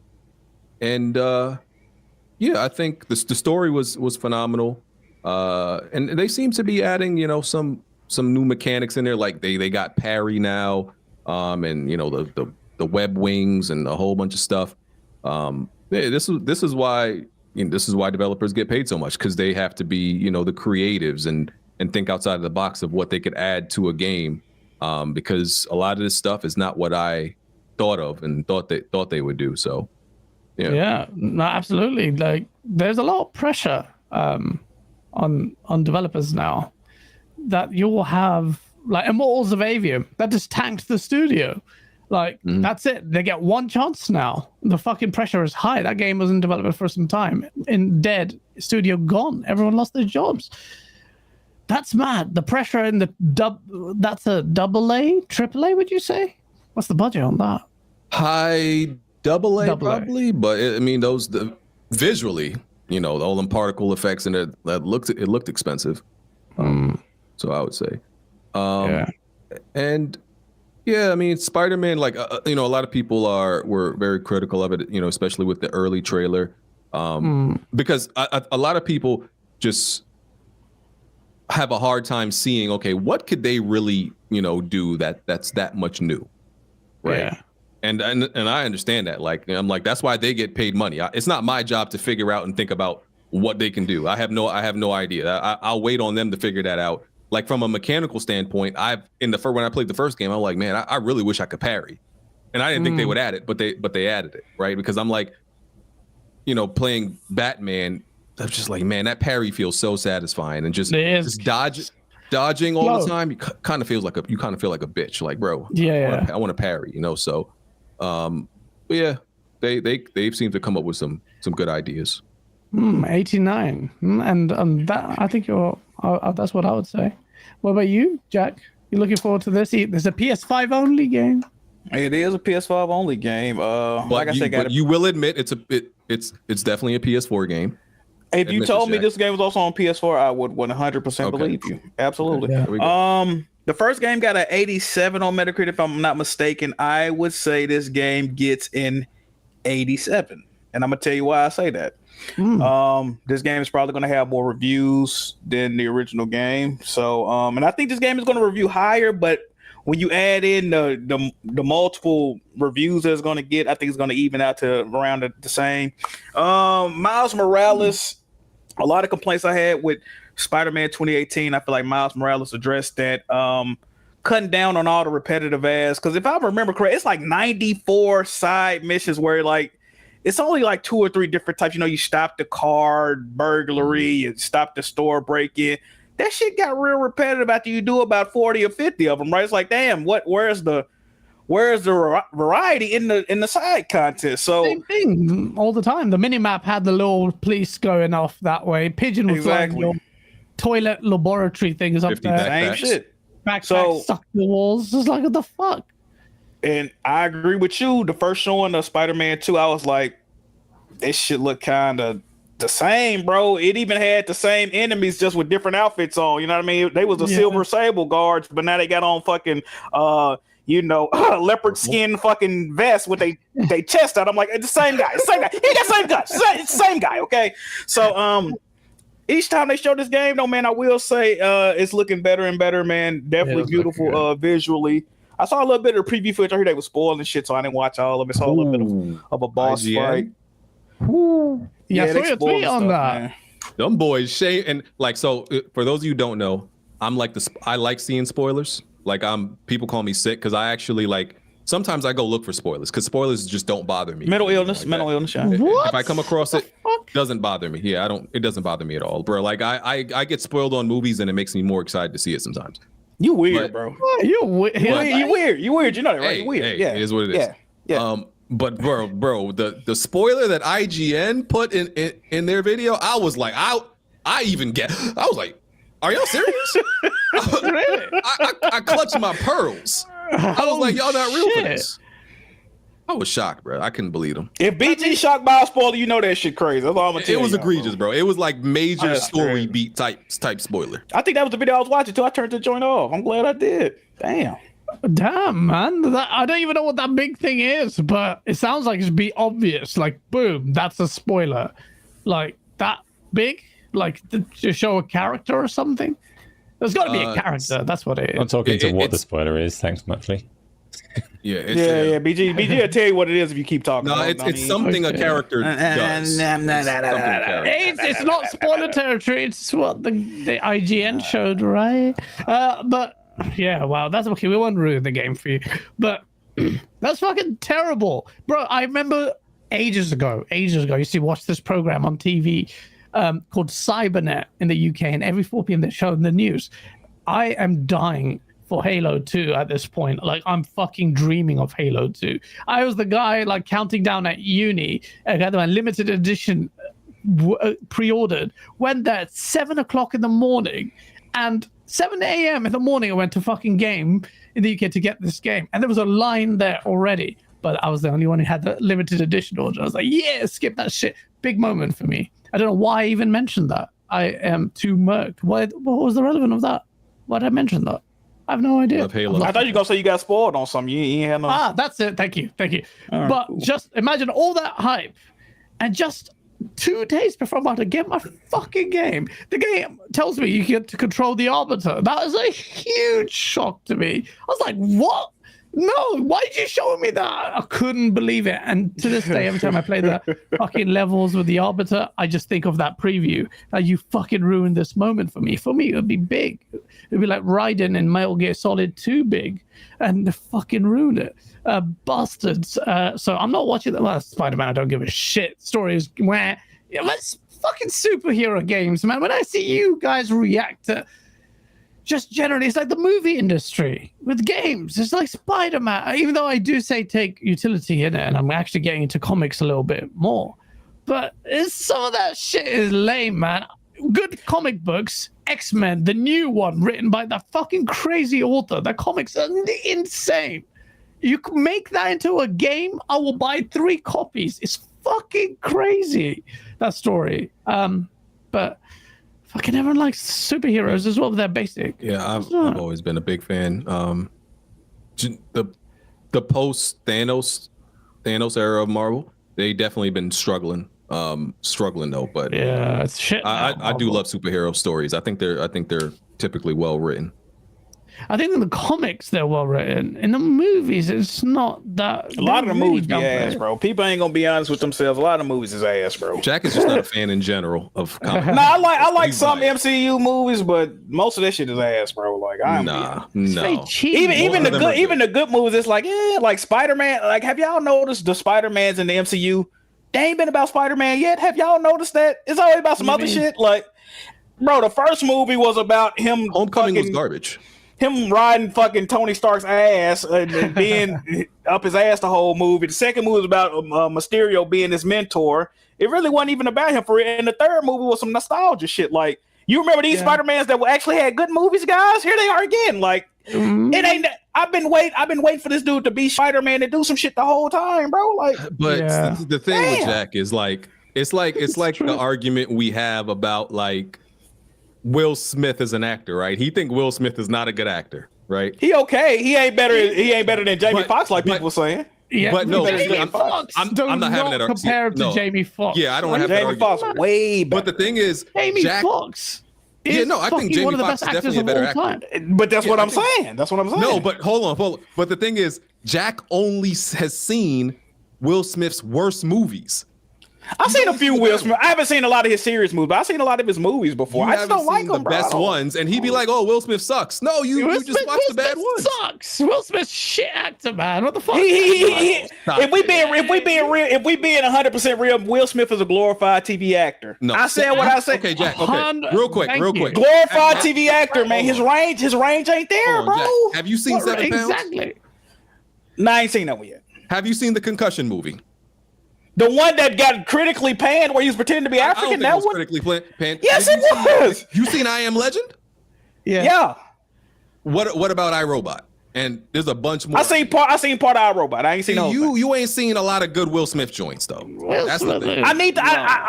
think the story was phenomenal. And they seem to be adding, some new mechanics in there. Like they got parry now, and the web wings and a whole bunch of stuff. This is why developers get paid so much, because they have to be, the creatives and think outside of the box of what they could add to a game. Because a lot of this stuff is not what I thought of and thought they would do. So, no, absolutely. Like, there's a lot of pressure on developers now that you'll have like Immortals of Avium that just tanked the studio. Like that's it. They get one chance now. The fucking pressure is high. That game was in development for some time. Dead studio gone. Everyone lost their jobs. That's mad. The pressure in that's a AA, AAA, would you say? What's the budget on that? High AA probably, but those visually, all them particle effects and it looked expensive. So I would say, and Spider-Man, like a lot of people were very critical of it, especially with the early trailer, because a lot of people just have a hard time seeing, okay, what could they really, do that's that much new, right? Yeah. And I understand that. Like, I'm like, that's why they get paid money. It's not my job to figure out and think about what they can do. I have no idea. I'll wait on them to figure that out. Like from a mechanical standpoint, when I played the first game, I'm like, man, I really wish I could parry, and I didn't think they would add it, but they added it, right? Because I'm like, playing Batman, I'm just like, man, that parry feels so satisfying, and just dodging all the time. You kind of feel like a bitch, like, bro. I want to parry, So, they seem to come up with some good ideas. 89, and that I think that's what I would say. What about you, Jack? You looking forward to this? There's a PS5 only game. It is a PS5 only game. Like I said, you will admit it's definitely a PS4 game. If you told me this game was also on PS4, I would 100% believe you. Absolutely. Yeah. The first game got an 87 on Metacritic, if I'm not mistaken. I would say this game gets an 87, and I'm gonna tell you why I say that. This game is probably going to have more reviews than the original game. So, and I think this game is going to review higher, but when you add in the multiple reviews that it's going to get, I think it's going to even out to around the same. Miles Morales, a lot of complaints I had with Spider-Man 2018. I feel like Miles Morales addressed that, cutting down on all the repetitive ass. Because if I remember correct, it's like 94 side missions where like it's only like 2 or 3 different types. You know, you stop the car burglary, you stop the store break-in. That shit got real repetitive after you do about 40 or 50 of them, right? It's like, damn, where's the variety in the side content? So same thing all the time. The minimap had the little police going off that way. Pigeon was flying your toilet laboratory things up there. Same shit. Backpack stuck to the walls. It's like, what the fuck? And I agree with you. The first showing of Spider-Man 2, I was like, this shit look kind of the same, bro. It even had the same enemies, just with different outfits on. You know what I mean? They was the Silver Sable guards, but now they got on fucking leopard skin fucking vest with they chest out. I'm like, it's the same guy. It's the same guy. He got the same guy. It's the same guy. Okay. So each time they show this game, though, man, I will say it's looking better and better, man. Definitely beautiful visually. I saw a little bit of the preview footage. I heard they was spoiling shit, so I didn't watch all of it. Saw a little bit of a boss fight. Yeah, so your tweet on that. Man. Them boys, Shay, and like, so for those of you who don't know, I'm like I like seeing spoilers. Like, people call me sick because I actually like. Sometimes I go look for spoilers because spoilers just don't bother me. Mental illness. Yeah. If I come across it, doesn't bother me. Yeah, it doesn't bother me at all, bro. Like I get spoiled on movies and it makes me more excited to see it sometimes. You weird, bro. You weird. You weird. You know that, right? You weird. It is what it is. Yeah. But bro, the spoiler that IGN put in their video, I was like, I was like, are y'all serious? Really? I clutched my pearls. I was like, y'all not real for this. I was shocked, bro. I couldn't believe them. If BG shocked by a spoiler, you know that shit crazy. That's all I'm gonna tell you. It was egregious, bro. It was like major story beat type spoiler. I think that was the video I was watching till I turned the joint off. I'm glad I did. Damn, man. I don't even know what that big thing is, but it sounds like it'd be obvious. Like, boom, that's a spoiler. Like, that big? Like, to show a character or something? There's got to be a character. That's what it is. I'm talking to what the spoiler is. Thanks, Mutley. Yeah. BG will tell you what it is if you keep talking. No, it's something a character does. It's not spoiler territory. It's what the IGN showed, right? But yeah, wow, that's okay. We won't ruin the game for you, but that's fucking terrible, bro. I remember ages ago, I used to watch this program on TV called Cybernet in the UK, and every 4 p.m. they showed in the news. I am dying for Halo 2 at this point. Like, I'm fucking dreaming of Halo 2. I was the guy like counting down at uni. I got my limited edition pre-ordered. Went there at 7 o'clock in the morning, and 7 a.m. in the morning I went to fucking Game in the UK to get this game, and there was a line there already. But I was the only one who had the limited edition order. I was like, yeah, skip that shit. Big moment for me. I don't know why I even mentioned that. I am too murked. What was the relevance of that? Why did I mention that? I have no idea. I thought you were gonna say you got spoiled on something. You ain't had no. That's it. Thank you. But just imagine all that hype, and just 2 days before I'm about to get my fucking game, the game tells me you get to control the Arbiter. That is a huge shock to me. I was like, what? No, why did you show me that? I couldn't believe it. And to this day, every time I play the fucking levels with the Arbiter, I just think of that preview. Like, you fucking ruined this moment for me. For me, it would be big. It'd be like Raiden in Metal Gear Solid 2 big. And they fucking ruined it. Bastards. So I'm not watching the Spider-Man. I don't give a shit. Stories where let's fucking superhero games, man. When I see you guys react to just generally, it's like the movie industry with games. It's like Spider-Man, even though I do say take utility in it, and I'm actually getting into comics a little bit more. But some of that shit is lame, man. Good comic books, X-Men, the new one written by that fucking crazy author. The comics are insane. You can make that into a game, I will buy 3 copies. It's fucking crazy, that story. But fucking everyone likes superheroes as well. They're basic. Yeah, I've always been a big fan. The post Thanos era of Marvel, they definitely been struggling though. But yeah, it's shit. I do love superhero stories. I think they're typically well written. I think in the comics they're well written. In the movies, it's not that. A lot of the movies be ass, bro. People ain't gonna be honest with themselves. A lot of movies is ass, bro. Jack is just not a fan in general of comics. No, I like some MCU movies, but most of that shit is ass, bro. Like, no. Even the good movies, it's like, yeah, like Spider-Man. Like, have y'all noticed the Spider-Mans in the MCU? They ain't been about Spider-Man yet. Have y'all noticed that? It's always about some other shit. Like, bro, the first movie was about him. Homecoming was garbage. Him riding fucking Tony Stark's ass and being up his ass the whole movie. The second movie was about Mysterio being his mentor. It really wasn't even about him for it. And the third movie was some nostalgia shit. Like, you remember these Spider-Mans that actually had good movies, guys? Here they are again. Like, it ain't. I've been waiting for this dude to be Spider-Man and do some shit the whole time, bro. Like, but the thing with Jack is like, it's like the argument we have about like Will Smith as an actor, right? He think Will Smith is not a good actor, right? He okay. He ain't better than Jamie Foxx, like people were saying. Yeah, but no, Jamie Foxx I'm not having that argument. compared to Jamie Foxx. Yeah, I don't have Jamie Foxx way better. But the thing is, Jamie Foxx. I think Jamie Foxx is definitely a better actor. But that's what I'm saying. That's what I'm saying. No, but hold on. But the thing is, Jack only has seen Will Smith's worst movies. I've seen a few Will Smith. I haven't seen a lot of his serious movies, but I've seen a lot of his movies before. I just don't like them, the best ones, and he'd be like, "Oh, Will Smith sucks." No, you just watch the bad ones. Sucks. Will Smith's shit actor, man. What the fuck? If we being 100% real, Will Smith is a glorified TV actor. No, I said what I said. Okay, Jack. Okay, real quick. Glorified TV actor, man. His range ain't there, bro. Jack, have you seen 7 Pounds? Exactly. No, I ain't seen that one yet. Have you seen the Concussion movie? The one that got critically panned where he was pretending to be African? That was critically panned. Yes, it was. You seen I Am Legend? Yeah. What about iRobot? And there's a bunch more. I seen part of iRobot. I ain't seen you ain't seen a lot of good Will Smith joints though. That's the thing. I'm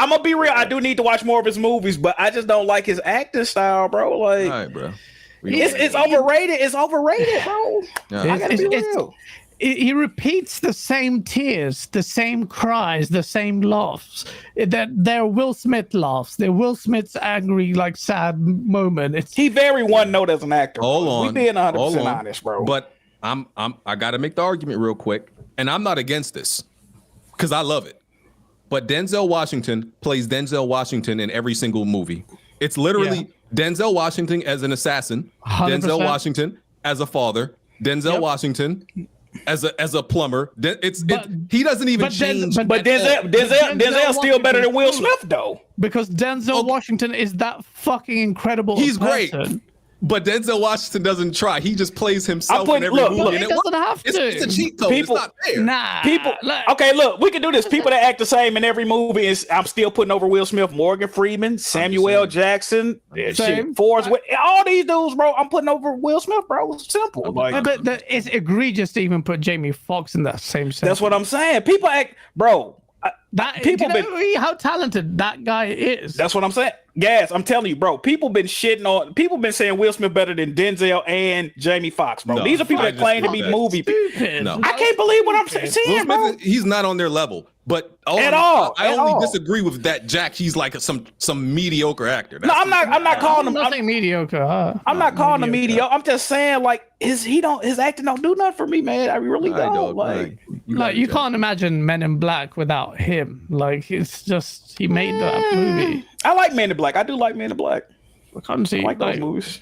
gonna be real. I do need to watch more of his movies, but I just don't like his acting style, bro. Like, all right, bro. It's overrated. It's overrated, bro. I gotta be real. He repeats the same tears, the same cries, the same laughs. They're Will Smith laughs. They're Will Smith's angry, like sad moment. He very one note as an actor. Hold on, we being 100% honest, bro. But I gotta make the argument real quick, and I'm not against this because I love it. But Denzel Washington plays Denzel Washington in every single movie. It's literally Denzel Washington as an assassin, 100%. Denzel Washington as a father, Denzel Washington as a plumber. He doesn't even change. But Denzel's still better than Will Smith though. Because Denzel Washington is that fucking incredible. He's great. But Denzel Washington doesn't try. He just plays himself in every movie. He doesn't have to. It's a cheat code. It's not fair. Okay, look, we can do this. People that act the same in every movie I'm still putting over Will Smith, Morgan Freeman, Samuel L. Jackson, Forrest. All these dudes, bro. I'm putting over Will Smith, bro. It's simple. But it's egregious to even put Jamie Foxx in that same sentence. That's what I'm saying. People act, bro. How talented that guy is. That's what I'm saying. Gas, I'm telling you, bro. People been saying Will Smith better than Denzel and Jamie Foxx, bro. These are people that claim to be movie people. No. I can't believe what I'm saying, bro. He's not on their level. But I only disagree with that. Jack, he's like some mediocre actor. I'm not calling him nothing mediocre. I'm not calling him mediocre. I'm just saying, like, his acting don't do nothing for me, man. I really don't. Like you can't imagine Men in Black without him. Like, it's just he made that movie. I like Men in Black. I do like Men in Black. I can't see those movies.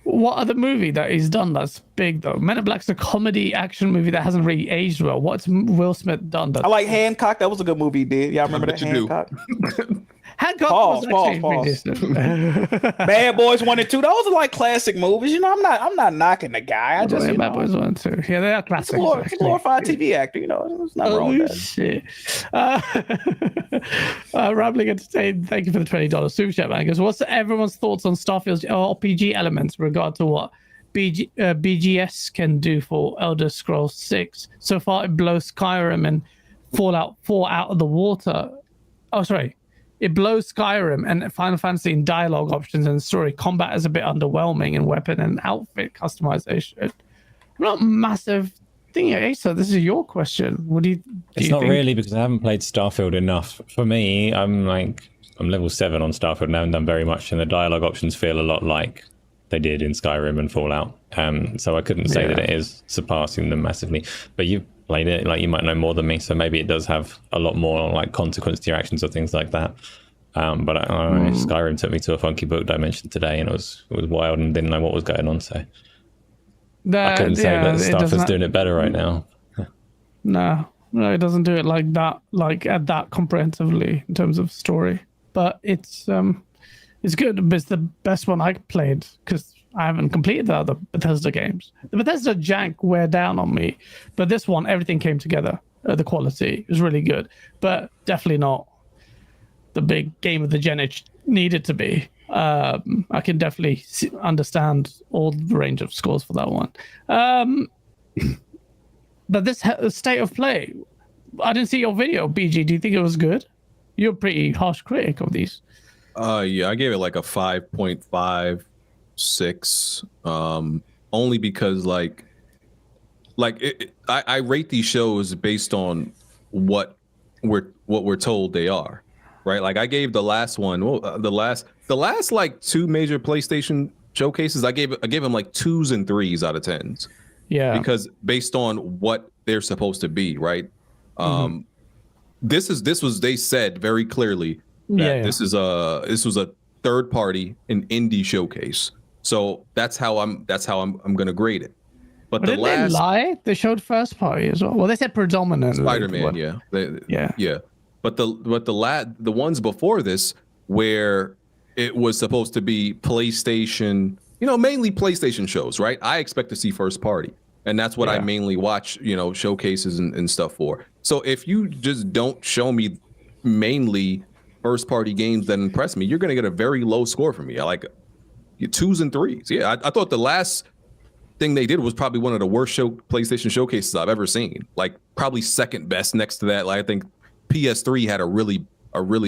What other movie that he's done that's big though? Men in Black's a comedy action movie that hasn't really aged well. What's Will Smith done? I like Hancock. That was a good movie he did. Y'all remember that Hancock? Hancock was pause. Bad Boys 1 and 2. Those are like classic movies. You know, I'm not knocking the guy. I just Bad Boys 1 and 2. Yeah, they are classics. He's a glorified TV actor. You know, it's not wrong with that. Shit. Rambling Entertained, thank you for the $20 super chat, man. Goes, what's everyone's thoughts on Starfield's RPG elements in regard to what BGS can do for Elder Scrolls 6? So far, it blows Skyrim and Fallout 4 out of the water. Oh, sorry. It blows Skyrim and Final Fantasy in dialogue options and story. Combat is a bit underwhelming in weapon and outfit customization. Not massive thing, Asa. This is your question. What do you think? It's not really, because I haven't played Starfield enough. For me, I'm level 7 on Starfield and I haven't done very much, and the dialogue options feel a lot like they did in Skyrim and Fallout. So I couldn't say that it is surpassing them massively. But you've played it, like, you might know more than me, so maybe it does have a lot more like consequence to your actions or things like that. But Skyrim took me to a funky book dimension today, and it was wild and didn't know what was going on. So I couldn't say that stuff is doing it better right now. No, No, it doesn't do it like that, that comprehensively in terms of story. But it's good. It's the best one I played because I haven't completed the other Bethesda games. The Bethesda jank wear down on me, but this one, everything came together. The quality was really good, but definitely not the big game of the gen it needed to be. I can definitely understand all the range of scores for that one. But this state of play, I didn't see your video, BG. Do you think it was good? You're a pretty harsh critic of these. Yeah, I gave it like a 5.56. Only because I rate these shows based on what we're told they are, right? Like I gave the last one, the last like 2 major PlayStation showcases, I gave them like 2s and 3s out of 10s. Yeah, because based on what they're supposed to be, right? This was they said very clearly that this was a third party, an indie showcase. So that's how I'm gonna grade it. But the didn't last they lie? They showed first party as well. Well, they said predominantly Spider-Man, yeah. But the ones before this, where it was supposed to be PlayStation, mainly PlayStation shows, right? I expect to see first party, and that's what I mainly watch, showcases and stuff for. So if you just don't show me mainly first party games that impress me, you're gonna get a very low score from me. I like 2s and 3s. Yeah, I thought the last thing they did was probably one of the worst PlayStation showcases I've ever seen. Like probably second best next to that. Like I think PS3 had a really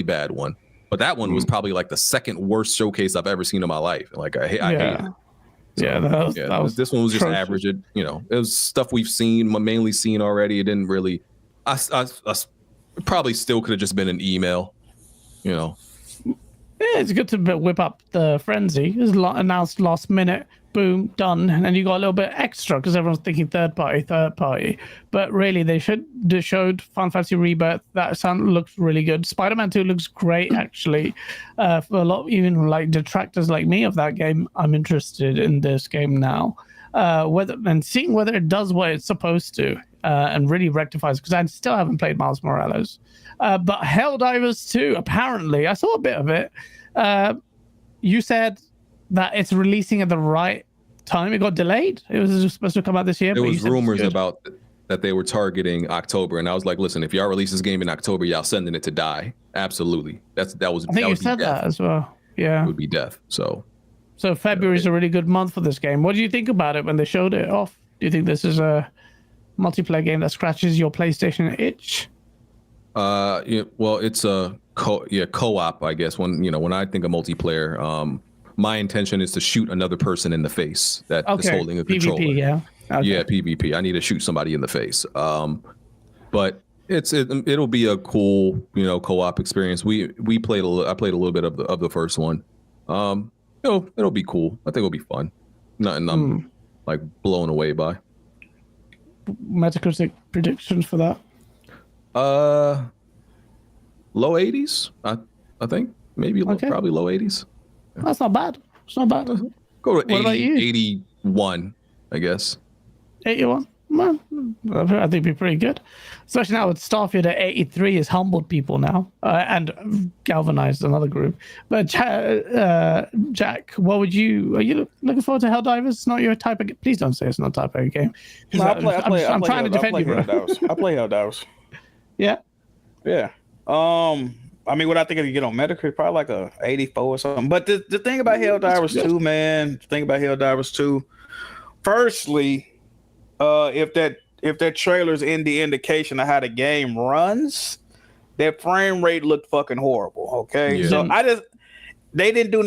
bad one, but that one was probably like the second worst showcase I've ever seen in my life. Like I hate it. So, this one was just average. It was stuff we've mainly seen already. It didn't really. I probably still could have just been an email. Yeah, it's good to whip up the frenzy. It was announced last minute, boom, done, and then you got a little bit extra because everyone's thinking third party. But really, they showed Final Fantasy Rebirth. That looks really good. Spider-Man 2 looks great, actually. For a lot, even like detractors like me of that game, I'm interested in this game now. Seeing whether it does what it's supposed to and really rectifies, because I still haven't played Miles Morales. But Helldivers 2, apparently, I saw a bit of it. You said that it's releasing at the right time. It got delayed. It was just supposed to come out this year. There was rumors about that they were targeting October, and I was like, listen, if y'all release this game in October, y'all sending it to die. Absolutely. That was. I think you said that as well. Yeah. It would be death. So February is a really good month for this game. What do you think about it when they showed it off? Do you think this is a multiplayer game that scratches your PlayStation itch? Well, it's a co-op, I guess. When I think of multiplayer, my intention is to shoot another person in the face that is holding a controller. PvP, yeah. Okay. Yeah, PvP. I need to shoot somebody in the face. But it'll be a cool, co-op experience. I played a little bit of the first one. It'll be cool. I think it'll be fun. Nothing I'm like blown away by. Metacritic predictions for that? Low 80s. I think maybe probably low 80s. That's not bad. It's not bad. Go to 81, I guess. 81? Well, I think it'd be pretty good. Especially now with Starfield at 83 has humbled people now and galvanized another group. But Jack, are you looking forward to Helldivers? It's not your type of. Please don't say it's not type of game. No, I'm trying to defend you, bro. I play Helldivers. Yeah. Yeah. I mean, what I think I could get on Metacritic, probably like a 84 or something. But the thing about Helldivers 2, man, firstly, if that trailer's in the indication of how the game runs, that frame rate looked fucking horrible. Okay, yeah. So they didn't do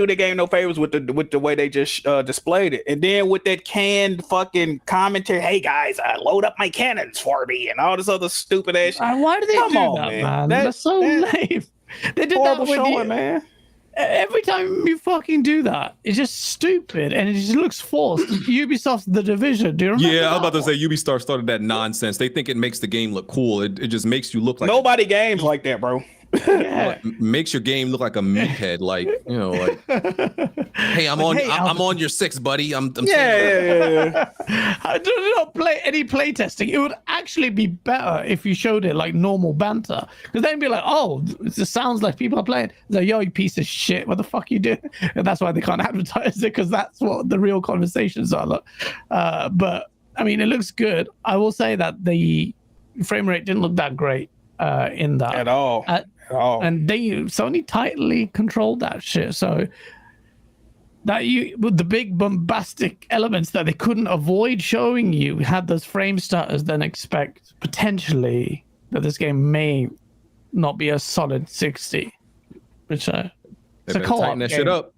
the game no favors with the way they just displayed it, and then with that canned fucking commentary, hey guys, load up my cannons for me, and all this other stupid ass. Why do they do that, man? That's so lame. They did that with you, man. Every time you fucking do that, it's just stupid and it just looks forced. Ubisoft's The Division. Do you remember? Yeah, I was about to say Ubisoft started that nonsense. They think it makes the game look cool. It just makes you look like nobody games like that, bro. Yeah. Makes your game look like a meathead, like hey, I'm on your 6, buddy. I'm Yeah. I do not play any playtesting. It would actually be better if you showed it like normal banter, because then be like, oh, it sounds like people are playing. It's like, yo, you piece of shit, what the fuck you doing? And that's why they can't advertise it, because that's what the real conversations are. But I mean, it looks good. I will say that the frame rate didn't look that great in that At all. And Sony tightly controlled that shit, so that with the big bombastic elements that they couldn't avoid showing you had those frame stutters, then expect potentially that this game may not be a solid 60, which it's a co-op tighten that game. shit up.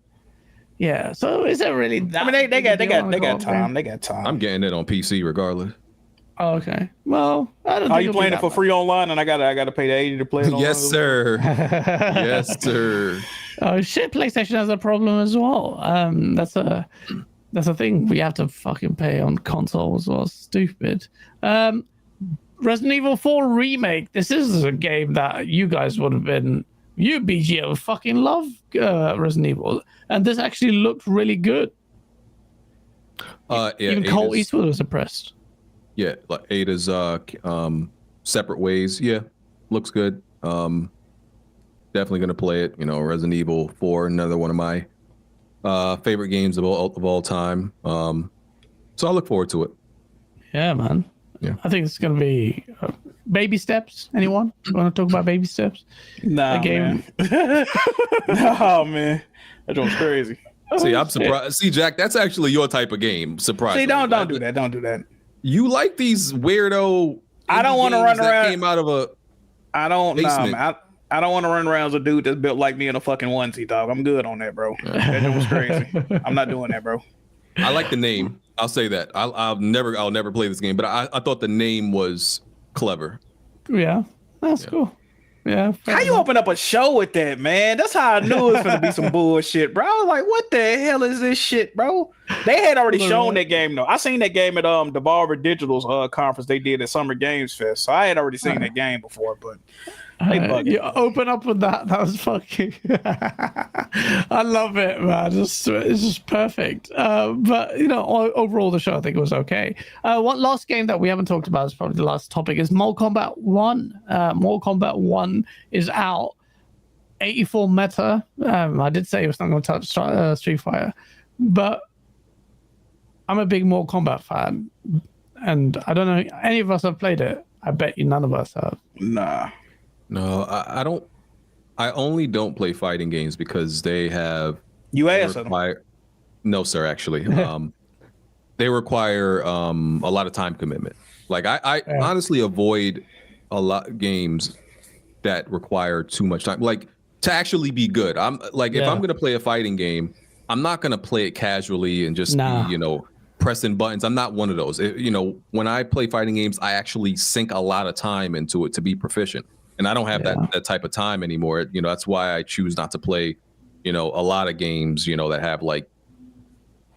Yeah, so is it really that? I mean, they got time. They got time. I'm getting it on PC regardless. Oh, okay. Well, I don't. Are you playing it for free online, and I gotta pay the 80 to play it online? Yes, sir. Yes, sir. Oh shit! PlayStation has a problem as well. That's a thing. We have to fucking pay on consoles. Well, stupid. Resident Evil 4 Remake. This is a game that you guys would have been. You BGO would fucking love Resident Evil, and this actually looked really good. Yeah, Even Cole Eastwood was impressed. Yeah, like Ada's separate ways. Yeah, looks good. Definitely gonna play it. Resident Evil 4, another one of my favorite games of all time. So I look forward to it. Yeah, man. Yeah, I think it's gonna be baby steps. Anyone want to talk about baby steps? Nah, a game. Man. No, man, that was crazy. See, I'm surprised. See, Jack, that's actually your type of game. Surprise. See, don't do that. Don't do that. You like these weirdo. I don't want to run around. Came out of a. I don't. Basement. Nah, I don't want to run around as a dude that's built like me in a fucking onesie, dog. I'm good on that, bro. That was crazy. I'm not doing that, bro. I like the name. I'll say that. I'll never play this game, but I thought the name was clever. Yeah, that's cool. Yeah. How you open up a show with that, man? That's how I knew it was gonna be some bullshit, bro. I was like, what the hell is this shit, bro? They had already shown that game though. I seen that game at the Devolver Digital's conference they did at Summer Games Fest. So I had already seen that game before, but you open up with that. That was fucking. I love it, man. It's just perfect. But overall, the show I think was okay. One last game that we haven't talked about is probably the last topic is Mortal Kombat 1. Mortal Kombat 1 is out. 84 meta. I did say it was not going to touch Street Fighter, but I'm a big Mortal Kombat fan, and I don't know any of us have played it. I bet you none of us have. Nah. No, I don't. I only don't play fighting games because they have. You asked them. No, sir. Actually, they require a lot of time commitment. Like I honestly avoid a lot of games that require too much time. Like to actually be good. I'm like if I'm gonna play a fighting game, I'm not gonna play it casually and just be, pressing buttons. I'm not one of those. When I play fighting games, I actually sink a lot of time into it to be proficient. And I don't have that type of time anymore. That's why I choose not to play, a lot of games, that have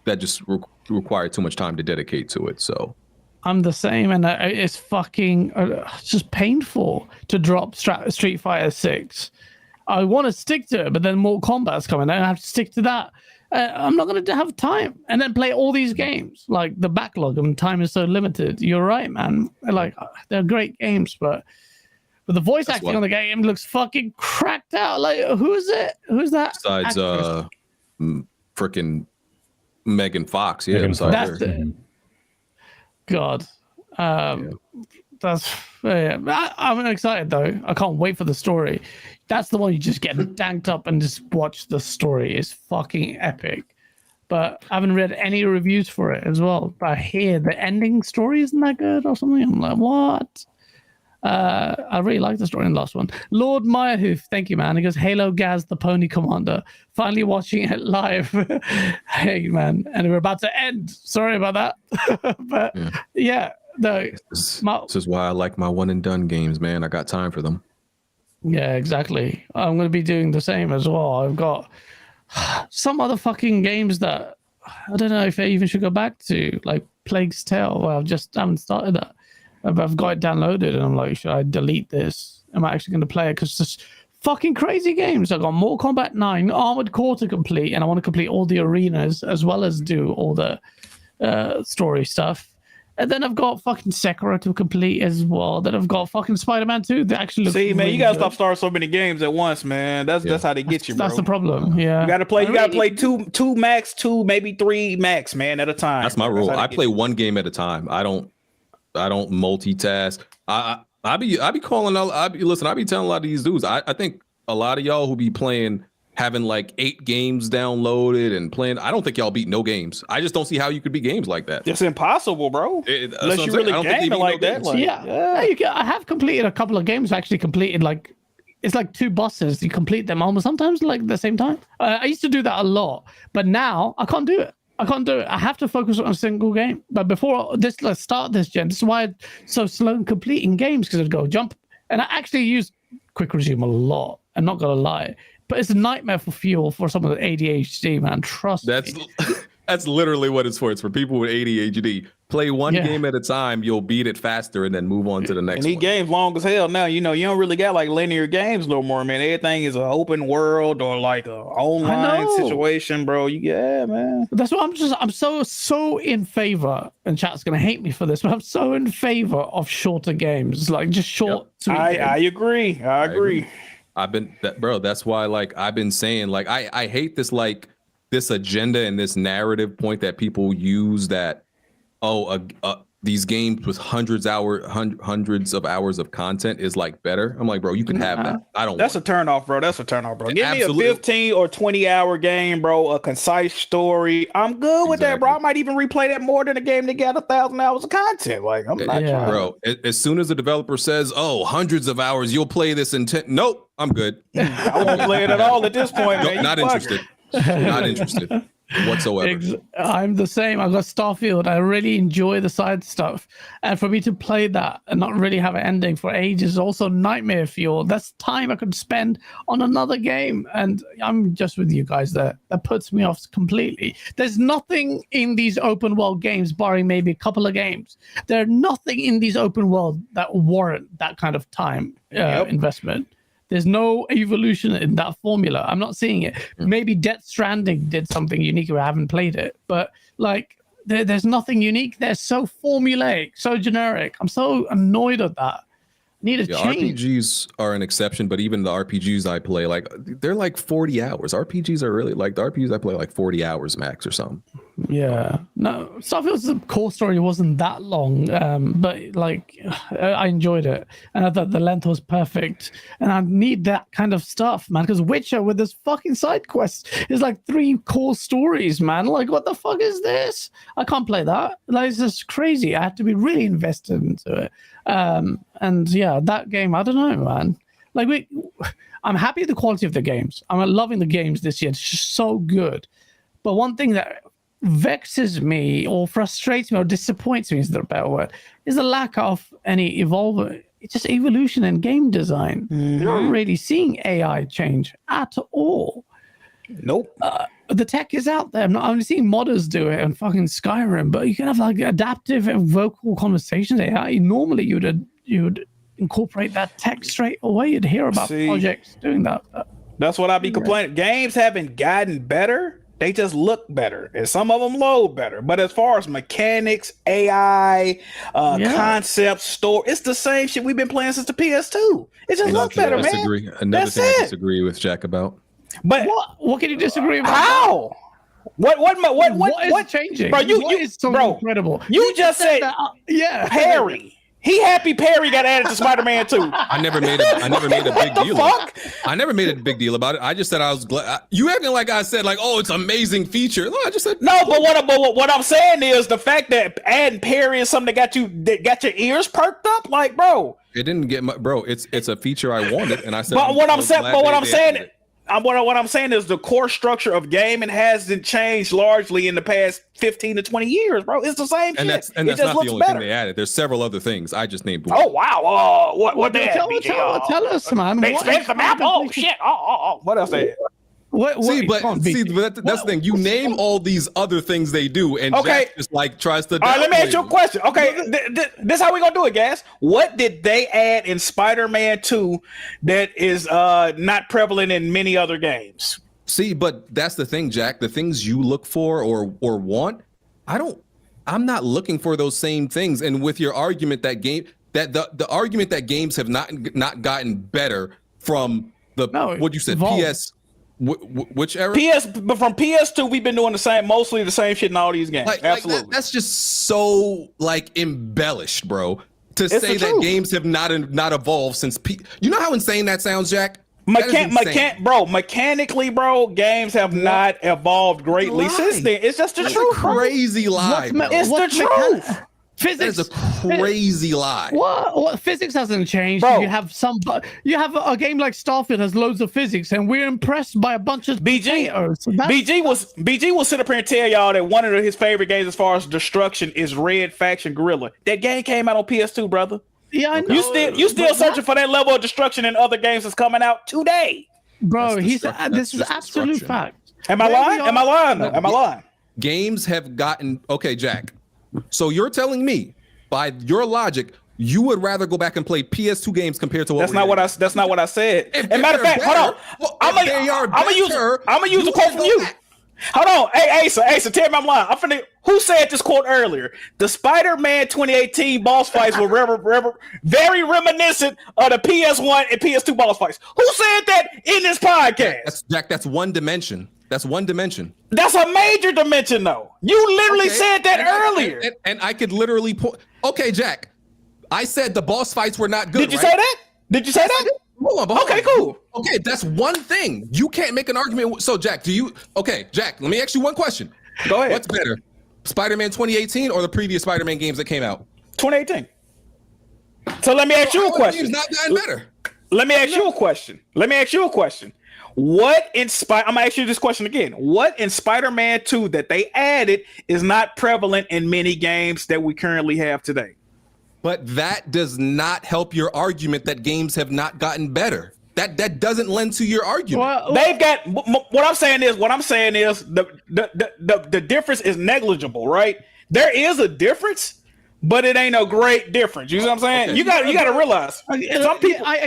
that just require too much time to dedicate to it. So I'm the same, and it's fucking it's just painful to drop Street Fighter 6. I want to stick to it, but then Mortal Kombat's coming. I have to stick to that. I'm not going to have time and then play all these games. Like the backlog and time is so limited. You're right, man. Like they're great games, but the voice acting on the game looks fucking cracked out. Like, who is it? Who's that? Besides, freaking Megan Fox. Yeah, that's it. God, that's. I'm excited though. I can't wait for the story. That's the one you just get danked up and just watch the story. It's fucking epic. But I haven't read any reviews for it as well. But I hear the ending story isn't that good or something. I'm like, what? I really like the story in the last one. Lord Meyerhoof, thank you, man. He goes, Halo Gaz, the Pony Commander. Finally watching it live. Hey, man. And we're about to end. Sorry about that. But yeah. No, this is why I like my one and done games, man. I got time for them. Yeah, exactly. I'm going to be doing the same as well. I've got some other fucking games that I don't know if I even should go back to, like Plague's Tale. Well, I just haven't started that. I've got it downloaded and I'm like, should I delete this? Am I actually going to play it? Because it's just fucking crazy games. I got Mortal Kombat 9, Armored Core to complete, and I want to complete all the arenas as well as do all the story stuff. And then I've got fucking Sekiro to complete as well. Then I've got fucking Spider-Man 2. They actually look See, man, really you gotta good. stop starting so many games at once, man. That's how they get you, bro. That's the problem. Yeah, You gotta play two max, two maybe three max, man, at a time. That's my rule. I play one game at a time. I don't multitask. I be calling out. I be telling a lot of these dudes. I think a lot of y'all who be playing, having like 8 games downloaded and playing. I don't think y'all beat no games. I just don't see how you could beat games like that. It's impossible, bro. Unless you really gaming like that. Like, I have completed a couple of games. Actually completed like it's like 2 bosses. You complete them almost sometimes like the same time. I used to do that a lot, but now I can't do it. I have to focus on a single game. But before this, let's start this gen. This is why I'm so slow in completing games, because I'd go jump. And I actually use quick resume a lot. I'm not gonna lie, but it's a nightmare for fuel for someone with ADHD, man. Trust me. That's literally what it's for. It's for people with ADHD. Play one game at a time. You'll beat it faster and then move on to the next. And these games long as hell now. You know, you don't really got like linear games no more, man. Everything is an open world or like a online situation, bro. Man. That's what I'm so in favor, and chat's gonna hate me for this, but I'm so in favor of shorter games, like just short. Yep. I agree. That's why, like, I've been saying, like, I hate this, like, this agenda and this narrative point that people use that, these games with hundreds of hours of content is like better. I'm like, bro, you can have that. I don't. That's a turn off, bro. Give me a 15 or 20 hour game, bro. A concise story. I'm good with that, bro. I might even replay that more than a game that got 1,000 hours of content. Like, I'm not trying. Bro. As soon as the developer says, hundreds of hours, you'll play this in 10. Nope, I'm good. I won't play it at all at this point, man. Not interested. Not interested whatsoever. I'm the same. I got Starfield. I really enjoy the side stuff, and for me to play that and not really have an ending for ages is also nightmare fuel. That's time I could spend on another game, and I'm just with you guys there. That puts me off completely. There's nothing in these open world games, barring maybe a couple of games. There's nothing in these open world that warrant that kind of time investment. There's no evolution in that formula. I'm not seeing it. Maybe Death Stranding did something unique, or I haven't played it. But like, there's nothing unique. They're so formulaic, so generic. I'm so annoyed at that. Need a change. RPGs are an exception, but even the RPGs I play, like, they're like 40 hours. RPGs are really like the RPGs I play like 40 hours max or something. Yeah, no, Starfield's core story wasn't that long, but like I enjoyed it, and I thought the length was perfect, and I need that kind of stuff, man. Because Witcher with this fucking side quest is like 3 core stories, man. Like, what the fuck is this? I can't play that. Like, it's just crazy. I have to be really invested into it. And yeah, that game, I don't know, man. Like, I'm happy with the quality of the games. I'm loving the games this year. It's just so good. But one thing that vexes me or frustrates me or disappoints me, is the better word, is the lack of any just evolution in game design. You're not really seeing AI change at all. Nope. The tech is out there. I'm not only seeing modders do it and fucking Skyrim, but you can have like adaptive and vocal conversations AI. Normally you would incorporate that tech straight away. You'd hear about projects doing that. That's what I be complaining. Games haven't gotten better. They just look better, and some of them load better. But as far as mechanics, AI, concepts, story, it's the same shit we've been playing since the PS2. It just looks better, man. Another thing I disagree with Jack about. But what can you disagree about? How? What is changing? Bro, is so incredible. You just said Perry. He happy Perry got added to Spider-Man 2. I never made a big deal. I never made a big deal about it. I just said I was glad. You acting like I said like, oh, it's an amazing feature. No, I just said no. But what I'm saying is the fact that adding Perry is something that got your ears perked up. Like, bro, it didn't get my bro. It's a feature I wanted, and I said. But what I'm saying is the core structure of gaming hasn't changed largely in the past 15 to 20 years, bro. It's the same and shit. That's not the only thing they added. There's several other things. I just named one. Oh wow! What they tell us, man. They spent some apple. Oh shit! Oh what else they? That's the thing. You name all these other things they do, and Jack just like tries to. All right, let me ask you a question. Okay, this how we gonna do it, guys. What did they add in Spider-Man 2 that is not prevalent in many other games? See, but that's the thing, Jack. The things you look for or want, I'm not looking for those same things. And with your argument that the argument that games have not gotten better from what you said, PS. Which era? But from PS2, we've been doing mostly the same shit in all these games. Absolutely, that's just so like embellished, bro. To say that games have not evolved since you know how insane that sounds, Jack. Mechanically, bro, games have not evolved greatly since then. It's just the truth. Crazy lie. It's the truth. Physics is a crazy lie. What physics hasn't changed? Bro. You have a game like Starfield has loads of physics, and we're impressed by a bunch of potatoes. BG will sit up here and tell y'all that one of his favorite games as far as destruction is Red Faction Guerrilla. That game came out on PS2, brother. Yeah, I know. You still searching for that level of destruction in other games that's coming out today, bro? This is absolute fact. Am I lying? Am I lying? Games have gotten Jack. So you're telling me, by your logic, you would rather go back and play PS2 games compared to what? That's not what I said. And matter of fact, hold on. I'm gonna use a quote from you. Hold on. Hey, Asa, tell me I'm lying. Who said this quote earlier? The Spider-Man 2018 boss fights were very reminiscent of the PS1 and PS2 boss fights. Who said that in this podcast? That's one dimension. That's one dimension. That's a major dimension, though. You literally said that earlier. And I could literally point. Okay, Jack. I said the boss fights were not good. Did you say that? Did you say that? Hold on. Okay, cool. Okay, that's one thing. You can't make an argument. So, Jack, Jack, let me ask you one question. Go ahead. What's better, Spider-Man 2018 or the previous Spider-Man games that came out? 2018. So let me ask you a question. Not gotten better. Let me ask you a question. I'm gonna ask you this question again. What in Spider-Man 2 that they added is not prevalent in many games that we currently have today? But that does not help your argument that games have not gotten better. That doesn't lend to your argument. They've got what I'm saying is the difference is negligible, right? There is a difference, but it ain't a great difference. You know what I'm saying? Okay. You got to realize. Some people. I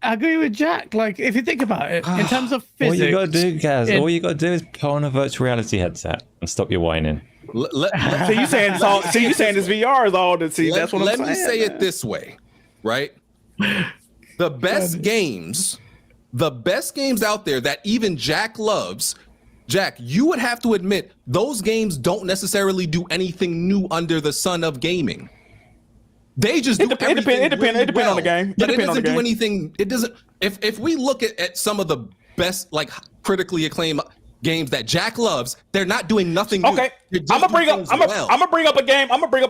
agree with Jack. Like, if you think about it, in terms of physics, all you got to do, guys, is put on a virtual reality headset and stop your whining. So you saying this VR is all that? See, that's what I'm saying. Let me say it this way, right? The best games out there that even Jack loves. Jack, you would have to admit those games don't necessarily do anything new under the sun of gaming. They just do everything. It depends on the game. But it doesn't do anything. It doesn't. If we look at some of the best, like critically acclaimed games that Jack loves, they're not doing nothing new. Okay, I'm gonna bring up a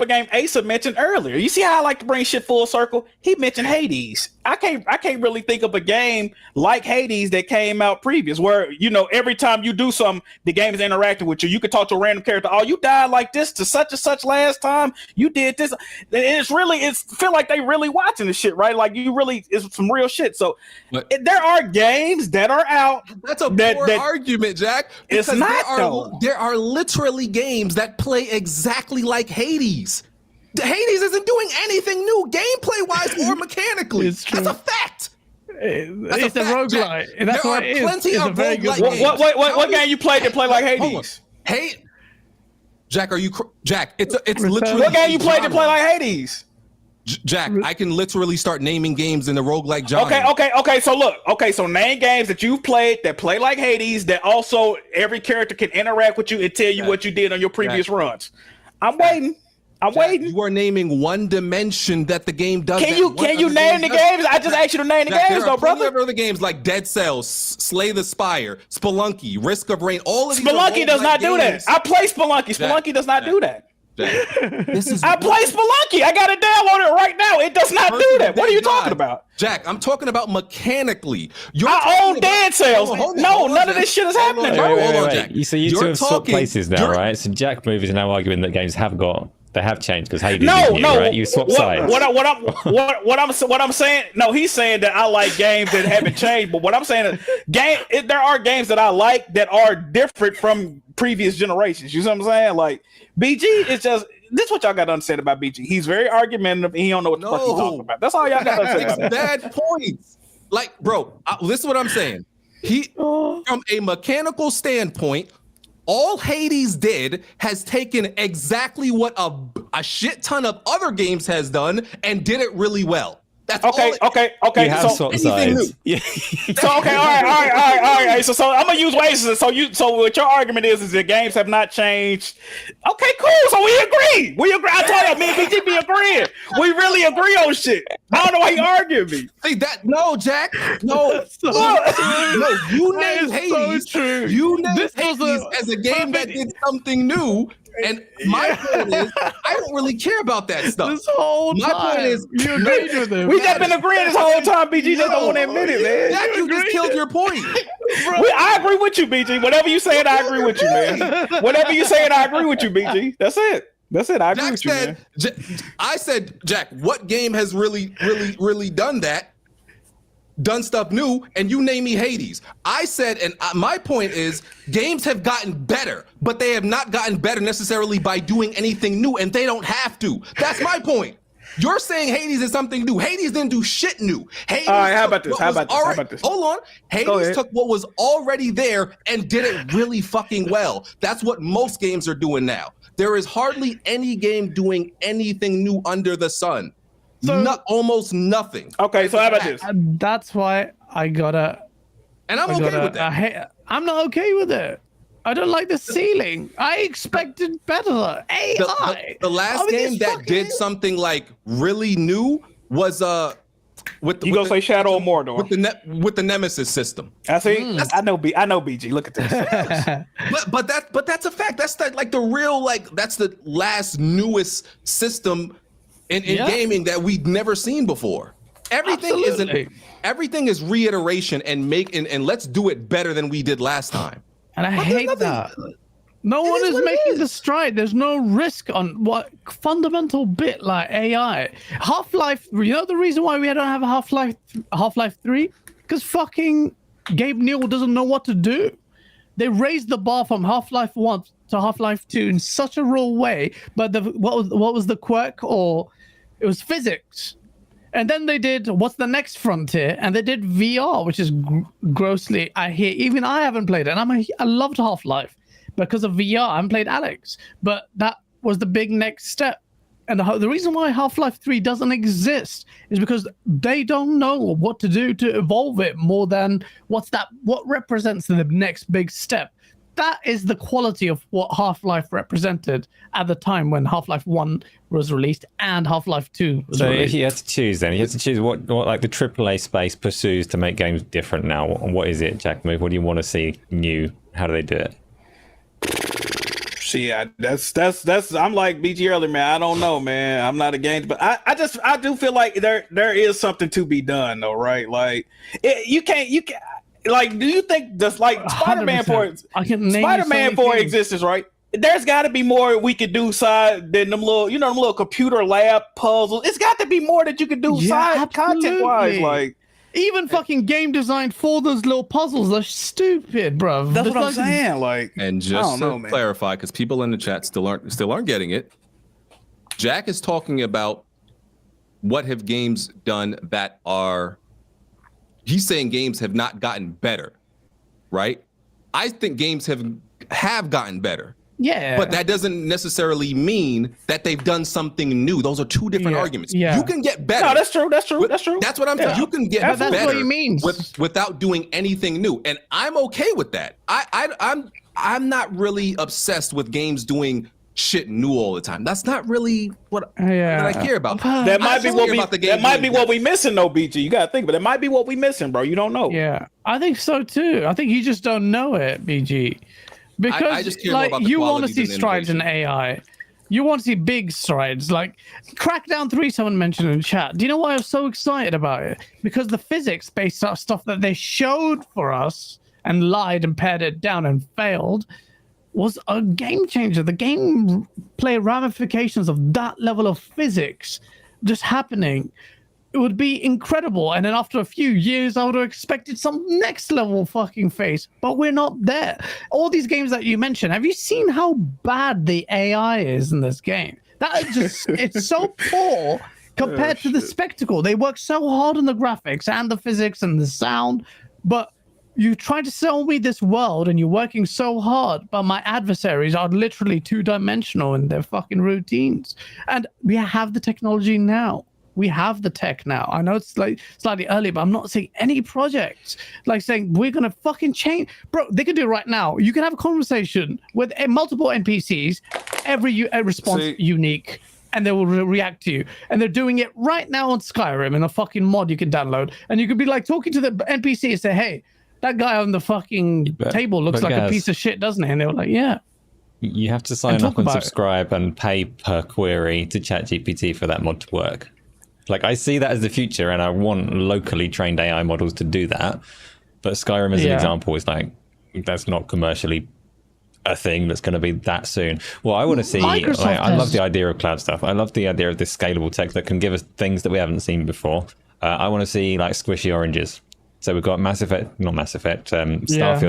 game Asa mentioned earlier. You see how I like to bring shit full circle? He mentioned Hades. I can't really think of a game like Hades that came out previous, where every time you do something, the game is interacting with you. You can talk to a random character. Oh, you died like this to such and such last time. You did this. It's feel like they really watching this shit, right? Like it's some real shit. So there are games that are out. That's a poor argument, Jack. It's not there are literally games that play exactly like Hades. Hades isn't doing anything new gameplay-wise or mechanically. That's a fact. It's a roguelike. That's what it is. Plenty of roguelike games. What game you played that play like Hades? Hey, Jack, Jack? It's literally. What game you played that play like Hades? Jack, I can literally start naming games in the roguelike genre. Okay. So name games that you've played that play like Hades, that also every character can interact with you and tell you what you did on your previous runs. I'm waiting. You are naming one dimension that the game does. Can you name the games? I just asked you to name the games, though, brother. There are other games like Dead Cells, Slay the Spire, Spelunky, Risk of Rain. All of these. Spelunky does not do that. I play Spelunky. Spelunky does not do that. I play Spelunky. I got it downloaded right now. It does not do that. What are you talking about? Jack, I'm talking about mechanically. I own Dead Cells. No, none of this shit is happening, bro. Hold on, Jack. So you two have swapped places now, right? So Jack Movies are now arguing that games have got They have changed because Hades No, is new, no. right? You swap sides. What I'm saying. No, he's saying that I like games that haven't changed. But what I'm saying is, there are games that I like that are different from previous generations. You see what I'm saying? Like BG is just. This is what y'all got to understand about BG. He's very argumentative and he don't know what the fuck he's talking about. That's all y'all got to understand about that. Bad points. Like, bro, listen to what I'm saying. From a mechanical standpoint, all Hades did has taken exactly what a shit ton of other games has done and did it really well. That's okay. You have So swap sides. Yeah. So okay, all right. So I'm gonna use ways. So what your argument is that games have not changed. Okay, cool. So we agree. I told you, me and BG be agreeing. We really agree on shit. I don't know why you arguing me. See that? No, Jack. No. No. You named Hades. So true. You named This was Hades as a game that did something new. And my point is, I don't really care about that stuff. This whole time, my point is, you agreed with him. We just been agreeing this whole time. BG just don't want to admit it, man. Jack, you just killed your point. I agree with you, BG. Whatever you saying, I agree with you, man. Whatever you saying, I agree with you, BG. That's it. I agree with you, man. I said, Jack, what game has really done that? Done stuff new, and you name me Hades. I said, and my point is, games have gotten better, but they have not gotten better necessarily by doing anything new, and they don't have to. That's my point. You're saying Hades is something new. Hades didn't do shit new. Hades all right, how about this? Hold on. Hades took what was already there and did it really fucking well. That's what most games are doing now. There is hardly any game doing anything new under the sun. So, almost nothing. Okay, so how about this? That's why I gotta. And I'm okay with that. I'm not okay with it. I don't like the ceiling. I expected better. AI. The last game that did something like really new was with the, you gonna say Shadow of Mordor with the Nemesis system. I see. I know BG. Look at this. but that's a fact. That's like the real that's the last newest system in gaming that we've never seen before. Everything is reiteration and let's do it better than we did last time. And I hate that. No one is making the stride. There's no risk on what fundamental bit like AI. Half-Life, you know the reason why we don't have a Half-Life 3? Because fucking Gabe Newell doesn't know what to do. They raised the bar from Half-Life 1 to Half-Life 2 in such a raw way, but what was the quirk? Or it was physics. And then they did what's the next frontier, and they did VR, which is grossly. I haven't played it, and I loved Half-Life because of VR. I haven't played Alex, but that was the big next step. And the reason why Half-Life 3 doesn't exist is because they don't know what to do to evolve it more than what represents the next big step. That is the quality of what Half-Life represented at the time when Half-Life 1 was released and Half-Life 2 was released. So if you had to choose then, you had to choose what like the AAA space pursues to make games different now. What is it, Jack Move? What do you want to see new? How do they do it? See, that's I'm like BG earlier, man. I don't know, man. I'm not a games, but I do feel like there is something to be done though, right? Like you can't like, do you think just like Spider-Man for existence, right? There's got to be more we could do side than them little computer lab puzzles. It's got to be more that you could do side content wise, like even fucking game design for those little puzzles are stupid, bro. That's what I'm saying. Like, and just to clarify, because people in the chat still aren't getting it. Jack is talking about what have games done that are. He's saying games have not gotten better, right? I think games have gotten better. Yeah. But that doesn't necessarily mean that they've done something new. Those are two different arguments. Yeah. You can get better. No, that's true. That's true. That's what I'm saying. You can get better that's what he means. without doing anything new. And I'm okay with that. I'm not really obsessed with games doing shit new all the time. That's not really what I care about. That might be what we missing though, BG. You gotta think, but that might be what we missing, bro. You don't know. Yeah, I think so too. I think you just don't know it, BG. Because I just care more about the you want to see than strides in AI. You want to see big strides. Like Crackdown 3, someone mentioned in chat. Do you know why I'm so excited about it? Because the physics-based stuff that they showed for us and lied and pared it down and failed was a game changer. The gameplay ramifications of that level of physics just happening, it would be incredible. And then after a few years, I would have expected some next level fucking face, but we're not there. All these games that you mentioned, have you seen how bad the AI is in this game? That is just, it's so poor compared to the spectacle. They work so hard on the graphics and the physics and the sound, but you try to sell me this world and you're working so hard, but my adversaries are literally two-dimensional in their fucking routines. And we have the technology now. We have the tech now. I know it's like slightly early, but I'm not seeing any projects like saying we're gonna fucking change. Bro, they can do it right now. You can have a conversation with multiple NPCs, every response unique, and they will react to you. And they're doing it right now on Skyrim in a fucking mod you can download. And you could be like talking to the NPC and say, hey, that guy on the fucking table looks like a piece of shit, doesn't he? And they were like, yeah. You have to sign up and subscribe and pay per query to ChatGPT for that mod to work. Like, I see that as the future, and I want locally trained AI models to do that. But Skyrim, as an example, is like, that's not commercially a thing that's going to be that soon. Well, I want to see, like, I love the idea of cloud stuff. I love the idea of this scalable tech that can give us things that we haven't seen before. I want to see, like, squishy oranges. So we've got Starfield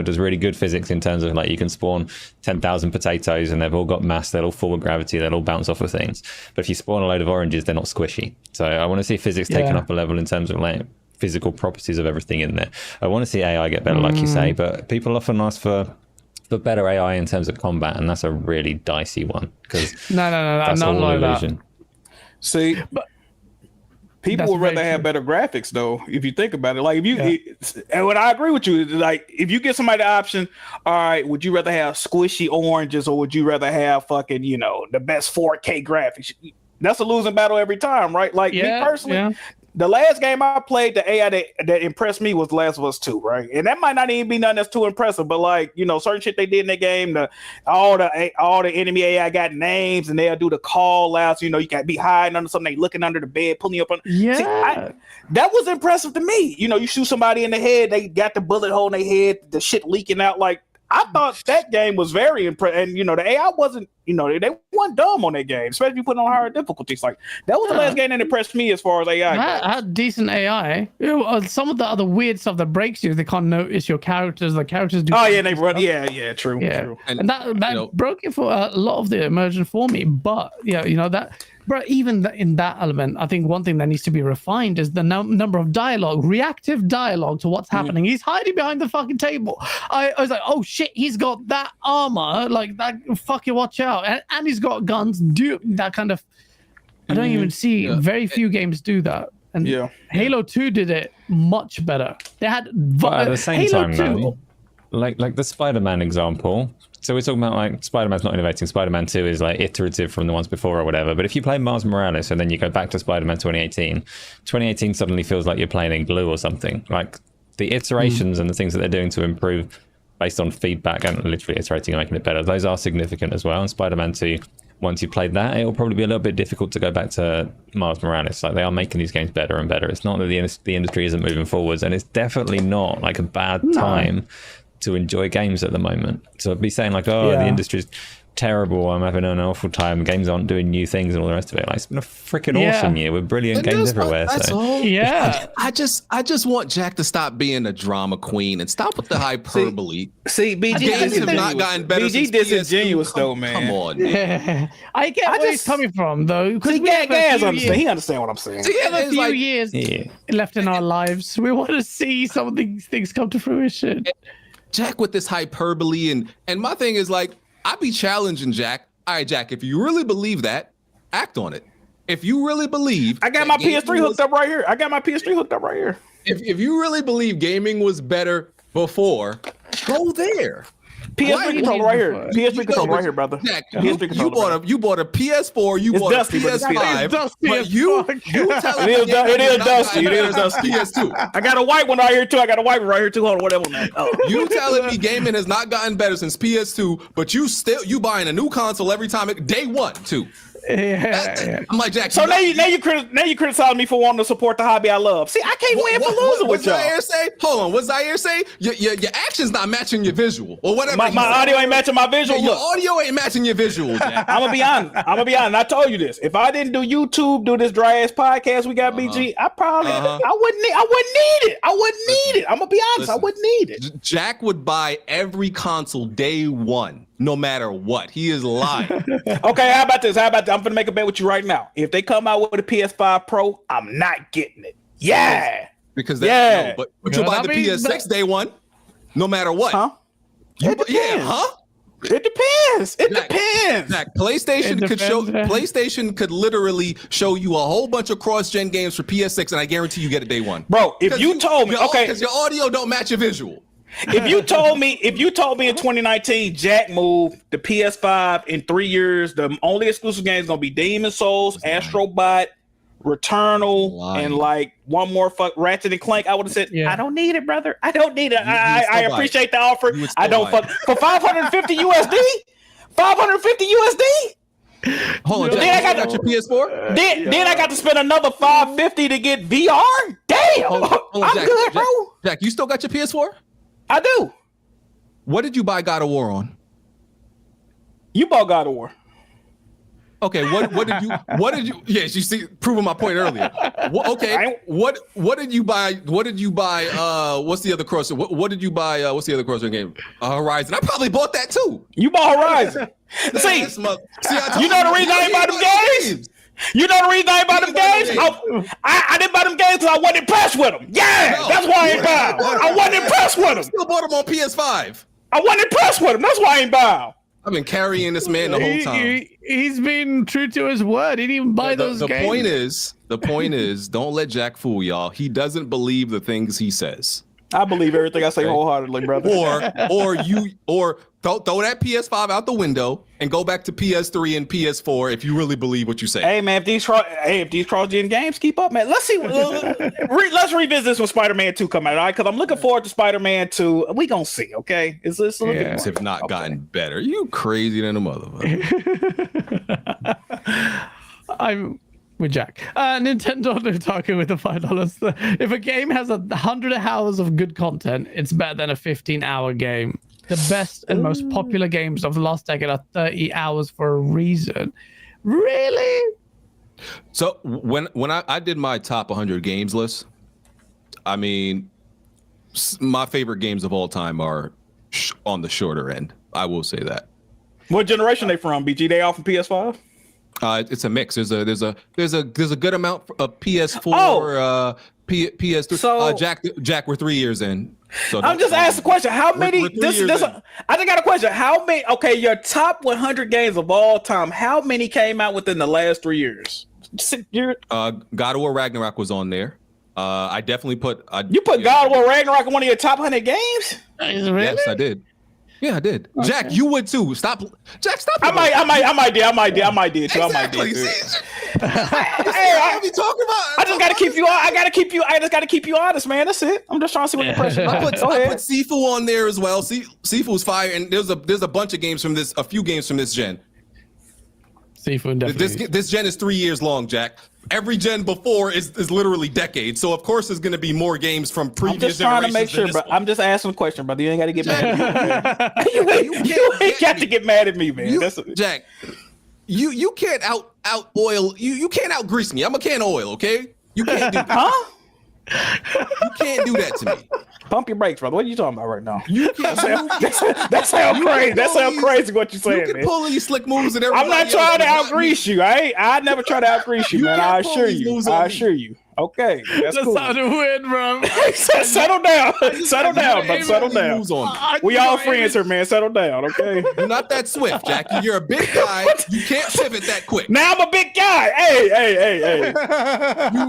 does really good physics in terms of, like, you can spawn 10,000 potatoes and they've all got mass, they'll all forward gravity, they'll all bounce off of things. But if you spawn a load of oranges, they're not squishy. So I want to see physics taken up a level in terms of, like, physical properties of everything in there. I want to see AI get better, like you say, but people often ask for better AI in terms of combat, and that's a really dicey one, because that's all an illusion. See, but people would rather have better graphics, though, if you think about it. Like, if you, and what I agree with you, like, if you give somebody the option, all right, would you rather have squishy oranges or would you rather have fucking, you know, the best 4K graphics? That's a losing battle every time, right? Like, me personally, the last game I played, the AI that impressed me was Last of Us 2, right? And that might not even be nothing that's too impressive, but, like, you know, certain shit they did in that game, all the enemy AI got names and they'll do the call outs. You know, you got to be hiding under something, they looking under the bed, pulling you up on. See, that was impressive to me. You know, you shoot somebody in the head, they got the bullet hole in their head, the shit leaking out. Like, I thought that game was very impressive, and, you know, the AI wasn't, you know, they weren't dumb on that game, especially if you put on higher difficulties. Like, that was the last game that impressed me as far as AI goes. Had decent AI. You know, some of the other weird stuff that breaks you, they can't notice your characters. The characters do. Oh yeah, they run. Yeah, true. And that you know, broke it for a lot of the immersion for me. But yeah, you know that. But even in that element, I think one thing that needs to be refined is the number of dialogue, reactive dialogue to what's happening. He's hiding behind the fucking table. I was like, oh shit, he's got that armor, like that. Fucking watch out, and he's got guns. Do that kind of. I don't even see very few games do that. And Halo 2 did it much better. They had at the same Halo time, 2, though, like the Spider-Man example. So we're talking about, like, Spider-Man's not innovating. Spider-Man 2 is, like, iterative from the ones before or whatever. But if you play Miles Morales and then you go back to Spider-Man 2018 suddenly feels like you're playing in glue or something. Like, the iterations and the things that they're doing to improve based on feedback and literally iterating and making it better, those are significant as well. And Spider-Man 2, once you've played that, it'll probably be a little bit difficult to go back to Miles Morales. Like, they are making these games better and better. It's not that the industry isn't moving forwards, and it's definitely not, like, a bad time to enjoy games at the moment. So I'd be saying, like, the industry's terrible, I'm having an awful time, games aren't doing new things and all the rest of it. Like, it's been a freaking awesome year with brilliant games everywhere. That's all. I just want Jack to stop being a drama queen and stop with the hyperbole. See, BG games have not gotten better. BG disingenuous though, man. Come on, man. I get where he's coming from, though. Because he understand what I'm saying. We have a few years left in our lives. We want to see some of these things come to fruition. Jack with this hyperbole, and my thing is, like, I be challenging Jack. All right, Jack, if you really believe that, act on it. If you really believe, I got my PS3 hooked up right here. If you really believe gaming was better before, go there. PS3 controller right here. PS3 controller right here, brother. Jack, you bought a PS4. You bought a PS5. But you telling me it is dusty. It is dusty. PS2. I got a white one right here too. Hold on, whatever, man. You telling me gaming has not gotten better since PS2, but you buying a new console every time day one too. Yeah. I'm like, Jack. So now you criticize me for wanting to support the hobby I love. See, I can't win for losing with y'all. What Zaire say? Hold on. What Zaire say? Your action's not matching your visual or whatever. My audio ain't matching my visual. Your audio ain't matching your visual, Jack. I'm gonna be honest. I told you this. If I didn't do YouTube, do this dry ass podcast we got, BG, I probably I wouldn't need it. I'm gonna be honest. I wouldn't need it. Jack would buy every console day one, no matter what. He is lying. Okay, how about this? I'm gonna make a bet with you right now. If they come out with a PS5 Pro, I'm not getting it. Yeah. Because but Yeah, you'll buy the PS6 day one, no matter what. Huh? It depends. It depends. Jack, PlayStation could literally show you a whole bunch of cross-gen games for PS6, and I guarantee you get it day one. Bro, if you told me, because your audio don't match your visual. If you told me in 2019 Jack moved the PS5 in 3 years, the only exclusive game is gonna be Demon Souls, Astro Bot, Returnal, and like one more Ratchet and Clank, I would have said, I don't need it, brother. I don't need it. I appreciate the offer. I don't fuck for 550 USD. 550 USD. Hold on, Jack, then I got your PS4. Then I got to spend another 550 to get VR. Damn, hold on, I'm Jack, good, bro. Jack, you still got your PS4? I do. What did you buy God of War on? You bought God of War. Okay, what did you yes, you see proving my point earlier. What did you buy? What's the other crossover? What did you buy? What's the other crossover game? Horizon. I probably bought that too. You bought Horizon. See, you know the reason I ain't buy them games? You know the reason I ain't buy them games? I didn't buy them games because I wasn't impressed with them. Yeah, that's why I ain't buy them. I wasn't impressed with them. Still bought them on PS5. I wasn't impressed with them. That's why I ain't buy them. I've been carrying this man the whole time. He's been true to his word. He didn't even buy those games. The point is, don't let Jack fool y'all. He doesn't believe the things he says. I believe everything I say wholeheartedly, brother. Or throw that PS5 out the window and go back to PS3 and PS4 if you really believe what you say. Hey man, if these cross-gen games keep up, man, let's see. Let's revisit this when Spider-Man 2 come out, all right? Because I'm looking forward to Spider-Man 2. We gonna see, okay? It's have not gotten better. You crazy than a motherfucker. I'm with Jack. Nintendo Nintendo with the $5. If a game has 100 hours of good content, it's better than a 15-hour game. The best and most popular games of the last decade are 30 hours for a reason. Really? So when I did my top 100 games list, I mean, my favorite games of all time are on the shorter end. I will say that. What generation they from? BG? They all from PS5? It's a mix. There's a good amount of PS4, PS3. So, Jack, we're 3 years in. So I'm just asking the question. How many? I just got a question. How many? Okay, your top 100 games of all time. How many came out within the last 3 years? God of War Ragnarok was on there. I definitely put. You put God of War Ragnarok in one of your top 100 games? Really? Yes, I did. Yeah, I did. Okay. Jack, you would too. Stop. Jack, stop. I might do too. Exactly. Hey, I be talking about. I just gotta keep you. I just gotta keep you honest, man. That's it. I'm just trying to see what the pressure. I put Sifu on there as well. Sifu's fire, and there's a bunch of games from this. A few games from this gen. Sifu definitely. This gen is 3 years long, Jack. Every gen before is literally decades. So of course there's gonna be more games from previous generations. I'm just trying to make sure, bro. I'm just asking a question, brother. You ain't gotta get mad at me. You ain't got to get mad at me, man. Jack, you can't out oil. You can't out grease me. I'm a can of oil, okay? You can't do that. Huh? You can't do that to me. Pump your brakes, brother. What are you talking about right now? You can't. That sounds crazy. That sounds crazy. What you saying, man? You can pull these slick moves and I'm everything. not trying to outgrease you. I never try to outgrease you, man. I assure you. Okay, that's cool. That sounded weird, bro. Settle down, but settle down. We all friends here, man. Settle down, okay? You're not that swift, Jackie. You're a big guy. You can't pivot that quick. Now I'm a big guy. Hey.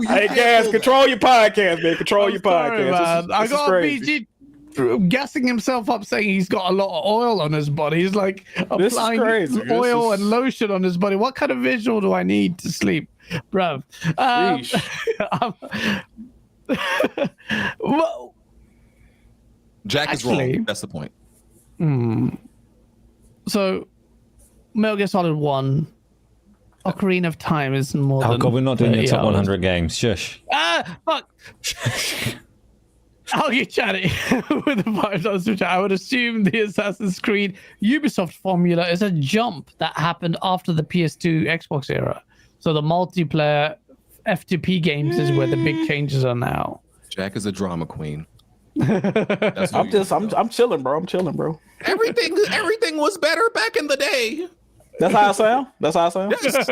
Hey, guys, control your podcast, man. Control your podcast. I got BG gassing himself up, saying he's got a lot of oil on his body. He's like applying oil and lotion on his body. What kind of visual do I need to sleep? Bruv. Well, Jack is wrong. That's the point. So, Metal Gear Solid 1, Ocarina of Time is more Oh than god, we're not doing your 30 top hours. 100 games. Shush. Ah, fuck. Oh, you chatty with the $5 super chat. I would assume the Assassin's Creed Ubisoft formula is a jump that happened after the PS2 Xbox era. So the multiplayer F2P games is where the big changes are now. Jack is a drama queen. I'm chilling, bro. I'm chilling, bro. Everything was better back in the day. That's how I sound. That's how I sound. Yes,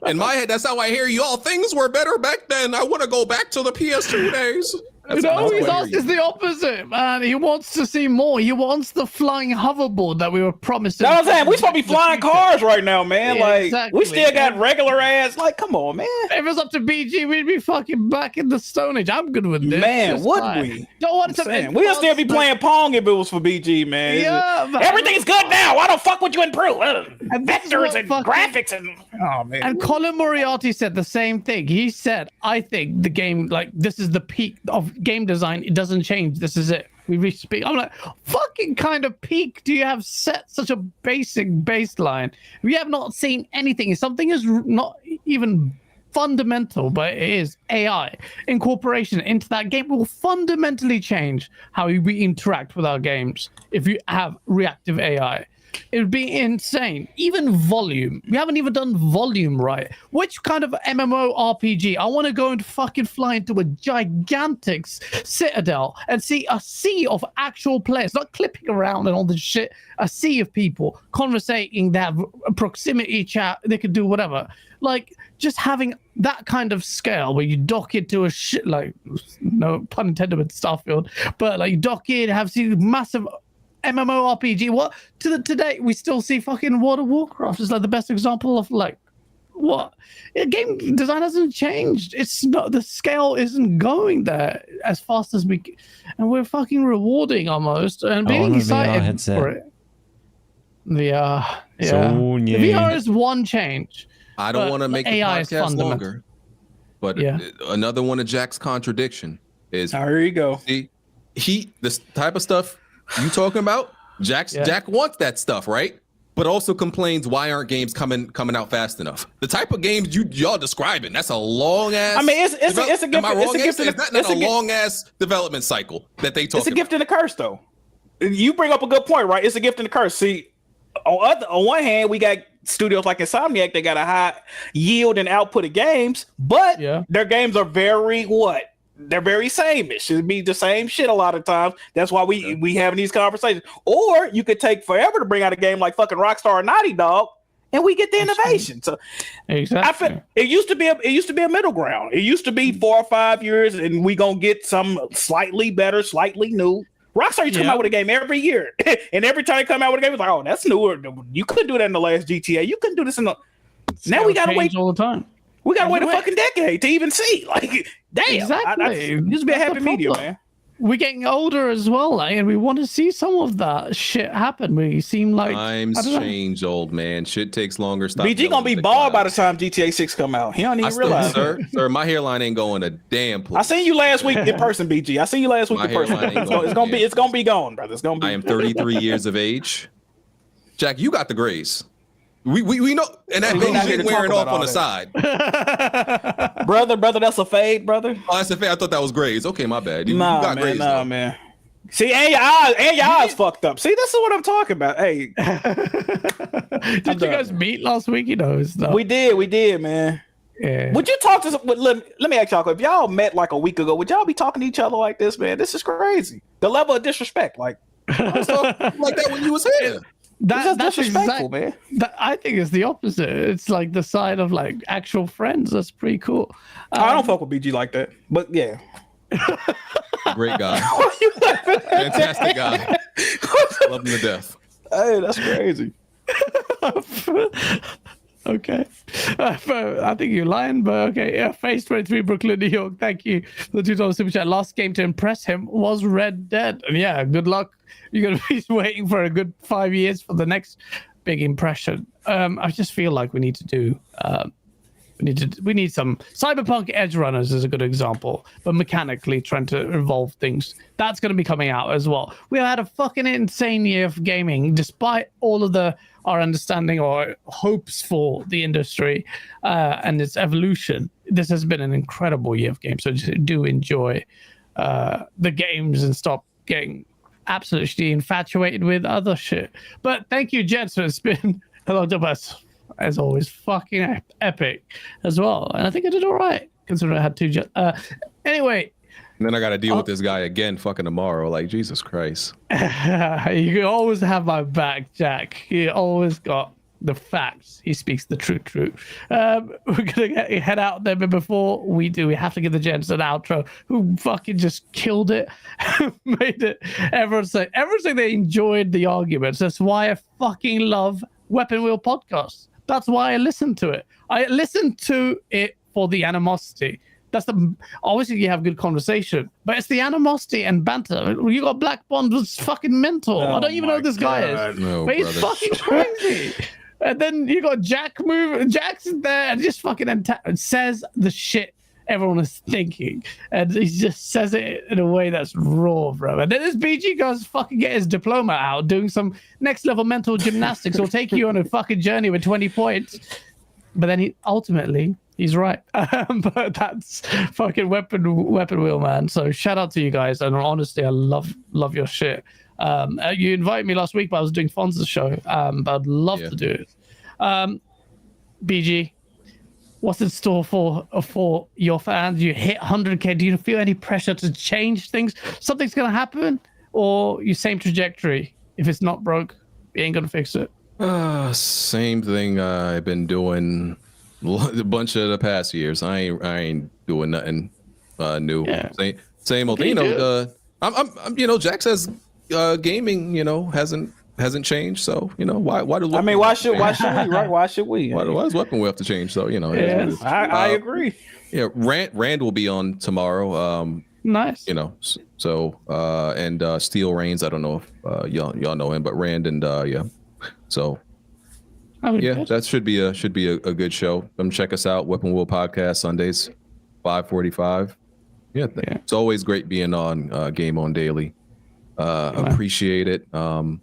in my head, that's how I hear you all. Things were better back then. I want to go back to the PS2 days. No, he's is the opposite, man. He wants to see more. He wants the flying hoverboard that we were promising. That's what I'm saying. We supposed to be flying cars right now, man. Yeah, like exactly. we still got regular ass. Like, come on, man. If it was up to BG, we'd be fucking back in the Stone Age. I'm good with this. Man, Just would fine. we? Don't want to. We'll still be playing Pong if it was for BG, man. Yeah, man. Everything's good now. Why don't fuck with you improve? And this is Vectors what and fucking- graphics and oh man. And Colin Moriarty said the same thing. He said, I think the game, like, this is the peak of game design. It doesn't change. This is it. We reached peak. I'm like, fucking kind of peak do you have set such a basic baseline? We have not seen anything. Something is not even fundamental, but it is AI incorporation into that game will fundamentally change how we interact with our games if you have reactive AI. It would be insane. Even volume. We haven't even done volume right. Which kind of MMO RPG? I want to go and fucking fly into a gigantic citadel and see a sea of actual players, not clipping around and all this shit. A sea of people conversating. They have a proximity chat. They can do whatever. Like, just having that kind of scale where you dock into a shit, like, no pun intended with Starfield, but like you dock in, have these massive MMORPG. What today we still see fucking World of Warcraft is like the best example of like what game design hasn't changed. It's not, the scale isn't going there as fast as we, and we're fucking rewarding almost and being excited for it. Yeah. So The VR is one change. I don't want to make the AI is podcast fundamental. longer, but Yeah. another one of Jack's contradiction is Oh, here you go. see, this type of stuff you talking about, Jack wants that stuff, right? But also complains why aren't games coming out fast enough? The type of games y'all describing, that's a long ass. I mean, it's a gift. Am I wrong? It's a gift. It's not a long ass development cycle that they talk. It's a gift and a curse, though. You bring up a good point, right? It's a gift and a curse. See, on one hand, we got studios like Insomniac. They got a high yield and output of games, but their games are very what? They're very same-ish. It'd be the same shit a lot of times. That's why we having these conversations. Or you could take forever to bring out a game like fucking Rockstar or Naughty Dog, and we get the innovation. So exactly, I feel, it used to be a middle ground. It used to be 4 or 5 years, and we gonna get some slightly better, slightly new. Rockstar used to come out with a game every year, and every time they come out with a game, it's like, oh, that's newer. You couldn't do that in the last GTA. You couldn't do this in the. Now we gotta wait all the time. We gotta wait a fucking decade to even see. Like, damn, exactly. It used to be a happy medium, man. We're getting older as well, like, and we want to see some of that shit happen. We seem like times change, old man. Shit takes longer. Stop BG gonna be bald by the time GTA 6 come out. He don't even realize. Sir, my hairline ain't going a damn place. I seen you last week in person, BG. I seen you last week in person. It's gonna be gone, brother. It's gonna be. I am 33 years of age. Jack, you got the grace. We know, and that beige ain't wearing off on the side. brother, that's a fade, brother. Oh, that's a fade. I thought that was grays. Okay, my bad. You Nah, got man, grays, nah, man. See, and your eyes fucked up. See, this is what I'm talking about. Hey, did you guys meet last week? You know, we did, man. Yeah. Would you talk to? Let me ask y'all. If y'all met like a week ago, would y'all be talking to each other like this, man? This is crazy. The level of disrespect, like like that when you was here. That's disrespectful, man. I think it's the opposite. It's like the side of like actual friends. That's pretty cool. I don't fuck with BG like that, but yeah. Great guy. Fantastic guy. Love him to death. Hey, that's crazy. Okay. I think you're lying, but okay. Yeah, Phase 23, Brooklyn, New York. Thank you for the $2 super chat. Last game to impress him was Red Dead. And yeah, good luck. You're going to be waiting for a good 5 years for the next big impression. I just feel like we need to do... we need some Cyberpunk Edge Runners is a good example, but mechanically trying to evolve things. That's going to be coming out as well. We had a fucking insane year of gaming, despite all of the our understanding or hopes for the industry and its evolution. This has been an incredible year of games. So just do enjoy the games and stop getting absolutely infatuated with other shit. But thank you, gents. It's been a lot of us, as always, fucking epic as well. And I think I did all right considering I had two jets. Anyway. And then I got to deal with this guy again fucking tomorrow. Like, Jesus Christ. You always have my back, Jack. You always got the facts. He speaks the truth. We're going to head out there, but before we do, we have to give the gents an outro who fucking just killed it. Made it. Everyone say they enjoyed the arguments. That's why I fucking love Weapon Wheel podcasts. That's why I listen to it. I listen to it for the animosity. Obviously you have good conversation, but it's the animosity and banter. You got Black Bond was fucking mental. I don't even know who this guy is, but he's fucking crazy. And then you got Jack Jack's there and just fucking says the shit everyone is thinking, and he just says it in a way that's raw, bro. And then this BG goes fucking get his diploma out, doing some next level mental gymnastics. Will take you on a fucking journey with 20 points, but then he's right. But that's fucking weapon wheel, man. So shout out to you guys, and honestly, I love your shit. You invited me last week, but I was doing Fonz's show. But I'd love to do it. BG, what's in store for your fans? You hit 100K. Do you feel any pressure to change things? Something's gonna happen, or you same trajectory? If it's not broke, you ain't gonna fix it. Same thing I've been doing a bunch of the past years. I ain't doing nothing new. Yeah. Same old thing. I'm Jack says gaming, hasn't changed. So why should we? Right? Why should we? Why does Weapon Wheel have to change? So I agree. Yeah, Rand will be on tomorrow. Nice. So and Steel Reigns. I don't know if y'all know him, but Rand and yeah. So that should be a good show. Come check us out. Weapon Wheel Podcast Sundays, 5:45. Yeah, it's always great being on GameOnDaily. Appreciate it. Y'all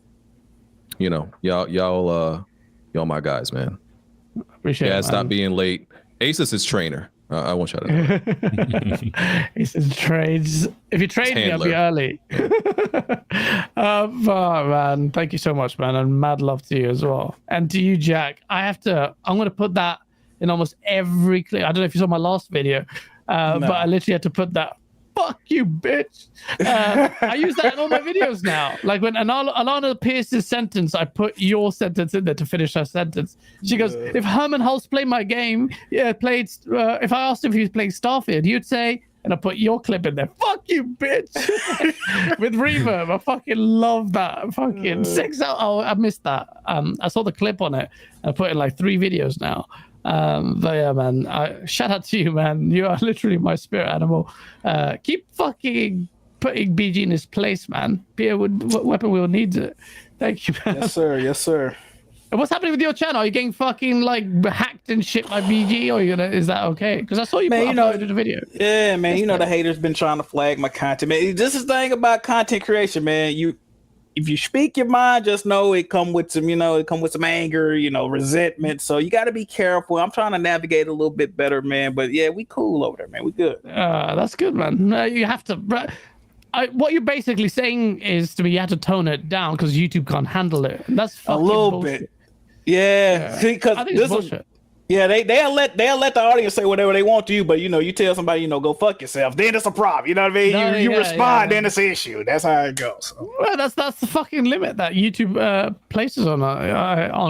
my guys, man. Appreciate it. Stop being late. Ace is his trainer. I want y'all to know. He says trades. If you trade me, I'll be early. Man, thank you so much, man, and mad love to you as well. And to you, Jack. I'm gonna put that in almost every clip. I don't know if you saw my last video, but I literally had to put that. Fuck you, bitch. I use that in all my videos now. Like when Alana Pierce's sentence, I put your sentence in there to finish her sentence. She goes, if Herman Hulse played my game, if I asked him if he was playing Starfield, you'd say, and I put your clip in there, fuck you, bitch. With reverb. I fucking love that. Fucking 6 out. Oh, I missed that. I saw the clip on it. I put in like 3 videos now. But yeah, man, shout out to you, man. You are literally my spirit animal. Keep fucking putting BG in his place, man. Weapon Wheel needs it. Thank you, man. Yes, sir. And what's happening with your channel? Are you getting fucking like hacked and shit by BG, or is that okay? Because I saw you uploaded a video. Yeah, man. The haters been trying to flag my content, man. This is the thing about content creation, man. If you speak your mind, just know it come with some, anger, resentment. So you got to be careful. I'm trying to navigate a little bit better, man. But yeah, we cool over there, man. We good. That's good, man. You have to. What you're basically saying is to me, you have to tone it down because YouTube can't handle it. That's fucking a little bullshit. bit. Yeah. See, because this is. Yeah, they'll let the audience say whatever they want to you, but you tell somebody, go fuck yourself, then it's a problem. You know what I mean? No, you respond, then it's an issue. That's how it goes. So. Well, that's the fucking limit that YouTube places on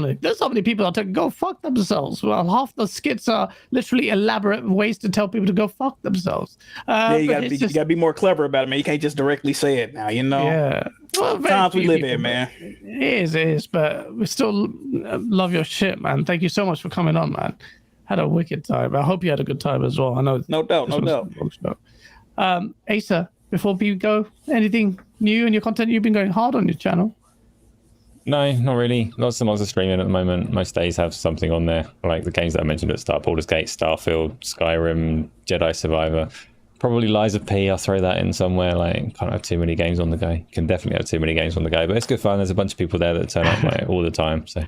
it. There's so many people that go fuck themselves. Well, half the skits are literally elaborate ways to tell people to go fuck themselves. You gotta be more clever about it, man. You can't just directly say it now. Yeah. Well, times we live in, man. It is, but we still love your shit, man. Thank you so much for coming on, man. Had a wicked time. I hope you had a good time as well. I know. No doubt. Asa, before we go, anything new in your content? You've been going hard on your channel. No, not really. Lots of streaming at the moment. Most days have something on there, like the games that I mentioned at the start: Baldur's Gate, Starfield, Skyrim, Jedi Survivor. Probably Lies of P. I'll throw that in somewhere. Like, can't have too many games on the go. Can definitely have too many games on the go, but it's good fun. There's a bunch of people there that turn up all the time. So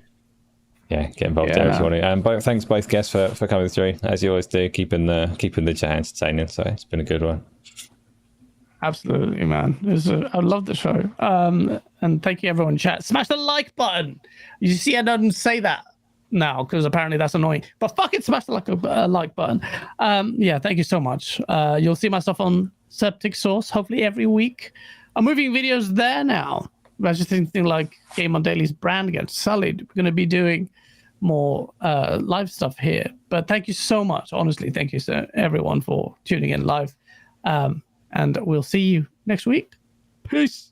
Yeah, get involved there if you want to. And thanks both guests for coming through, as you always do, keeping the chat entertaining. So it's been a good one. Absolutely, man. I love the show. And thank you, everyone in chat. Smash the like button. You see, I don't say that now because apparently that's annoying. But fucking smash the like button. Yeah, thank you so much. You'll see my stuff on Septic Source hopefully every week. I'm moving videos there now. I just think like GameOnDaily's brand gets sullied. We're going to be doing more live stuff here. But thank you so much. Honestly, thank you to everyone for tuning in live. And we'll see you next week. Peace.